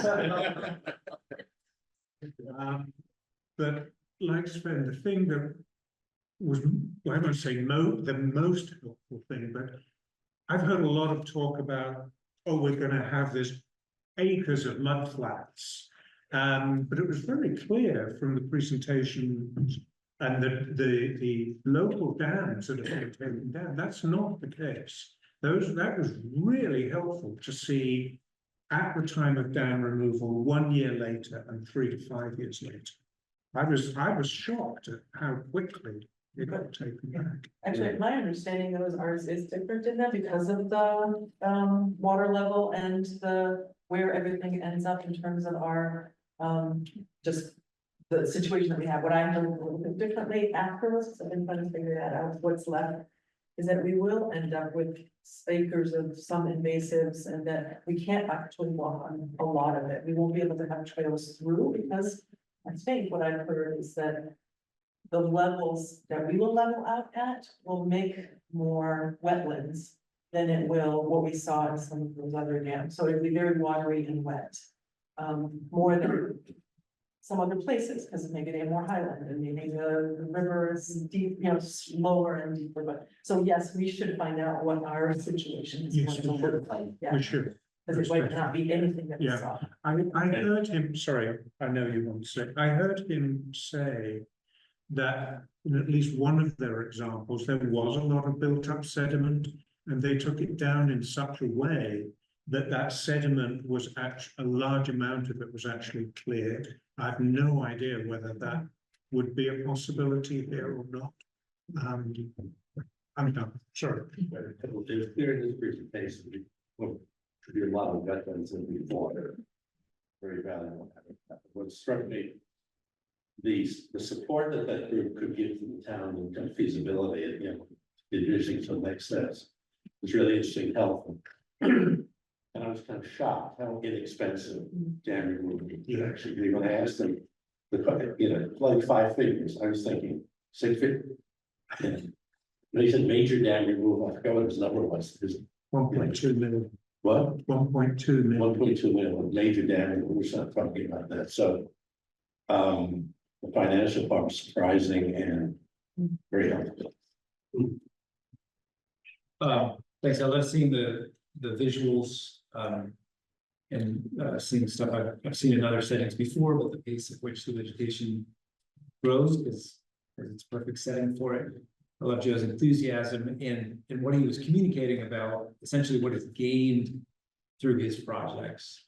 But like Sven, the thing that was, well, I won't say the most helpful thing, but I've heard a lot of talk about, oh, we're going to have this acres of mudflats. But it was very clear from the presentation and the local dams that have been taken down, that's not the case. That was really helpful to see at the time of dam removal, 1 year later and 3 to 5 years later. I was shocked at how quickly it got taken back. Actually, my understanding of ours is different in that because of the water level and where everything ends up in terms of our just the situation that we have. What I know a little bit differently afterwards, because I've been trying to figure that out, what's left, is that we will end up with acres of some invasives and that we can't actually walk on a lot of it. We won't be able to have trails through because I think what I've heard is that the levels that we will level out at will make more wetlands than it will what we saw in some of those other dams. So it'll be very watery and wet, more than some other places, because maybe they have more highland and maybe the river is deep, lower and deeper. But so yes, we should find out what our situation is. Yes, going to look like. Yeah, We should. because it might not be anything that we Yeah. saw. I heard him, sorry, I know you want to say, I heard him say that in at least one of their examples, there was a lot of built up sediment and they took it down in such a way that that sediment was actually, a large amount of it was actually cleared. I have no idea whether that would be a possibility here or not. I'm done, sorry. There in this presentation, should be a lot of wetlands and water. Very valuable. What struck me, the support that group could give to the town in terms of feasibility, using some next steps, was really interesting, helpful. And I was kind of shocked how inexpensive dam removal would actually be. When I asked them, like 5 figures, I was thinking 6 figures. When he said major dam removal, I forgot what his number was. 1.2 million. What? 1.2 million. 1.2 million, major damage, we're not talking about that, so. The financial part was surprising and very helpful. Thanks, I love seeing the visuals, and seeing stuff I've seen in other settings before, but the pace at which the vegetation grows is it's a perfect setting for it. I love Joe's enthusiasm and what he was communicating about, essentially what is gained through his projects.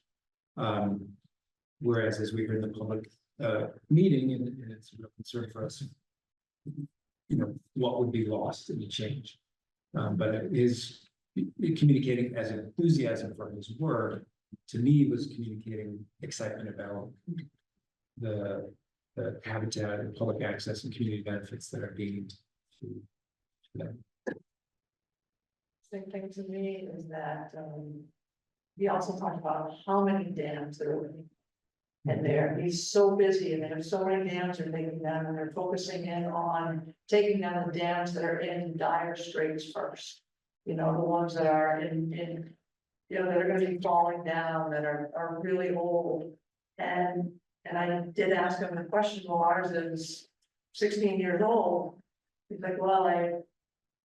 Whereas as we heard in the public meeting, and it's a real concern for us, you know, what would be lost in the change. But it is communicating as enthusiasm for his work, to me, was communicating excitement about the habitat and public access and community benefits that are gained through them. Same thing to me is that, he also talked about how many dams there were. And he's so busy and they have so many dams they're taking down and they're focusing in on taking down the dams that are in dire straits first. You know, the ones that are in, you know, that are gonna be falling down, that are really old. And I did ask him the question, well, ours is 16 years old. He's like, well, I,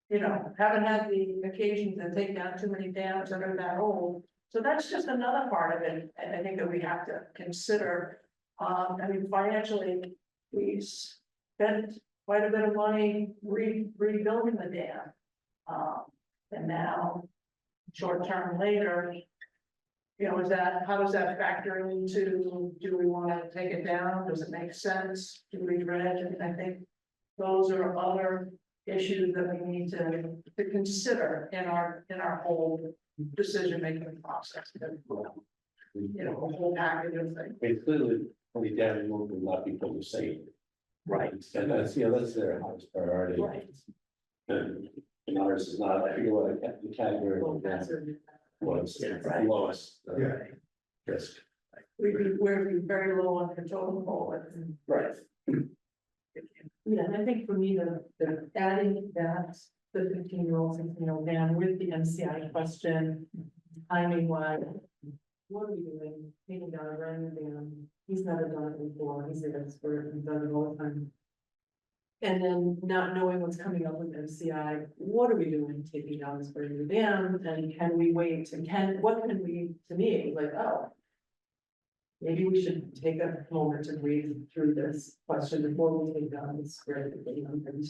you know, haven't had the occasion to take down too many dams that are that old. So that's just another part of it, and I think that we have to consider. I mean, financially, we spent quite a bit of money rebuilding the dam. And now, short term later, you know, how does that factor into, do we want to take it down? Does it make sense to re-dredge? And I think those are other issues that we need to consider in our whole decision-making process. You know, a whole package of things. I mean, clearly, only dam removal will not be fully safe. Right. And that's their highest priority. Right. And ours is not, I forget what the category was, Right. lowest. Risk. We're very low on control pole. Right. Yeah, and I think for me, the adding that, the 15-year-old, 16-year-old man with the MCI question, timing wise, what are we doing? Taking down a brand new dam, he's never done it before, he's an expert, he's done it all the time. And then not knowing what's coming up with MCI, what are we doing taking down this brand new dam? And can we wait? And what can we, to me, it was like, oh. Maybe we should take a moment to read through this question before we take down this brand new dam and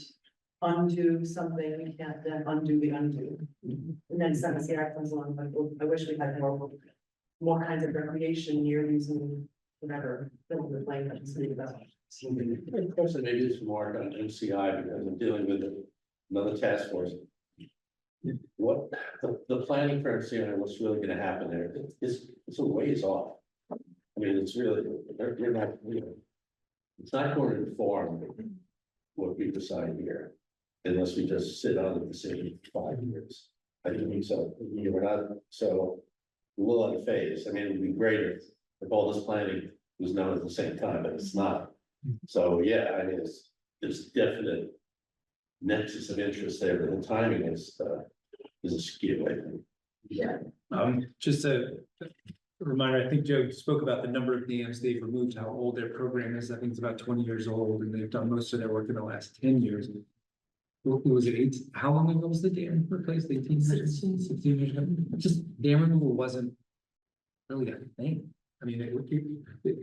undo something, we can't then undo the undo. And then MCI comes along, like, well, I wish we had more kinds of recreation near using whatever, fill the plane that city about. Of course, I maybe this more on MCI because I'm dealing with another task force. What the planning for MCI, what's really gonna happen there, it's a ways off. I mean, it's really, they're not, you know, it's not going to inform what we decide here. Unless we just sit on the decision for 5 years. I think so, we're not, so a little unfazed. I mean, it'd be great if all this planning was done at the same time, but it's not. So, yeah, I mean, there's definite nexus of interest there, but the timing is a skew, I think. Yeah. Just a reminder, I think Joe spoke about the number of dams they've removed, how old their program is. I think it's about 20 years old, and they've done most of their work in the last 10 years. Was it 8? How long ago was the dam replaced? 18 years? 16 years ago? Just dam removal wasn't really a thing. I mean,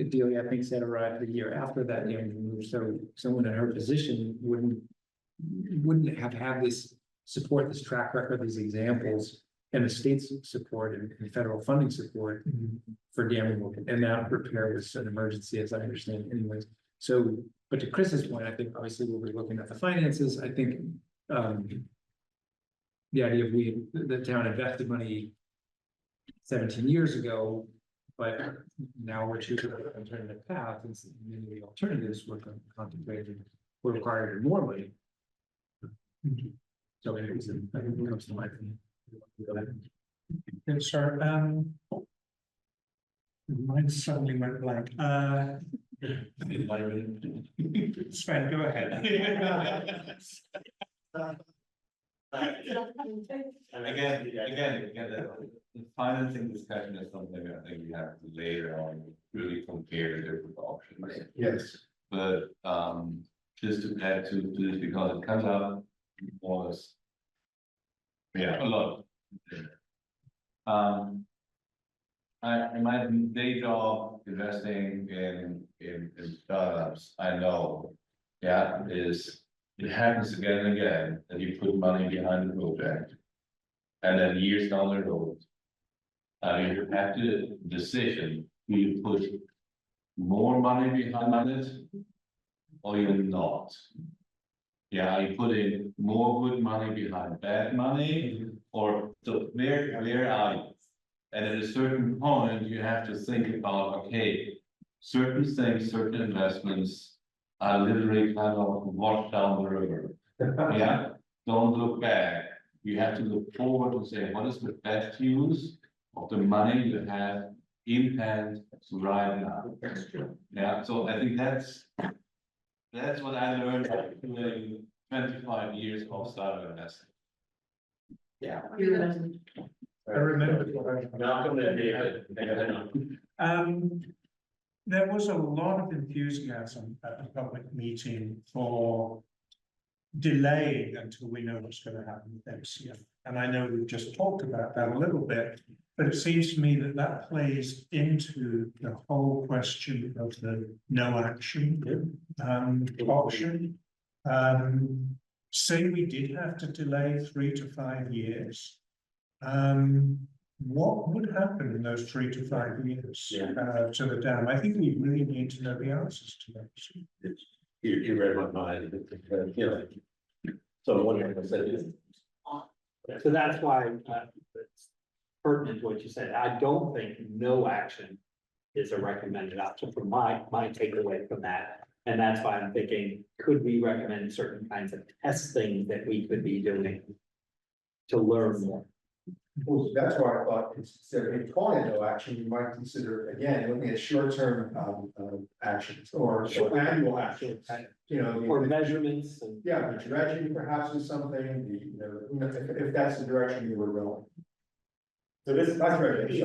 Delia, I think, said arrived a year after that dam removed. So someone in her position wouldn't have had this support, this track record, these examples, and the state's support and federal funding support for dam removal. And that repair was an emergency, as I understand it anyways. So, but to Chris's point, I think obviously we'll be looking at the finances. I think the idea of the town invested money 17 years ago, but now we're choosing an alternative path, and many of the alternatives we're contemplating will require more money. So anyways, I think it comes to my opinion. Yes, sir, mine suddenly went blank, Sven, go ahead. And again, the financing discussion is something I think we have to later on really compare the different options. Yes. But just to add to this, because it comes up was. Yeah, a lot. In my day job, investing in startups, I know, yeah, it happens again and again, that you put money behind the project. And then years down the road, you have to decision, do you put more money behind it? Or you not? Yeah, are you putting more good money behind bad money, or so where are you? And at a certain point, you have to think about, okay, certain things, certain investments are literally kind of washed down the river. Yeah, don't look back. You have to look forward and say, what is the best use of the money you have in hand right now? That's true. Yeah, so I think that's what I learned by doing 25 years of startup investing. Yeah. I remember. Malcolm and David. There was a lot of enthusiasm at the public meeting for delaying until we know what's going to happen with MCF. And I know we've just talked about that a little bit, but it seems to me that that plays into the whole question of the no action option. Say we did have to delay 3 to 5 years. What would happen in those 3 to 5 years to the dam? I think we really need to know the answers to those. You read my mind, you know. So one thing I said is, So that's why it's pertinent to what you said. I don't think no action is a recommended option from my takeaway from that. And that's why I'm thinking, could we recommend certain kinds of testing that we could be doing to learn more? Well, that's why I thought instead of calling it no action, you might consider, again, looking at short-term actions or annual actions. You know, Or measurements and. yeah, the dredging perhaps is something, if that's the direction you were going. So this is. That's right, he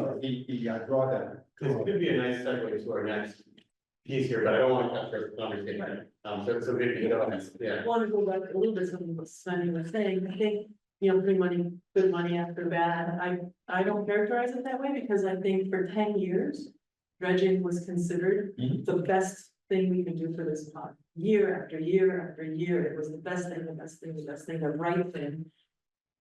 draw that. This could be a nice segue to our next piece here, but I don't want to cut the conversation. So maybe, yeah. I want to go back a little bit to what Sven was saying. I think, good money after bad. I don't characterize it that way because I think for 10 years, dredging was considered the best thing we can do for this pond. Year after year after year, it was the best thing, the right thing.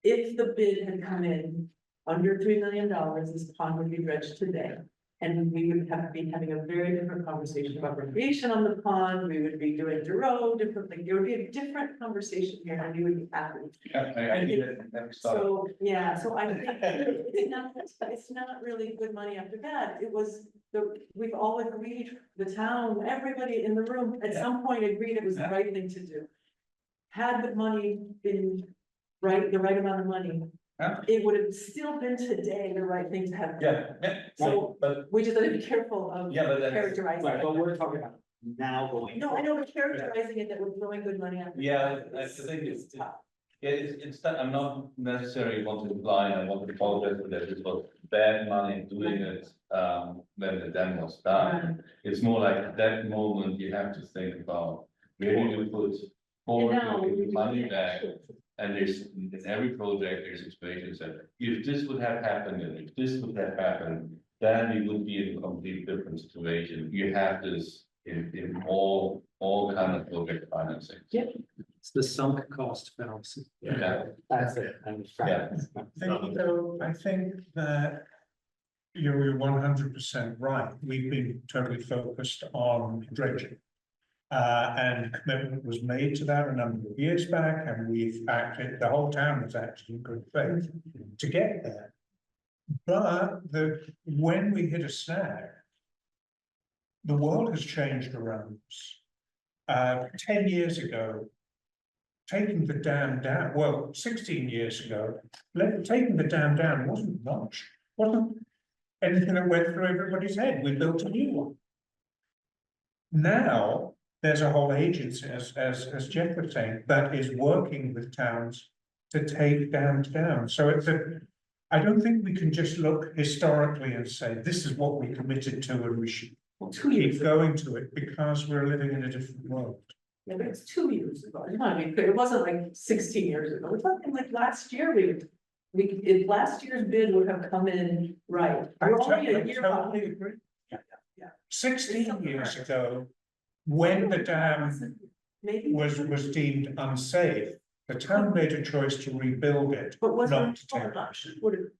If the bid had come in under $3 million, this pond would be dredged today. And we would be having a very different conversation about recreation on the pond. We would be doing Duro differently. There would be a different conversation here and we would be happy. So, yeah, so I think it's not really good money after bad. It was we've all agreed, the town, everybody in the room at some point agreed it was the right thing to do. Had the money been the right amount of money, it would have still been today the right thing to have. So, but we just have to be careful of characterizing. Right, but we're talking about now going. No, I know, but characterizing it that we're throwing good money after. Yeah, I think it's tough. it's that I'm not necessarily want to imply, I want to apologize for that, it was bad money doing it, when the dam was done. It's more like at that moment, you have to think about, where do you put forward money back? And there's, in every project, there's situations that if this would have happened, and if this would have happened, then we would be in a completely different situation. You have this in all kind of project financing. Yeah. It's the sunk cost fallacy. Yeah. That's it. I'm just trying. I think that you're 100% right. We've been totally focused on dredging. And commitment was made to that a number of years back, and we've acted, the whole town has acted in good faith to get there. But when we hit a snag, the world has changed around us. 10 years ago, taking the dam down, well, 16 years ago, taking the dam down wasn't much, wasn't anything that went through everybody's head. We built a new one. Now, there's a whole agency, as Jeff was saying, that is working with towns to take dams down. So I don't think we can just look historically and say, this is what we committed to and we should keep going to it because we're living in a different world. Yeah, but it's 2 years ago, I mean, it wasn't like 16 years ago, we're talking like last year, if last year's bid would have come in right. I We're only a year totally behind. agree. Yeah. 16 years ago, when the dam Maybe. was deemed unsafe, the town made a choice to rebuild it, But was not to there take. an option?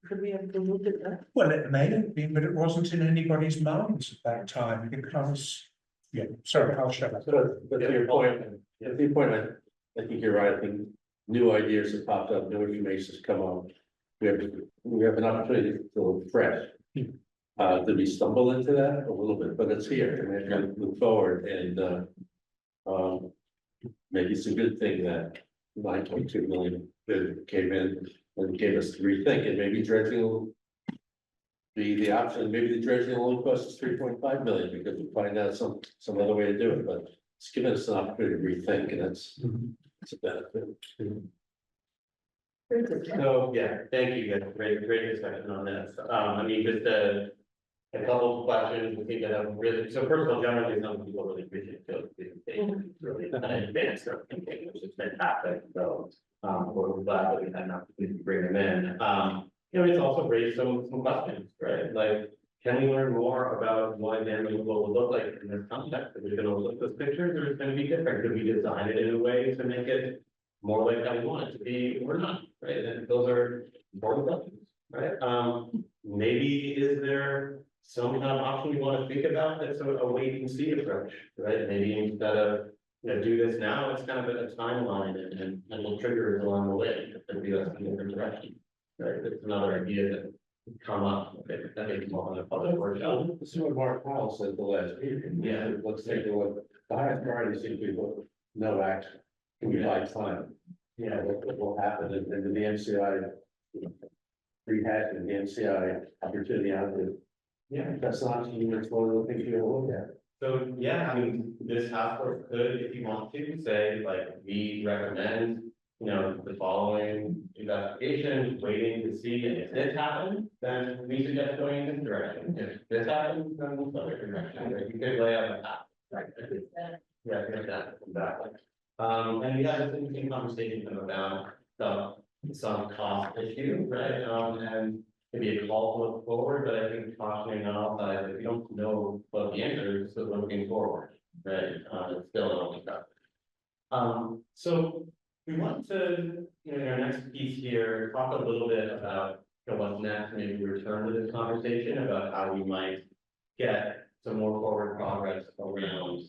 Could we have removed it then? Well, it may have been, but it wasn't in anybody's minds at that time because, yeah, sorry, I'll shut up. But to your point, I think you're right. I think new ideas have popped up, new information has come up. We have an opportunity to look fresh. Did we stumble into that a little bit, but it's here and we have to move forward and, maybe it's a good thing that 9.2 million bid came in and gave us to rethink and maybe dredging will be the option. Maybe the dredging will only cost us 3.5 million because we find out some other way to do it, but it's given us an opportunity to rethink and that's a benefit. So, yeah, thank you guys, great discussion on this, I mean, just a couple of questions, we think that have really, so first of all, generally, some people really appreciate the presentation, it's really advanced their thinking, which is fantastic, so. We're glad that we had an opportunity to bring them in, you know, it's also raised some questions, right, like. Can we learn more about what dam removal will look like in this context? Are we gonna look at those pictures or is it gonna be different? Could we design it in a way to make it more like how we want it to be or not, right? And those are important questions, right? Maybe is there some kind of option we want to think about that's a wait and see approach, right? Maybe instead of, you know, do this now, it's kind of a timeline and little triggers along the way to be us in a different direction, right? It's another idea that would come up, okay, that makes more on the public workshop. This is what Mark Powell said the last meeting. Yeah. Let's take a look. The highest priority seems to be no action. Can we buy time? Yeah. What will happen and then the MCI. Rehashing the MCI opportunity out there. Yeah. That's not something that's one of the things you're gonna look at. So, yeah, I mean, this task force could, if you want to, say, like, we recommend, you know, the following investigation, waiting to see, and if this happens, then we suggest going in this direction. If this happens, then we'll go in direction, right? You could lay out a path. Right. Yeah, exactly. And we had this interesting conversation about some cost issue, right? And maybe a call to look forward, but I think cautioning on all sides, if you don't know what the answer is, so looking forward, right? It's still an open topic. So we want to, you know, in our next piece here, talk a little bit about, you know, what's next, maybe return to this conversation about how we might get some more forward progress around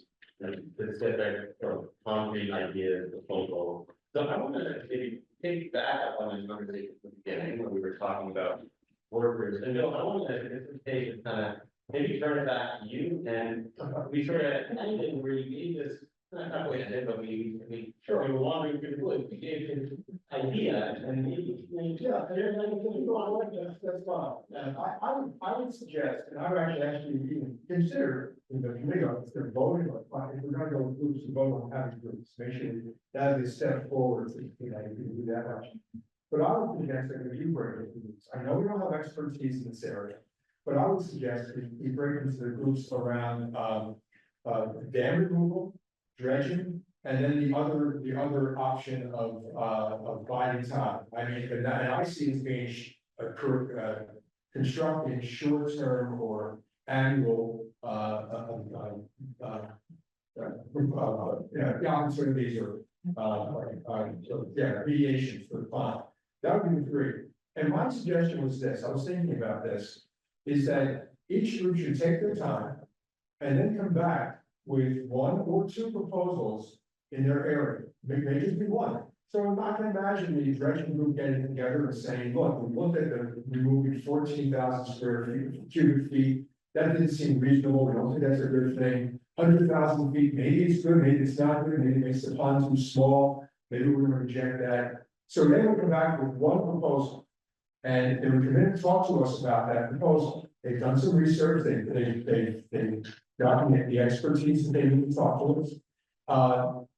specific or concrete ideas, proposals. So I want to maybe take back up on this conversation at the beginning when we were talking about workers. And Bill, I want to, this is kind of maybe turn it back to you and we sort of ended where you gave this, not way ended, but we were wandering through the woods, we gave his idea and Yeah, that's fine. And I would suggest, and I would actually even consider in the committee, if they're voting on, if we're gonna go with groups to vote on having groups, make sure that is a step forward, so you know, you can do that much. But I would suggest that if you bring it to groups, I know we don't have expertise in this area, but I would suggest we bring into the groups around, dam removal, dredging, and then the other option of buying time. I mean, and I see it as being constructing short-term or annual, opportunities or, mediations for the fund. That would be great. And my suggestion was this, I was thinking about this, is that each group should take their time and then come back with one or two proposals in their area, may just be one. So I can imagine the dredging group getting together and saying, look, we looked at the removing 14,000 cubic feet. That didn't seem reasonable. We don't think that's a good thing. 100,000 feet, maybe it's good, maybe it's not good, maybe it makes the pond too small. Maybe we're gonna reject that. So they would come back with one proposal. And they would come in and talk to us about that proposal. They've done some research, they've gotten the expertise that they need to talk to us.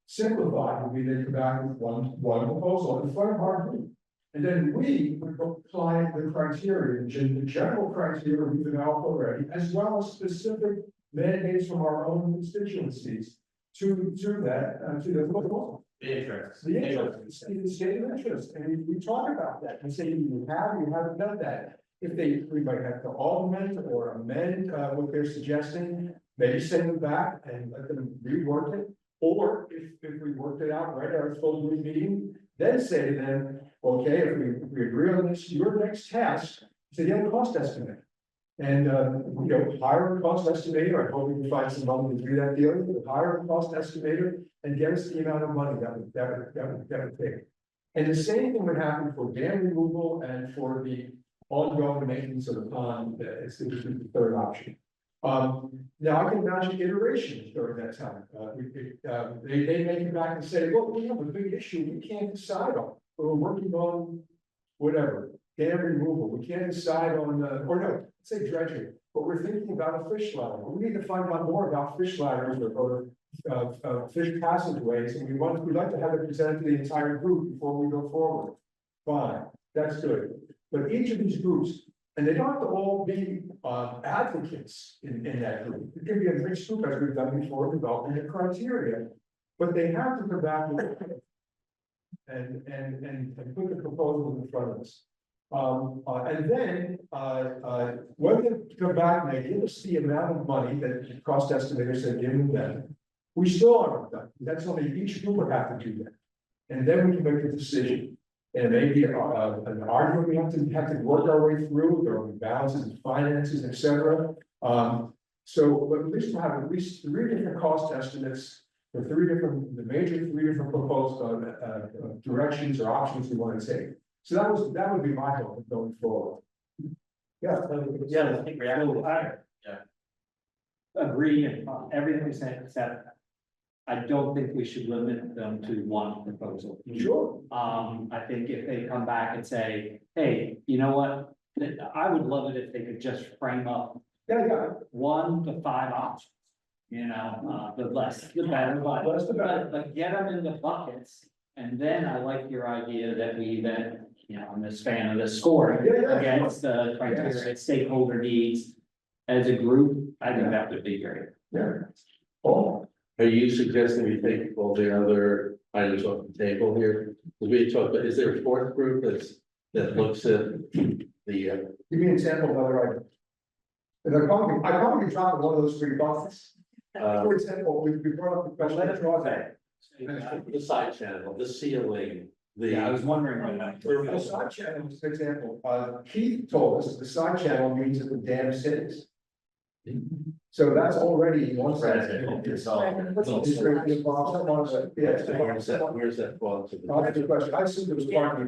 simplified would be they come back with one proposal in front of our group. And then we would apply the criteria, the general criteria we've developed already, as well as specific mandates from our own constituencies to that, to the proposal. The interest. The interest, the state of interest, and we talk about that, and say you haven't done that. If we might have to augment or amend, what they're suggesting, maybe send them back and let them rework it. Or if we worked it out right at our full meeting, then say to them, okay, if we agree on this, your next task is to get a cost estimate. And, hire a cost estimator, I hope we can find some money to do that deal, hire a cost estimator and get us the amount of money that would take. And the same thing would happen for dam removal and for the ongoing maintenance of the pond, it's the third option. Now I can imagine iterations during that time, they may come back and say, look, we have a big issue, we can't decide on, we're working on whatever, dam removal, we can't decide on, or no, say dredging, but we're thinking about a fish ladder, we need to find out more about fish ladders or fish passageways, and we'd like to have it presented to the entire group before we go forward. Fine, that's good, but each of these groups, and they don't have to all be advocates in that group. It can be a mixed group, as we've done before, developing the criteria. But they have to come back and put the proposal in front of us. And then when they come back and they give us the amount of money that the cost estimators have given them, we still aren't done. That's only each group would have to do that. And then we can make a decision. And maybe an argument we have to work our way through, there will be balances and finances, et cetera. So, but at least we'll have at least 3 different cost estimates, the major 3 different proposed directions or options we want to take. So that would be my hope going forward. Yeah. Yeah, I think we're actually higher. Agree and everything we said, except I don't think we should limit them to one proposal. Sure. I think if they come back and say, hey, you know what? I would love it if they could just frame up 1 to 5 options. The less, the better, but get them in the buckets. And then I like your idea that we then, I'm this fan of the scoring against the criteria, stakeholder needs as a group. I think that would be great. Yeah. Oh. Are you suggesting we take all the other items off the table here? We talked, but is there a 4th group that looks at the? Give me an example of other items. And I probably dropped one of those 3 boxes. For example, we brought up the question of drawback. The side channel, the ceiling, I was wondering right now. The side channel, for example, Keith told us the side channel means that the dam sits. So that's already one side. Where's that fall to? I'll answer the question. I assume it was part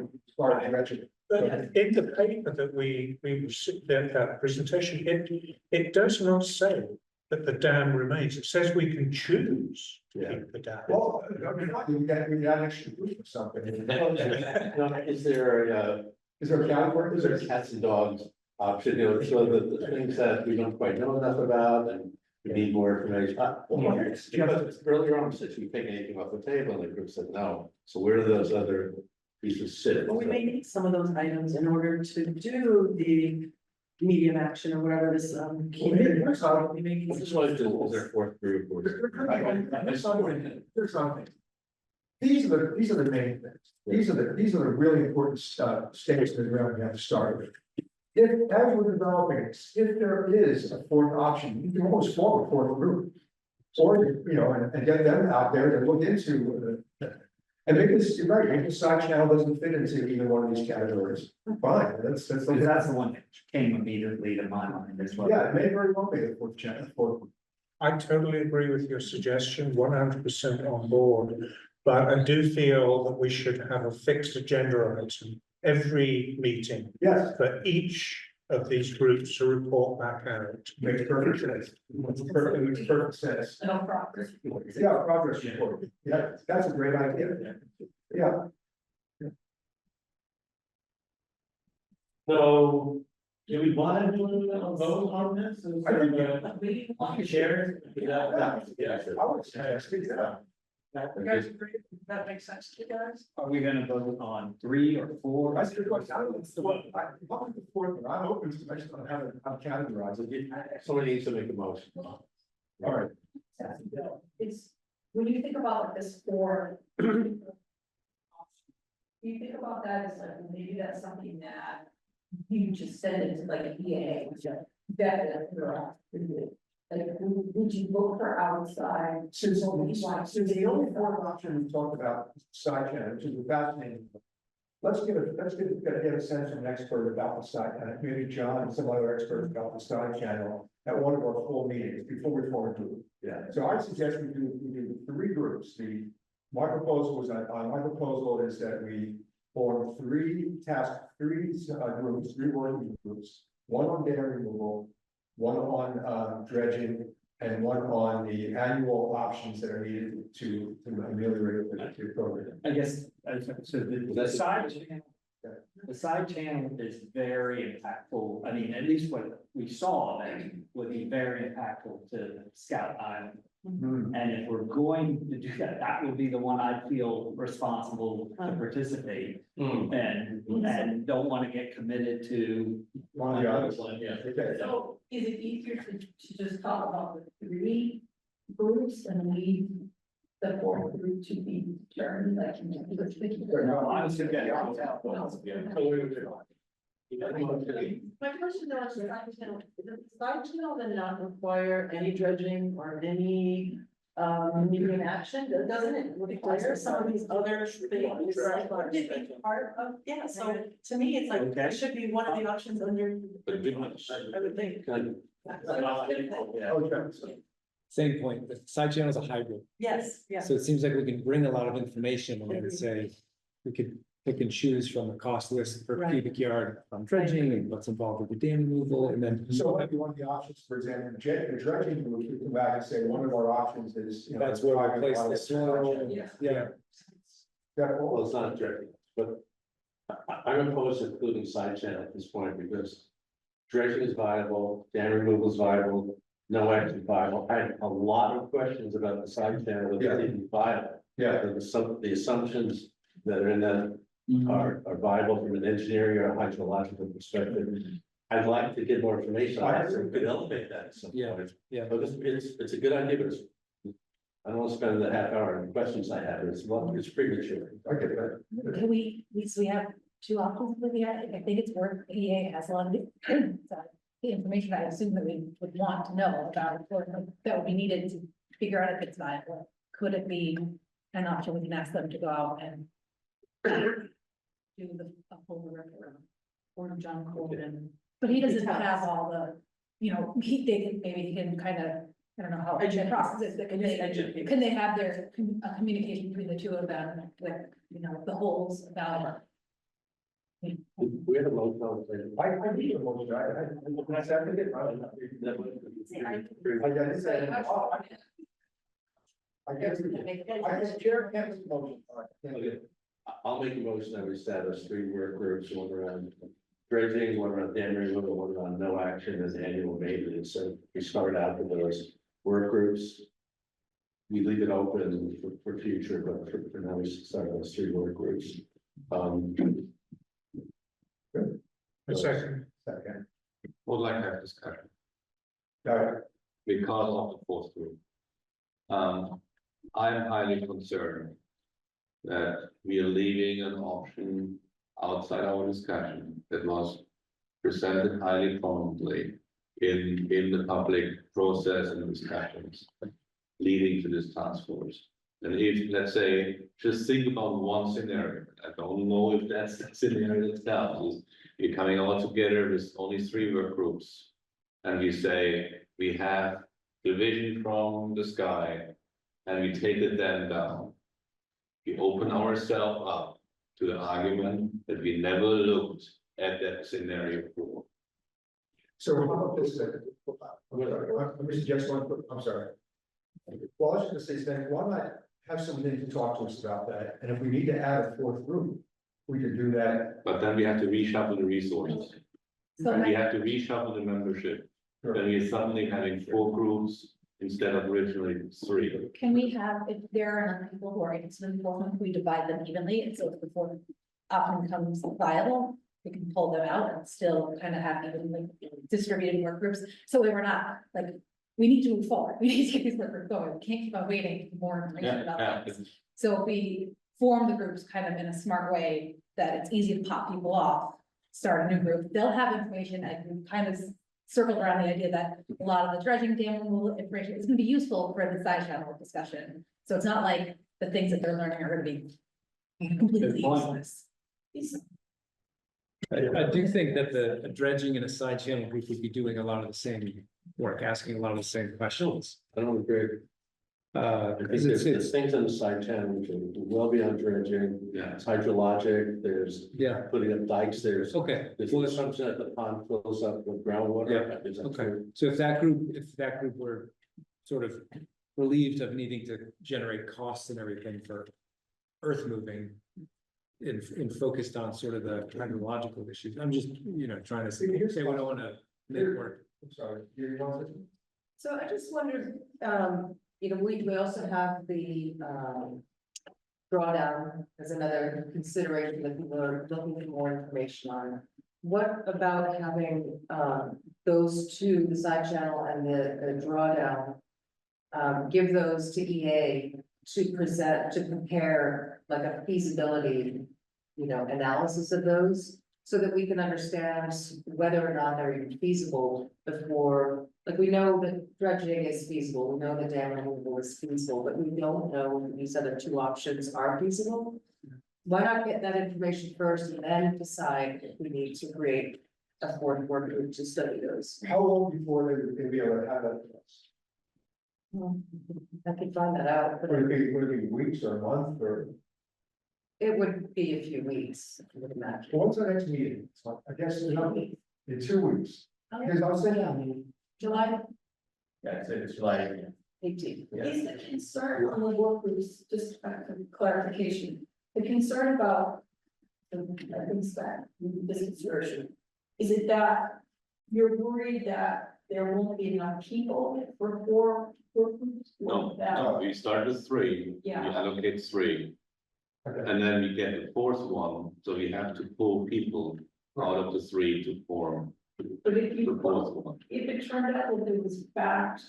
of the regimen. But in the paper that we received, that presentation, it does not say that the dam remains. It says we can choose to keep the dam. Well, we got extra proof or something. Is there a category? Is there cats and dogs option, so that the things that we don't quite know enough about and we need more information? Because earlier on, since we take anything off the table, and the group said no, so where do those other pieces sit? Well, we may need some of those items in order to do the medium action or whatever this, we may need I just wanted to, is there a 4th group or? There's something. These are the main things. These are the really important stakes that we have to start with. If, as we're developing, if there is a 4th option, you can always form a 4th group. Or, and get them out there to look into and make this, you're right, make the side channel doesn't fit into either one of these categories. Fine, that's That's the one that came immediately to my mind as well. Yeah, it may very well be the 4th channel. I totally agree with your suggestion, 100% on board. But I do feel that we should have a fixed agenda item every meeting. Yes. For each of these groups to report back out. Makes perfect sense. Makes perfect sense. No progress. Yeah, progress report. Yeah, that's a great idea. Yeah. So, do we want to do a vote on this? I think Share? I would say, You guys agree? That makes sense to you guys? Are we gonna vote on 3 or 4? That's a good question. I don't know, so what, I'm the fourth one. I'm open to, I just don't have it, I'm categorized. Somebody needs to make a motion. All right. It's, when you think about like this for. You think about that as like, maybe that's something that you just send it to like an EA, which is definitely. Like, would you look for outside? Since the only fourth option we talked about, side channel, which is a fascinating. Let's get a sense from an expert about the side channel, maybe John and some other experts about the side channel at one of our full meetings before we form a group. Yeah. So I suggest we do 3 groups. My proposal is that we form 3 groups, 3 working groups, one on dam removal, one on dredging, and one on the annual options that are needed to ameliorate the program. I guess, so the side channel is very impactful. I mean, at least what we saw then would be very impactful to Scout Island. And if we're going to do that, that would be the one I'd feel responsible to participate. And don't want to get committed to. One of the others. So is it easier to just talk about the 3 groups and leave the 4th group to be determined, like? No, I was thinking. My question though is the side channel, does the side channel then not require any dredging or any immediate action? Doesn't it require some of these other things? Would it be part of, yeah, so to me, it's like, it should be one of the options under. I would think. Same point, the side channel is a hybrid. Yes, yeah. So it seems like we can bring a lot of information and then say, we could pick and choose from the cost list per Right. cubic yard from dredging and what's involved with the dam removal and then. So maybe one of the options, for example, the dredging group, we come back and say, one of our options is, That's where we place the soil. Yeah. Well, it's not dredging, but I'm opposed to including side channel at this point because dredging is viable, dam removal is viable, no action viable. I had a lot of questions about the side channel, whether it's even viable. Yeah. The assumptions that are in that are viable from an engineering or hydrological perspective. I'd like to get more information on that, so we could elevate that at some point. Yeah. But it's a good idea, but I don't want to spend the half hour on questions I have, it's premature. I get that. Can we have 2 options with the, I think it's worth, EA has a lot of the information I assume that we would want to know about, or that would be needed to figure out if it's viable. Could it be an option we can ask them to go out and do the whole referendum or John Colton? But he doesn't have all the, maybe he can kind of, I don't know how the process is, but can they have their communication between the 2 of them with, the holes about. We had a motion on the table. I need a motion, I second it. I guess chair can't make a motion. Okay. I'll make a motion that we establish 3 work groups, one around dredging, one around dam removal, one around no action as annual maintenance. So we start out with those work groups. We leave it open for future, but for now we start those 3 work groups. A second. Would like to have discussion All right. because of the 4th group. I am highly concerned that we are leaving an option outside our discussion that was presented highly prominently in the public process and discussions leading to this task force. And if, let's say, just think about one scenario, I don't know if that's the scenario itself, is you're coming all together with only 3 work groups. And we say, we have division from the sky, and we take it then down. We open ourselves up to the argument that we never looked at that scenario before. So how about this? Let me suggest one, I'm sorry. Well, I was just gonna say, Stan, why not have somebody to talk to us about that? And if we need to add a 4th group, we could do that. But then we have to reshuffle the resources. So And we have to reshuffle the membership. Then we're suddenly having 4 groups instead of originally 3. Can we have, if there are enough people who are interested in forum, can we divide them evenly, and so if the forum option becomes viable, we can pull them out and still kind of have evenly distributed work groups, so we're not, like, we need to move forward, we need to get these work groups going, we can't keep on waiting for more information about this. So if we form the groups kind of in a smart way, that it's easy to pop people off, start a new group, they'll have information, and we kind of circled around the idea that a lot of the dredging dam removal information is gonna be useful for the side channel discussion. So it's not like the things that they're learning are gonna be completely useless. I do think that the dredging and a side channel group would be doing a lot of the same work, asking a lot of the same questions. I don't agree. I think Because there's things on the side channel, which are well beyond dredging, it's hydrologic, there's yeah, putting up dikes, there's. okay. There's the assumption that the pond fills up with groundwater. Yeah, Is that okay. true? So if that group were sort of relieved of needing to generate costs and everything for earth moving. And focused on sort of the hydrological issues, I'm just, trying to say we don't wanna make work. I'm sorry, you want to? So I just wondered, we also have the, drawdown as another consideration that people are looking for more information on. What about having, those two, the side channel and the drawdown, give those to EA to present, to compare like a feasibility, analysis of those, so that we can understand whether or not they're even feasible before, like, we know that dredging is feasible, we know the dam removal is feasible, but we don't know if these other two options are feasible. Why not get that information first and then decide if we need to create a fourth work group to study those? How long before they would be able to have that? I could find that out, but Would it be weeks or a month or, it would be a few weeks, I would imagine. what's our next meeting? So I guess in 2 weeks. Because I was thinking, July Yeah, it's July. 18th. is the concern on the work groups, just for clarification, the concern about the things that this insertion, is it that you're worried that there won't be enough people for 4 work groups? No, we start with 3, we Yeah. allocate 3. And then we get the 4th one, so we have to pull people out of the 3 to form But if the you, 4th one. if it turned out that there was fact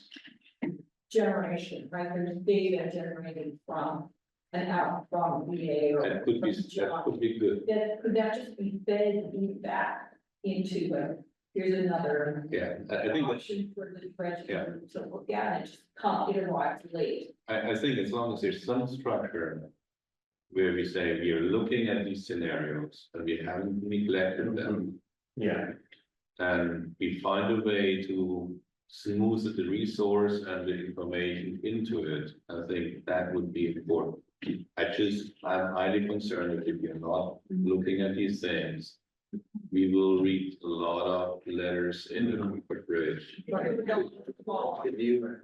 generation, right, there's data generated from an out from VA or. That could be, from that John, could be good, could that just be fed back into here's another yeah, I think that, option for the Yeah. president to look at and just come, you know, late. I think as long as there's some structure. Where we say we are looking at these scenarios, and we haven't neglected them. Yeah. And we find a way to smooth the resource and the information into it, I think that would be important. I'm highly concerned that if you're not looking at these things. We will read a lot of letters in the Newport Bridge. Right, we don't fall, right, you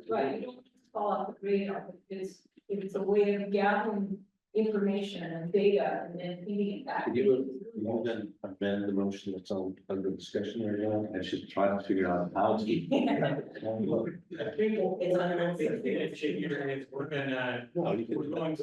don't fall off the radar, it's a way of gathering information and data and then feeding it back. Could you then amend the motion that's on under discussion right now? I should try to figure out how to. I think it's not gonna be we're gonna. No, you can. We're going to.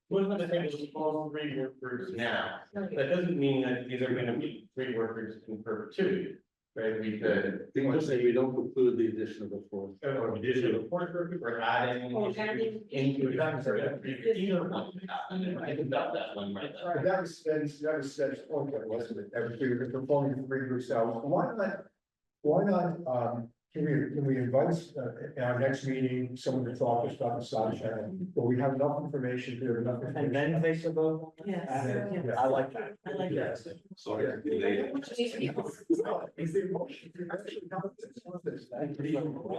One of the things is all 3 work groups now, that doesn't mean that these are gonna be 3 work groups in perpetuity, right? We could. We can just say we don't preclude the addition of the 4th. Or additional report group, or adding issues into it. Either one. I can doubt that one right there. but that was Sven's point, that wasn't it? Every year, we're performing 3 groups out. Why not, can we invite, in our next meeting, someone to talk to us about the side channel, where we have enough information, there enough information. And then they should vote. Yes. I like that. I like that. Sorry, they- Is the motion, actually, how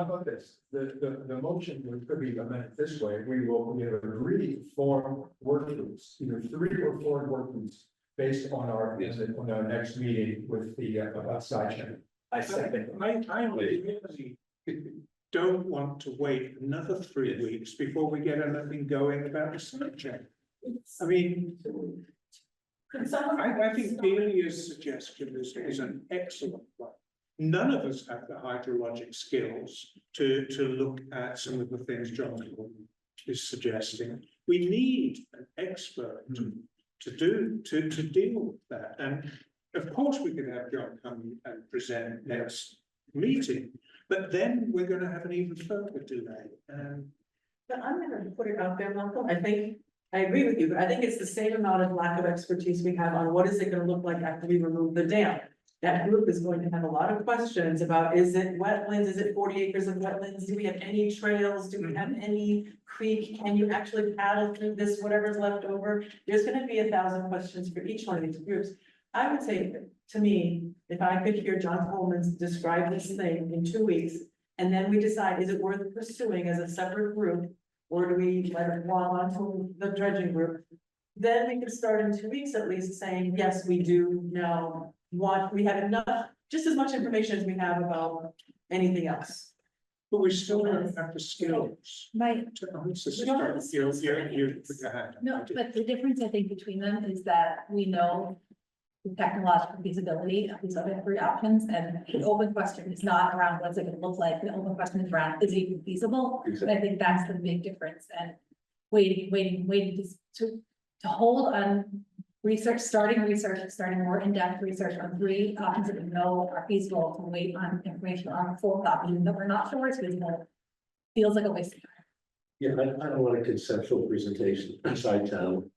about this? The motion could be amended this way, we have agreed to form work groups, either 3 or 4 work groups. Based on our next meeting with the, about side channel. I really don't want to wait another 3 weeks before we get anything going about the side channel. I mean, Could someone? I think Delia's suggestion is an excellent one. none of us have the hydrologic skills to look at some of the things John is suggesting. We need an expert to deal with that. And of course, we could have John come and present next meeting, but then we're going to have an even further delay. But I'm gonna put it out there, Malcolm, I think, I agree with you, but I think it's the same amount of lack of expertise we have on what is it gonna look like after we remove the dam. That group is going to have a lot of questions about, is it wetlands, is it 40 acres of wetlands, do we have any trails, do we have any creek, can you actually paddle through this, whatever's left over? There's gonna be 1,000 questions for each one of these groups. I would say, to me, if I could hear John Coleman describe this thing in 2 weeks, and then we decide, is it worth pursuing as a separate group? Or do we let it fall onto the dredging group? Then we can start in 2 weeks at least saying, yes, we do now we have enough, just as much information as we have about anything else. But we still don't have the skills. My, We don't have the skills for any of this. no, but the difference I think between them is that we know the technological feasibility of these other three options, and the open question is not around what's it gonna look like, the open question is around, is it even feasible? And I think that's the big difference, and waiting to hold on starting more in-depth research on three options that we know are feasible, to wait on information on a fourth option that we're not sure is feasible, feels like a waste of time. Yeah, I don't want a conceptual presentation inside town.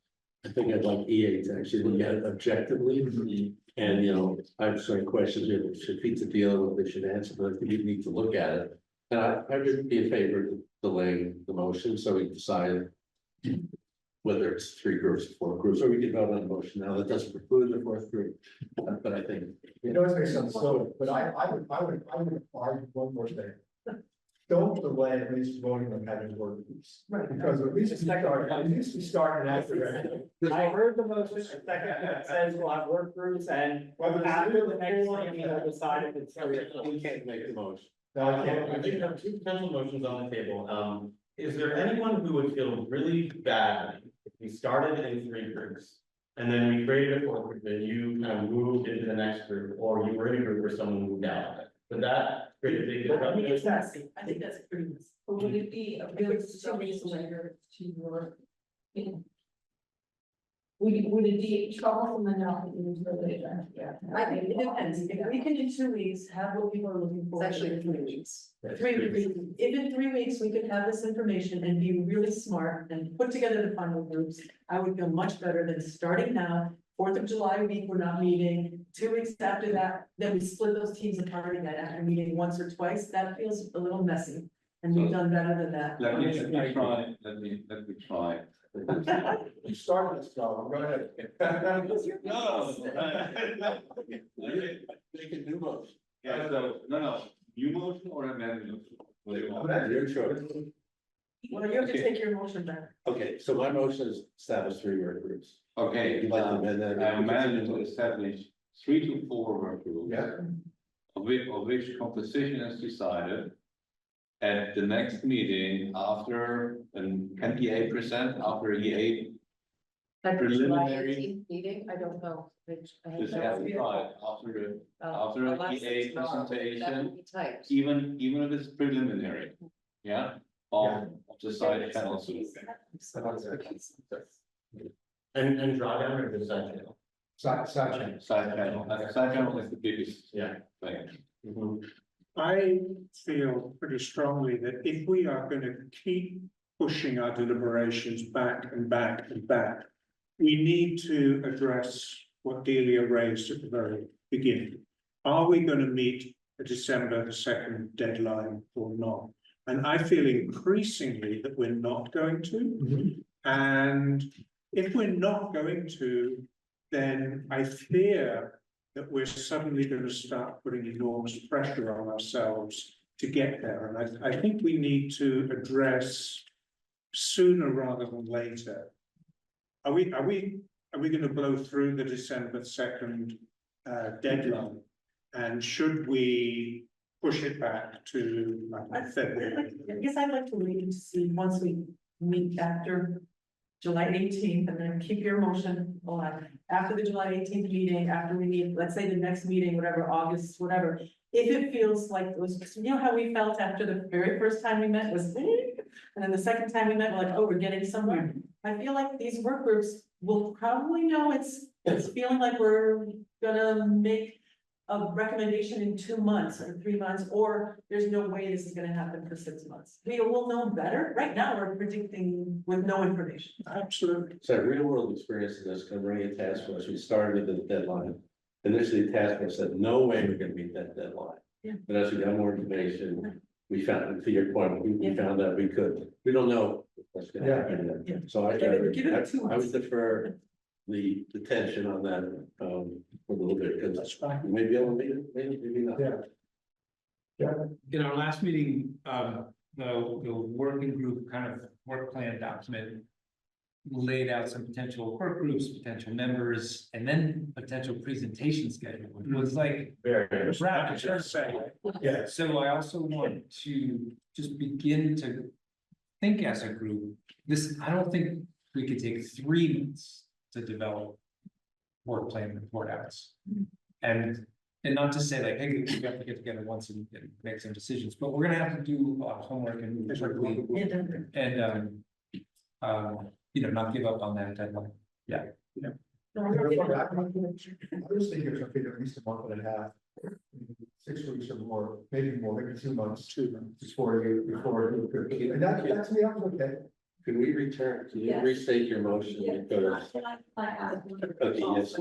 I think I'd like EA to actually look at it objectively. And, you know, I have certain questions here that should feed the deal, what they should answer, but I think you need to look at it. And I would be in favor of delaying the motion, so we decide whether it's 3 groups, 4 groups, or we can vote on the motion now. That doesn't preclude the 4th group. But I think. It does make sense, so, but I would argue one more thing. Don't delay at least voting on having work groups. Right. Because at least we start after that. I heard the motion, a second, that says we'll have work groups, and after the next meeting, we'll decide if it's. We can't make the motion. No, I can't. I think we have 2 potential motions on the table. Is there anyone who would feel really bad if we started in 3 groups? And then we created a 4th group, and you kind of moved into the next group, or you were in a group where someone moved out? Would that create a big I think it's disruption? messy, I think that's pretty messy. But would it be a real situation later to your? Would it be troublesome enough that you was really done? Yeah. I think it depends, if we can in 2 weeks have what people are looking for. It's actually 3 weeks. 3 weeks, if in 3 weeks we could have this information and be really smart and put together the final groups, I would feel much better than starting now. 4th of July week, we're not meeting, 2 weeks after that, then we split those teams apart again after meeting once or twice, that feels a little messy. And we've done better than that. Let me try, let me try. You started this, John, go ahead. No. Make a new motion. Yeah, so, no, new motion or amendment? What do you want? Your choice. Well, you have to Okay. take your motion back. Okay, so my motion is establish 3 work groups. Okay, You'd like to amend that? I imagine to establish 3 to 4 work groups. Yeah. Of which composition is decided. At the next meeting after, and can EA present after EA At the July Preliminary. 18th meeting, I don't know. is right after after Unless EA it's tomorrow, that presentation, would be tight. even if it's preliminary, yeah, of the side channel solution. And drawdown or the side channel? Side channel. Side channel is the biggest Yeah. thing. I feel pretty strongly that if we are going to keep pushing our deliberations back and back and back, we need to address what Delia raised at the very beginning. Are we going to meet a December 2nd deadline or not? And I feel increasingly that we're not going to. And if we're not going to, then I fear that we're suddenly going to start putting enormous pressure on ourselves to get there. And I think we need to address sooner rather than later. Are we going to blow through the December 2nd deadline? And should we push it back to like February? I guess I'd like to wait and see once we meet after July 18th, and then keep your motion alive. After the July 18th meeting, after we meet, let's say the next meeting, whatever, August, whatever, if it feels like it was, you know how we felt after the very first time we met was, and then the second time we met, we're like, oh, we're getting somewhere. I feel like these work groups will probably know it's feeling like we're gonna make a recommendation in 2 months or 3 months, or there's no way this is gonna happen for 6 months. We will know better. Right now, we're predicting with no information. Absolutely. So real world experience in this, come running a task force, we started with the deadline. Initially, the task force said, no way we're gonna meet that deadline. Yeah. But as we got more information, we found, to your point, we found that we could, we don't know what's gonna happen. Yeah. So I, Give it 2 I would months. defer the tension on that, a little bit, because we may be able to meet it, maybe not. In our last meeting, the working group kind of work plan document laid out some potential work groups, potential members, and then potential presentation schedule, which was like Very. rapid. Yeah. So I also want to just begin to think as a group, I don't think we could take 3 months to develop work plan report outs. And not to say like, hey, we have to get together once and make some decisions, but we're gonna have to do homework and move quickly and, you know, not give up on that deadline. Yeah. I was thinking it would be at least a month and a half, 6 weeks or more, maybe more, maybe 2 months, before you, and that's me, I'm okay. Could we return, can you Yes. restate your motion? Because, okay, yes.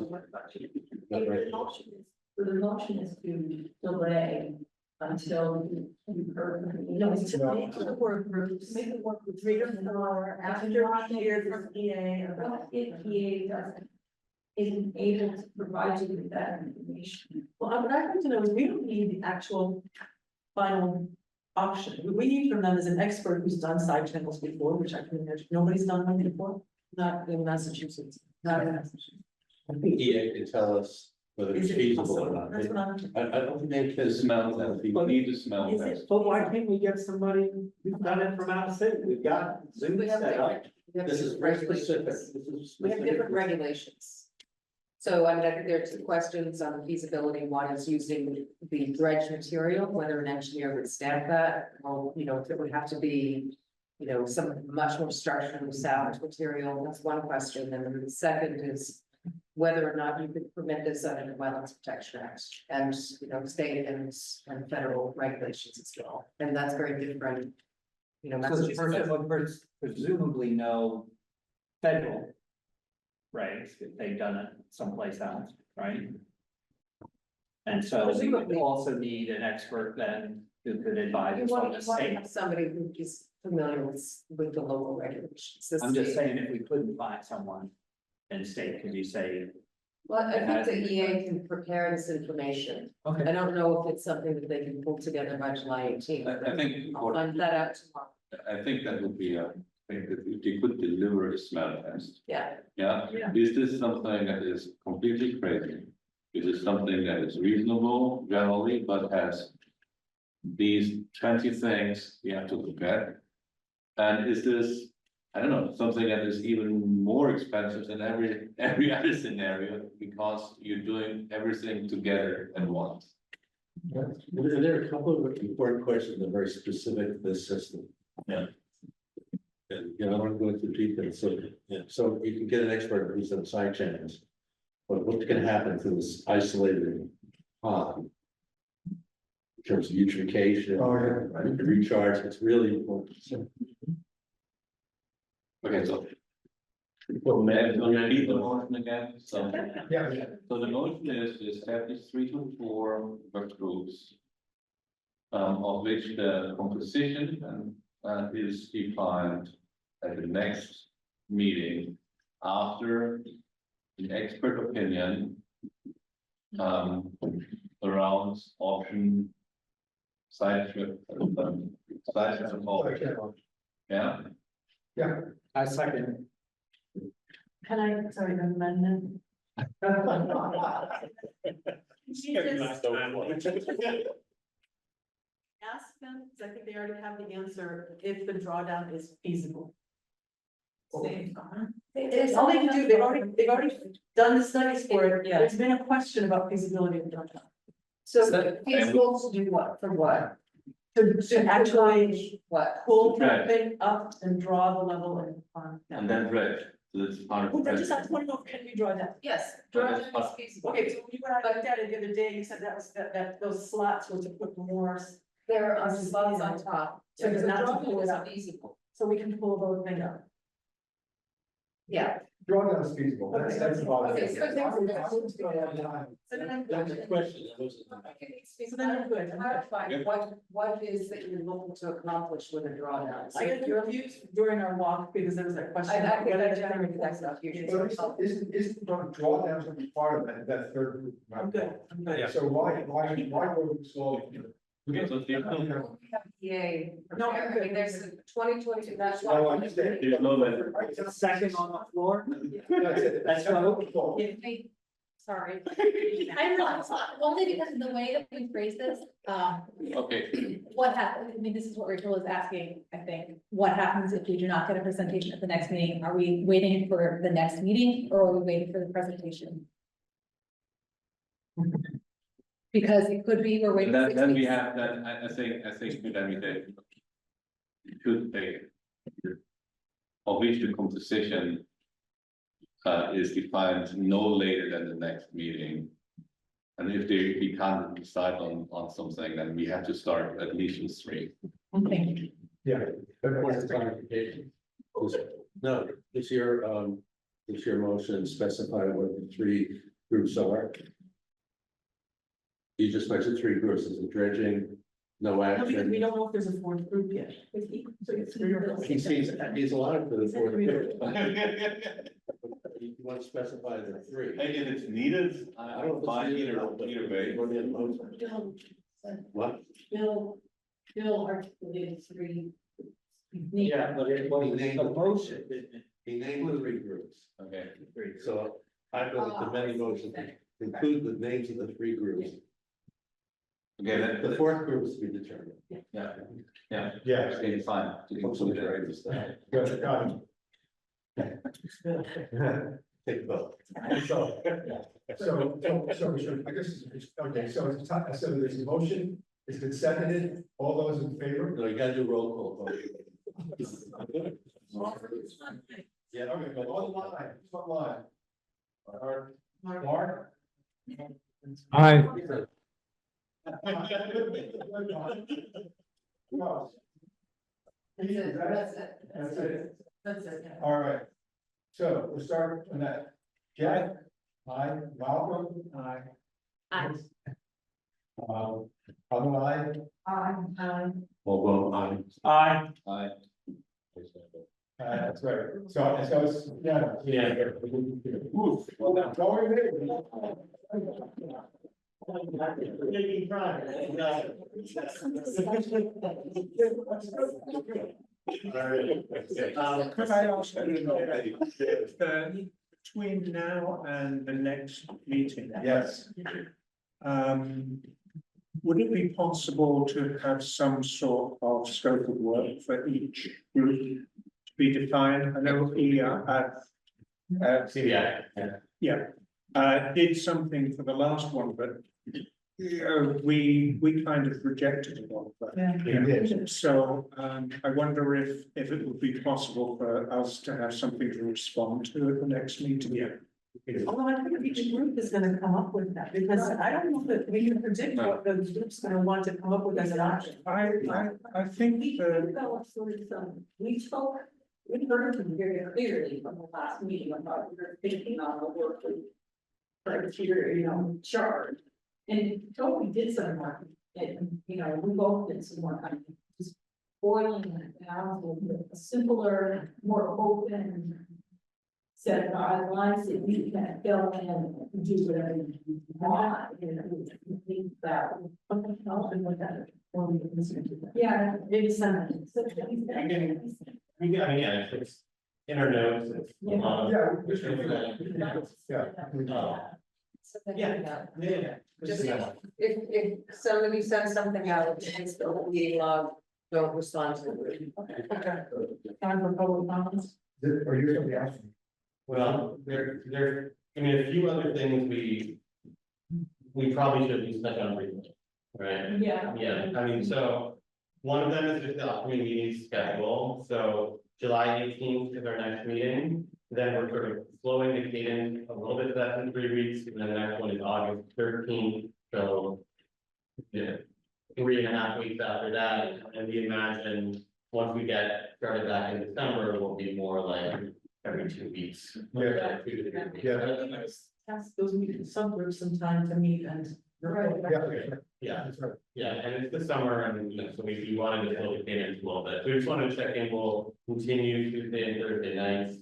The motion is to delay until you heard. No, it's to make the work groups, make the work groups 3 or 4 after we hear from EA about. What if EA doesn't, isn't able to provide you with that information? Well, what I'd like to know is we don't need the actual final option. What we need from them is an expert who's done side channels before, which I can imagine, nobody's done one before, not in Massachusetts, not in Massachusetts. I think EA can tell us whether it's Is it feasible or possible? not. That's what I'm. I don't think they can Smell test, we need to smell Is test. it? But why can't we get somebody who's done it from out of state? We've got Zoom We have set up. different, we have This is different very specific. regulations. This is We have specific. different regulations. So I mean, I think there are 2 questions on feasibility. One is using the dredge material, whether an engineer would stamp that, or, you know, if it would have to be, you know, some much more structurally sound material. That's one question. And then the second is whether or not you could permit this under the Wetlands Protection Act and, you know, state and federal regulations as well. And that's very different. You know, So the Massachusetts person has- would presumably know federal regs if they've done it someplace else, right? And so we would Presumably. also need an expert then who could advise You us on want the to state. have somebody who is familiar with the local regulations. The I'm just state- saying, if we couldn't find someone in state, could you say? Well, I think the EA can prepare this information. Okay. I don't know if it's something that they can pull together by July 18th. I think I'll find that out tomorrow. I think that would be a, thing that if they could deliver a smell test. Yeah. Yeah, Yeah. is this something that is completely crazy? Is it something that is reasonable generally, but has these 20 things you have to look at? And is this, I don't know, something that is even more expensive than every other scenario because you're doing everything together at once? There are a couple of important questions that are very specific to this system. Yeah. And, you know, I don't want to go into detail, so, yeah, so you can get an expert who's on side channels. But what's gonna happen to this isolated pond? In terms of eutrophication, recharge, it's really important. Okay, so. Well, may I read the motion again? So, Yeah. so the motion is to establish 3 to 4 work groups. Of which the composition is defined at the next meeting after the expert opinion. Around option. Side trip. Side trip. Yeah. Yeah. I second. Can I, sorry, an amendment? Ask them, because I think they already have the answer, if the drawdown is feasible. It's all they can do, they've already done the studies for it, Yeah. there's been a question about feasibility of the drawdown. So feasible to do what, for what? To actually What? pull Right. that thing up and draw the level and. And then dredge, so that's part of. Well, I just want to know, can we draw that? Yes. That's drawing is feasible. Okay, so when you and I looked at it the other day, you said that was, that those slots were to put more, There are slots on top, so So the not to drawing pull it is up. feasible. so we can pull those things up. Yeah. Drawdown is feasible, that's the bottom. Okay, so there's- So then I'm That's a good. question. That wasn't- So then I'm good. Clarify, what is that you're looking to accomplish with a drawdown? I got confused during our walk because there was that question. I think I generated that stuff. But isn't drawdowns gonna be part of that third group? I'm good, I'm good. So why go slowly? Okay, so there's no, Yeah. No, I mean, there's 2022, that's No, I why. understand. there's no that. Second on the floor. That's it. That's what. Hey, sorry. I realize, only because of the way that we phrase this, Okay, what happens, I mean, this is what Rachel is asking, I think. What happens if we do not get a presentation at the next meeting? Are we waiting for the next meeting or are we waiting for the presentation? Because it could be, we're waiting. then, 6 then we weeks. have, then I think then we say. Should they. Of which the composition. Is defined no later than the next meeting. And if we can't decide on something, then we have to start at least with 3. Okay. Yeah. That point of clarification. No, is your motion specify what the 3 groups are? You just mentioned 3 groups, is it dredging, no No, because we action? don't know if there's a fourth group yet. So it's three or four. He's allowed for the 4th group. If You want to specify the 3. it's needed, I don't mind either way. What? Bill articulated 3. Yeah, but it was the motion. He named the 3 groups. Okay. So I'm going to amend the motion to include the names of the 3 groups. Okay, The then, 4th group is to be determined. yeah, Yeah. okay, fine. Good, got it. Take a vote. So, I guess, okay, so it's time, so there's a motion, it's been seconded, all those in favor? No, you gotta do roll call. Yeah, okay, but online, it's online. Mark? Aye. No. That's it. That's it. That's it. All right. So we'll start on that. Jack? Aye. Malcolm? Aye. Aye. Other aye? All vote aye. Aye. That's right. So it's, yeah. Yeah. Oof. Well, now, go ahead. Could I ask between now and the next meeting? Yes. Would it be possible to have some sort of scope of work for each group to be defined? I know did something for the last one, but we kind of rejected it all. But so I wonder if it would be possible for us to have something to respond to at the next meeting. Yeah. Although I think each group is gonna come up with that, because I don't know that we can predict what the group's gonna want to come up with as an option. I think We developed sort of some, we heard them very clearly from the last meeting about your thinking on the work. Criteria, chart. And Toby did some work, and, we both did some work on just boiling it down to a simpler, more open set of guidelines that you can fill in and do whatever you want, think that. And what that. Yeah, maybe some. It's in our notes. It's, Just if somebody sends something out, it's the whole meeting log, don't respond to it. Time for public comments. Are you gonna be asking? Well, a few other things we probably should be stuck on frequently, right? Yeah. Yeah, I mean, so one of them is just the upcoming meeting schedule, so July 18th is our next meeting. Then we're sort of slowing the cadence a little bit, that's in 3 weeks, and then the next one is August 13th, so. Yeah, 3.5 weeks after that, and we imagine, once we get started back in December, we'll be more like every 2 weeks. Yeah. 2 to 3 weeks. Yeah. Ask those meetings, subgroups some time to meet and. Yeah, That's right. yeah, and it's the summer and, you know, so we wanted to slow the cadence a little bit. We just wanted to check in, we'll continue Tuesday and Thursday nights.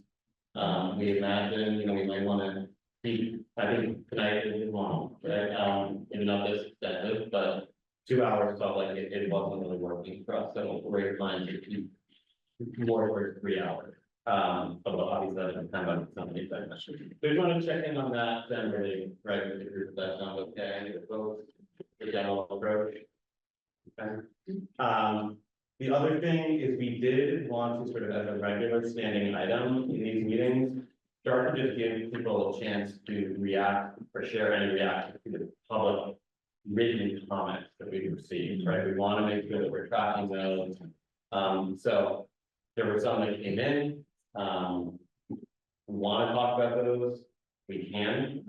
We imagine, you know, we might wanna keep, I think tonight is long, right? Maybe not this extensive, but 2 hours felt like it wasn't really working for us, so we're inclined to keep more towards 3 hours. But obviously, that depends on somebody's definition. So we want to check in on that, then really, right, with the group, that sounds okay, with both, the general approach. Okay. The other thing is we did want to sort of as a regular standing item in these meetings, start to just give people a chance to react or share any reaction to the public written comments that we've received, right? We want to make sure that we're tracking those. So there were some that came in, we want to talk about those, we can.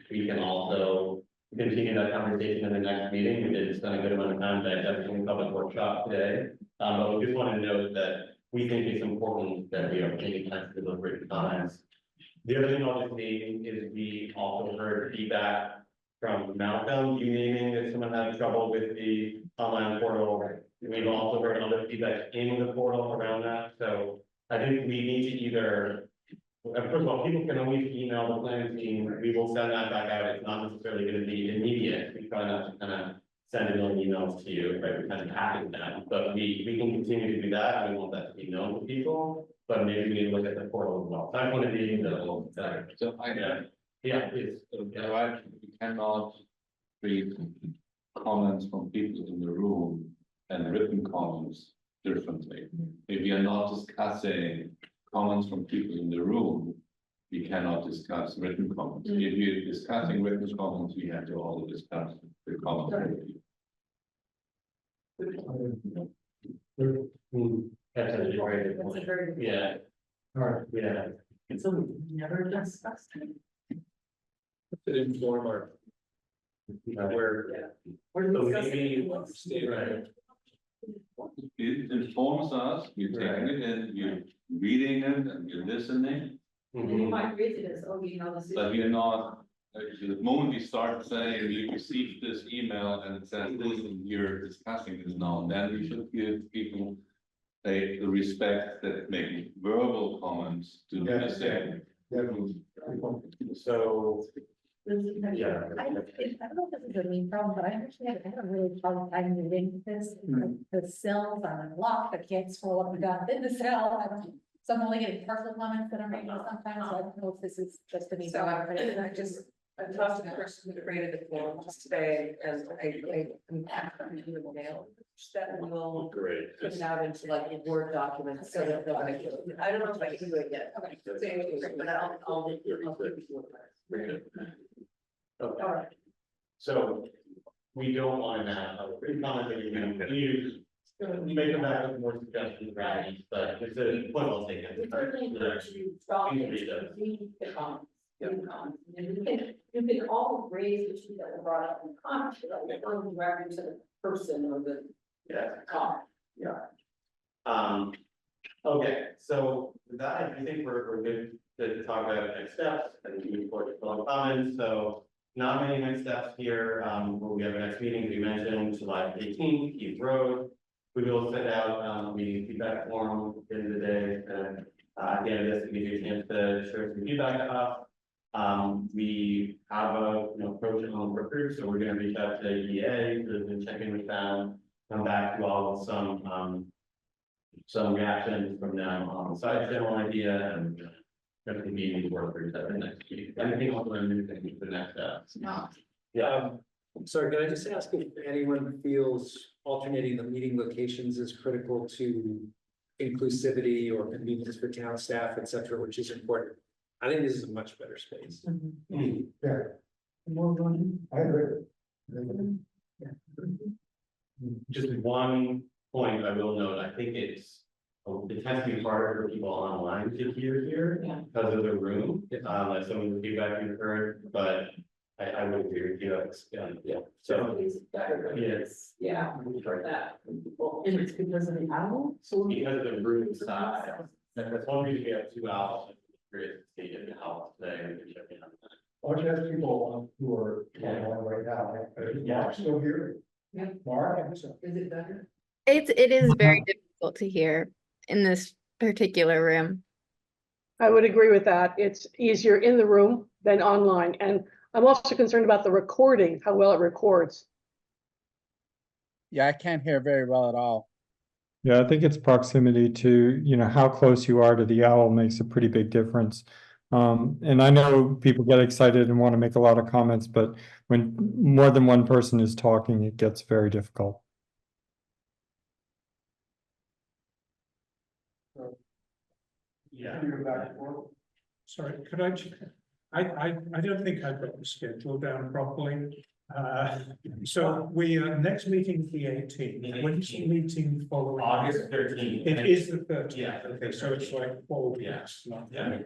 We can also continue that conversation in the next meeting. We did spend a good amount of time digesting the public workshop today. But we just want to note that we think it's important that we are taking time to deliberate comments. The other thing I'll just name is we also heard feedback from Malcolm, you naming that someone had trouble with the online portal. We've also heard other feedback in the portal around that, so I think we need to either. First of all, people can always email the planning team, we will send that back out, it's not necessarily gonna be immediate, we try not to kind of send a million emails to you, right, we kind of package them, but we can continue to do that, we want that to be known to people, but maybe we need to look at the portal as well, I'm gonna be the little, So I, yeah, please. so actually, we cannot treat comments from people in the room and written comments differently. If we are not discussing comments from people in the room, we cannot discuss written comments. If you're discussing written comments, we have to also discuss the comments. That's a very good That's a point. very good point. Yeah. Alright, yeah. So we never discussed it. To inform our. Where. We're So discussing. maybe, right, It informs us, you're taking it in, you're reading it and you're listening, And you might read it as, oh, you know, this is. but you're not. The moment you start saying you received this email and it says this and you're discussing this now, then we should give people the respect that make verbal comments to the same. so, yeah. I don't know if this is a main problem, but I actually have a really hard time reading this. The cells are unlocked, I can't scroll up and down in the cell. So I'm only getting partial comments that I'm reading sometimes, so I don't know if this is just a me. So I talked to the person who created the form just today, and I'm asking you to mail that will Great. put it out into like a Word document, so that I don't know if I can do it yet. Okay. But I'll give you. Okay. All right. So we don't want to have a written comment that you're going to use. We may come back with more suggestions, right, but it's a point well taken. We certainly encourage you to talk and read the comments. And you can all raise issues that were brought up in the comments, like early reference to the person or the comment. Okay, so with that, I think we're good to talk about next steps and move forward to public comments, so. Not many next steps here, where we have our next meeting, we mentioned July 18th, Keith Road. We will send out, feedback form in the day, and, at the end of this, to give you a chance to share some feedback to us. We have a, approach on the group, so we're gonna reach out to EA, to check in with them, come back to all with some reactions from them on the side channel idea, and definitely meeting workers at the next week. Anything else on new things for the next steps? No. Yeah. Sorry, can I just ask if anyone feels alternating the meeting locations is critical to inclusivity or convenience for town staff, et cetera, which is important. I think this is a much better space. Yeah. I agree. Just one point I will note, I think it tends to be harder for people online to hear here because of the room, like some of the feedback you've heard, but I would agree with you, yeah, so. Yes. Yeah, we've heard that from people, and it's because of the owl, so. Because of the room size, that's one reason we have 2 owls. Great, they get the house today, we can check in on that. Why don't you ask people who are online right now, is Mark still here? Yeah. Mark? Is it better? It is very difficult to hear in this particular room. I would agree with that. It's easier in the room than online. And I'm also concerned about the recording, how well it records. Yeah, I can't hear very well at all. Yeah, I think it's proximity to, how close you are to the owl makes a pretty big difference. And I know people get excited and want to make a lot of comments, but when more than one person is talking, it gets very difficult. Yeah. Sorry, could I, I don't think I've got the schedule down properly. So next meeting is the 18th. When's the meeting following? August 13th. It is the 13th. Yeah. Okay, so it's like 4 weeks. not- Yeah.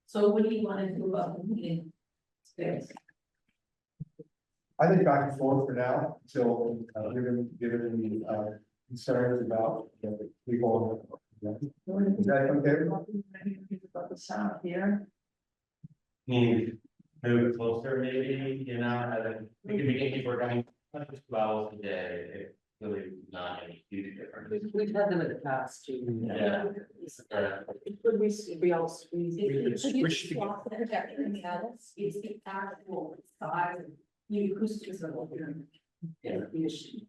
So what do you want to do about the meeting space? I think back and forth for now, until, given the, concerns about people. Is that okay? About the sound here. Move it closer, maybe, we can begin people coming 2 hours a day, it's really not any huge difference. We've had them in the past too. Yeah. Could we all squeeze We it? can squish together. Swap the projector in the others, it's the actual size, and the acoustics of what you're. The issue.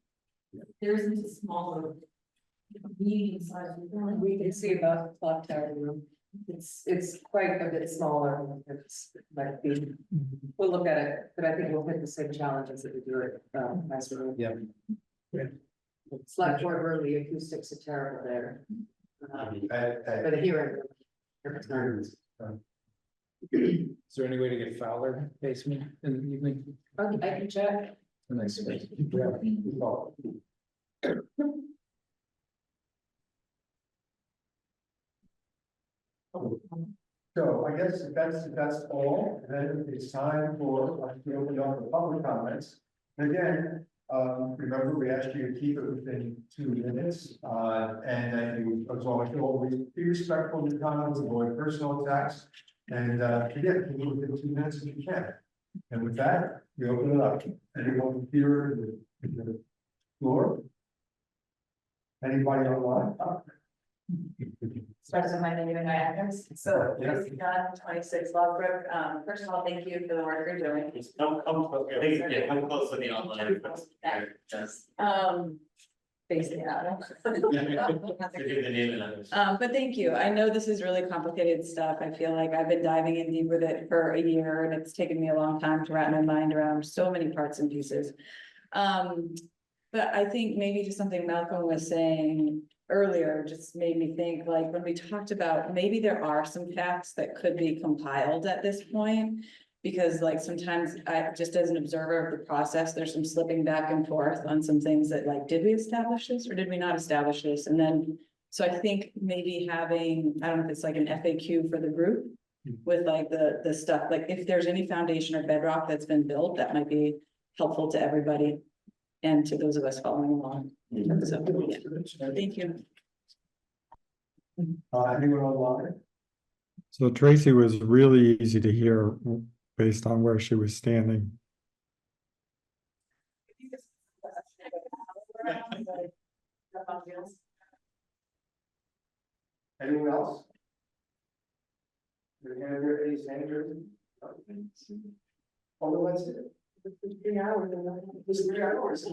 There isn't a smaller. Medium size. We can see about the clock tower room. It's quite a bit smaller. It's might be, we'll look at it, but I think we'll hit the same challenges that we do it, as room. Yeah. Select board room, the acoustics are terrible there. But here. Is there any way to get Fowler basement in the evening? I can check. A nice space. So I guess if that's all, then it's time for us to open up the public comments. And again, remember, we asked you to keep it within 2 minutes, and that you, as always, always be respectful of the comments, avoid personal attacks. And again, keep it within 2 minutes if you can. And with that, we open it up. Anyone here in the floor? Anybody online? Starts with my name and my address, so Yeah. Tracy Gunn, 26 Logbrook. First of all, thank you for the work you're doing. Come close to the online. Basically, yeah. Give the name and others. But thank you. I know this is really complicated stuff. I feel like I've been diving in deep with it for a year and it's taken me a long time to wrap my mind around so many parts and pieces. But I think maybe just something Malcolm was saying earlier just made me think, like, when we talked about, maybe there are some facts that could be compiled at this point. Because like sometimes I, just as an observer of the process, there's some slipping back and forth on some things that like, did we establish this or did we not establish this? And then, so I think maybe having, I don't know if it's like an FAQ for the group. With like the stuff, like if there's any foundation or bedrock that's been built, that might be helpful to everybody. And to those of us following along. So, yeah. Thank you. Anyone online? So Tracy was really easy to hear based on where she was standing. Anyone else? Do we have any senators? Oh, that's it. 3 hours. It's 3 hours.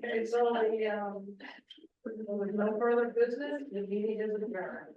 Okay, so with no further business, the meeting is adjourned.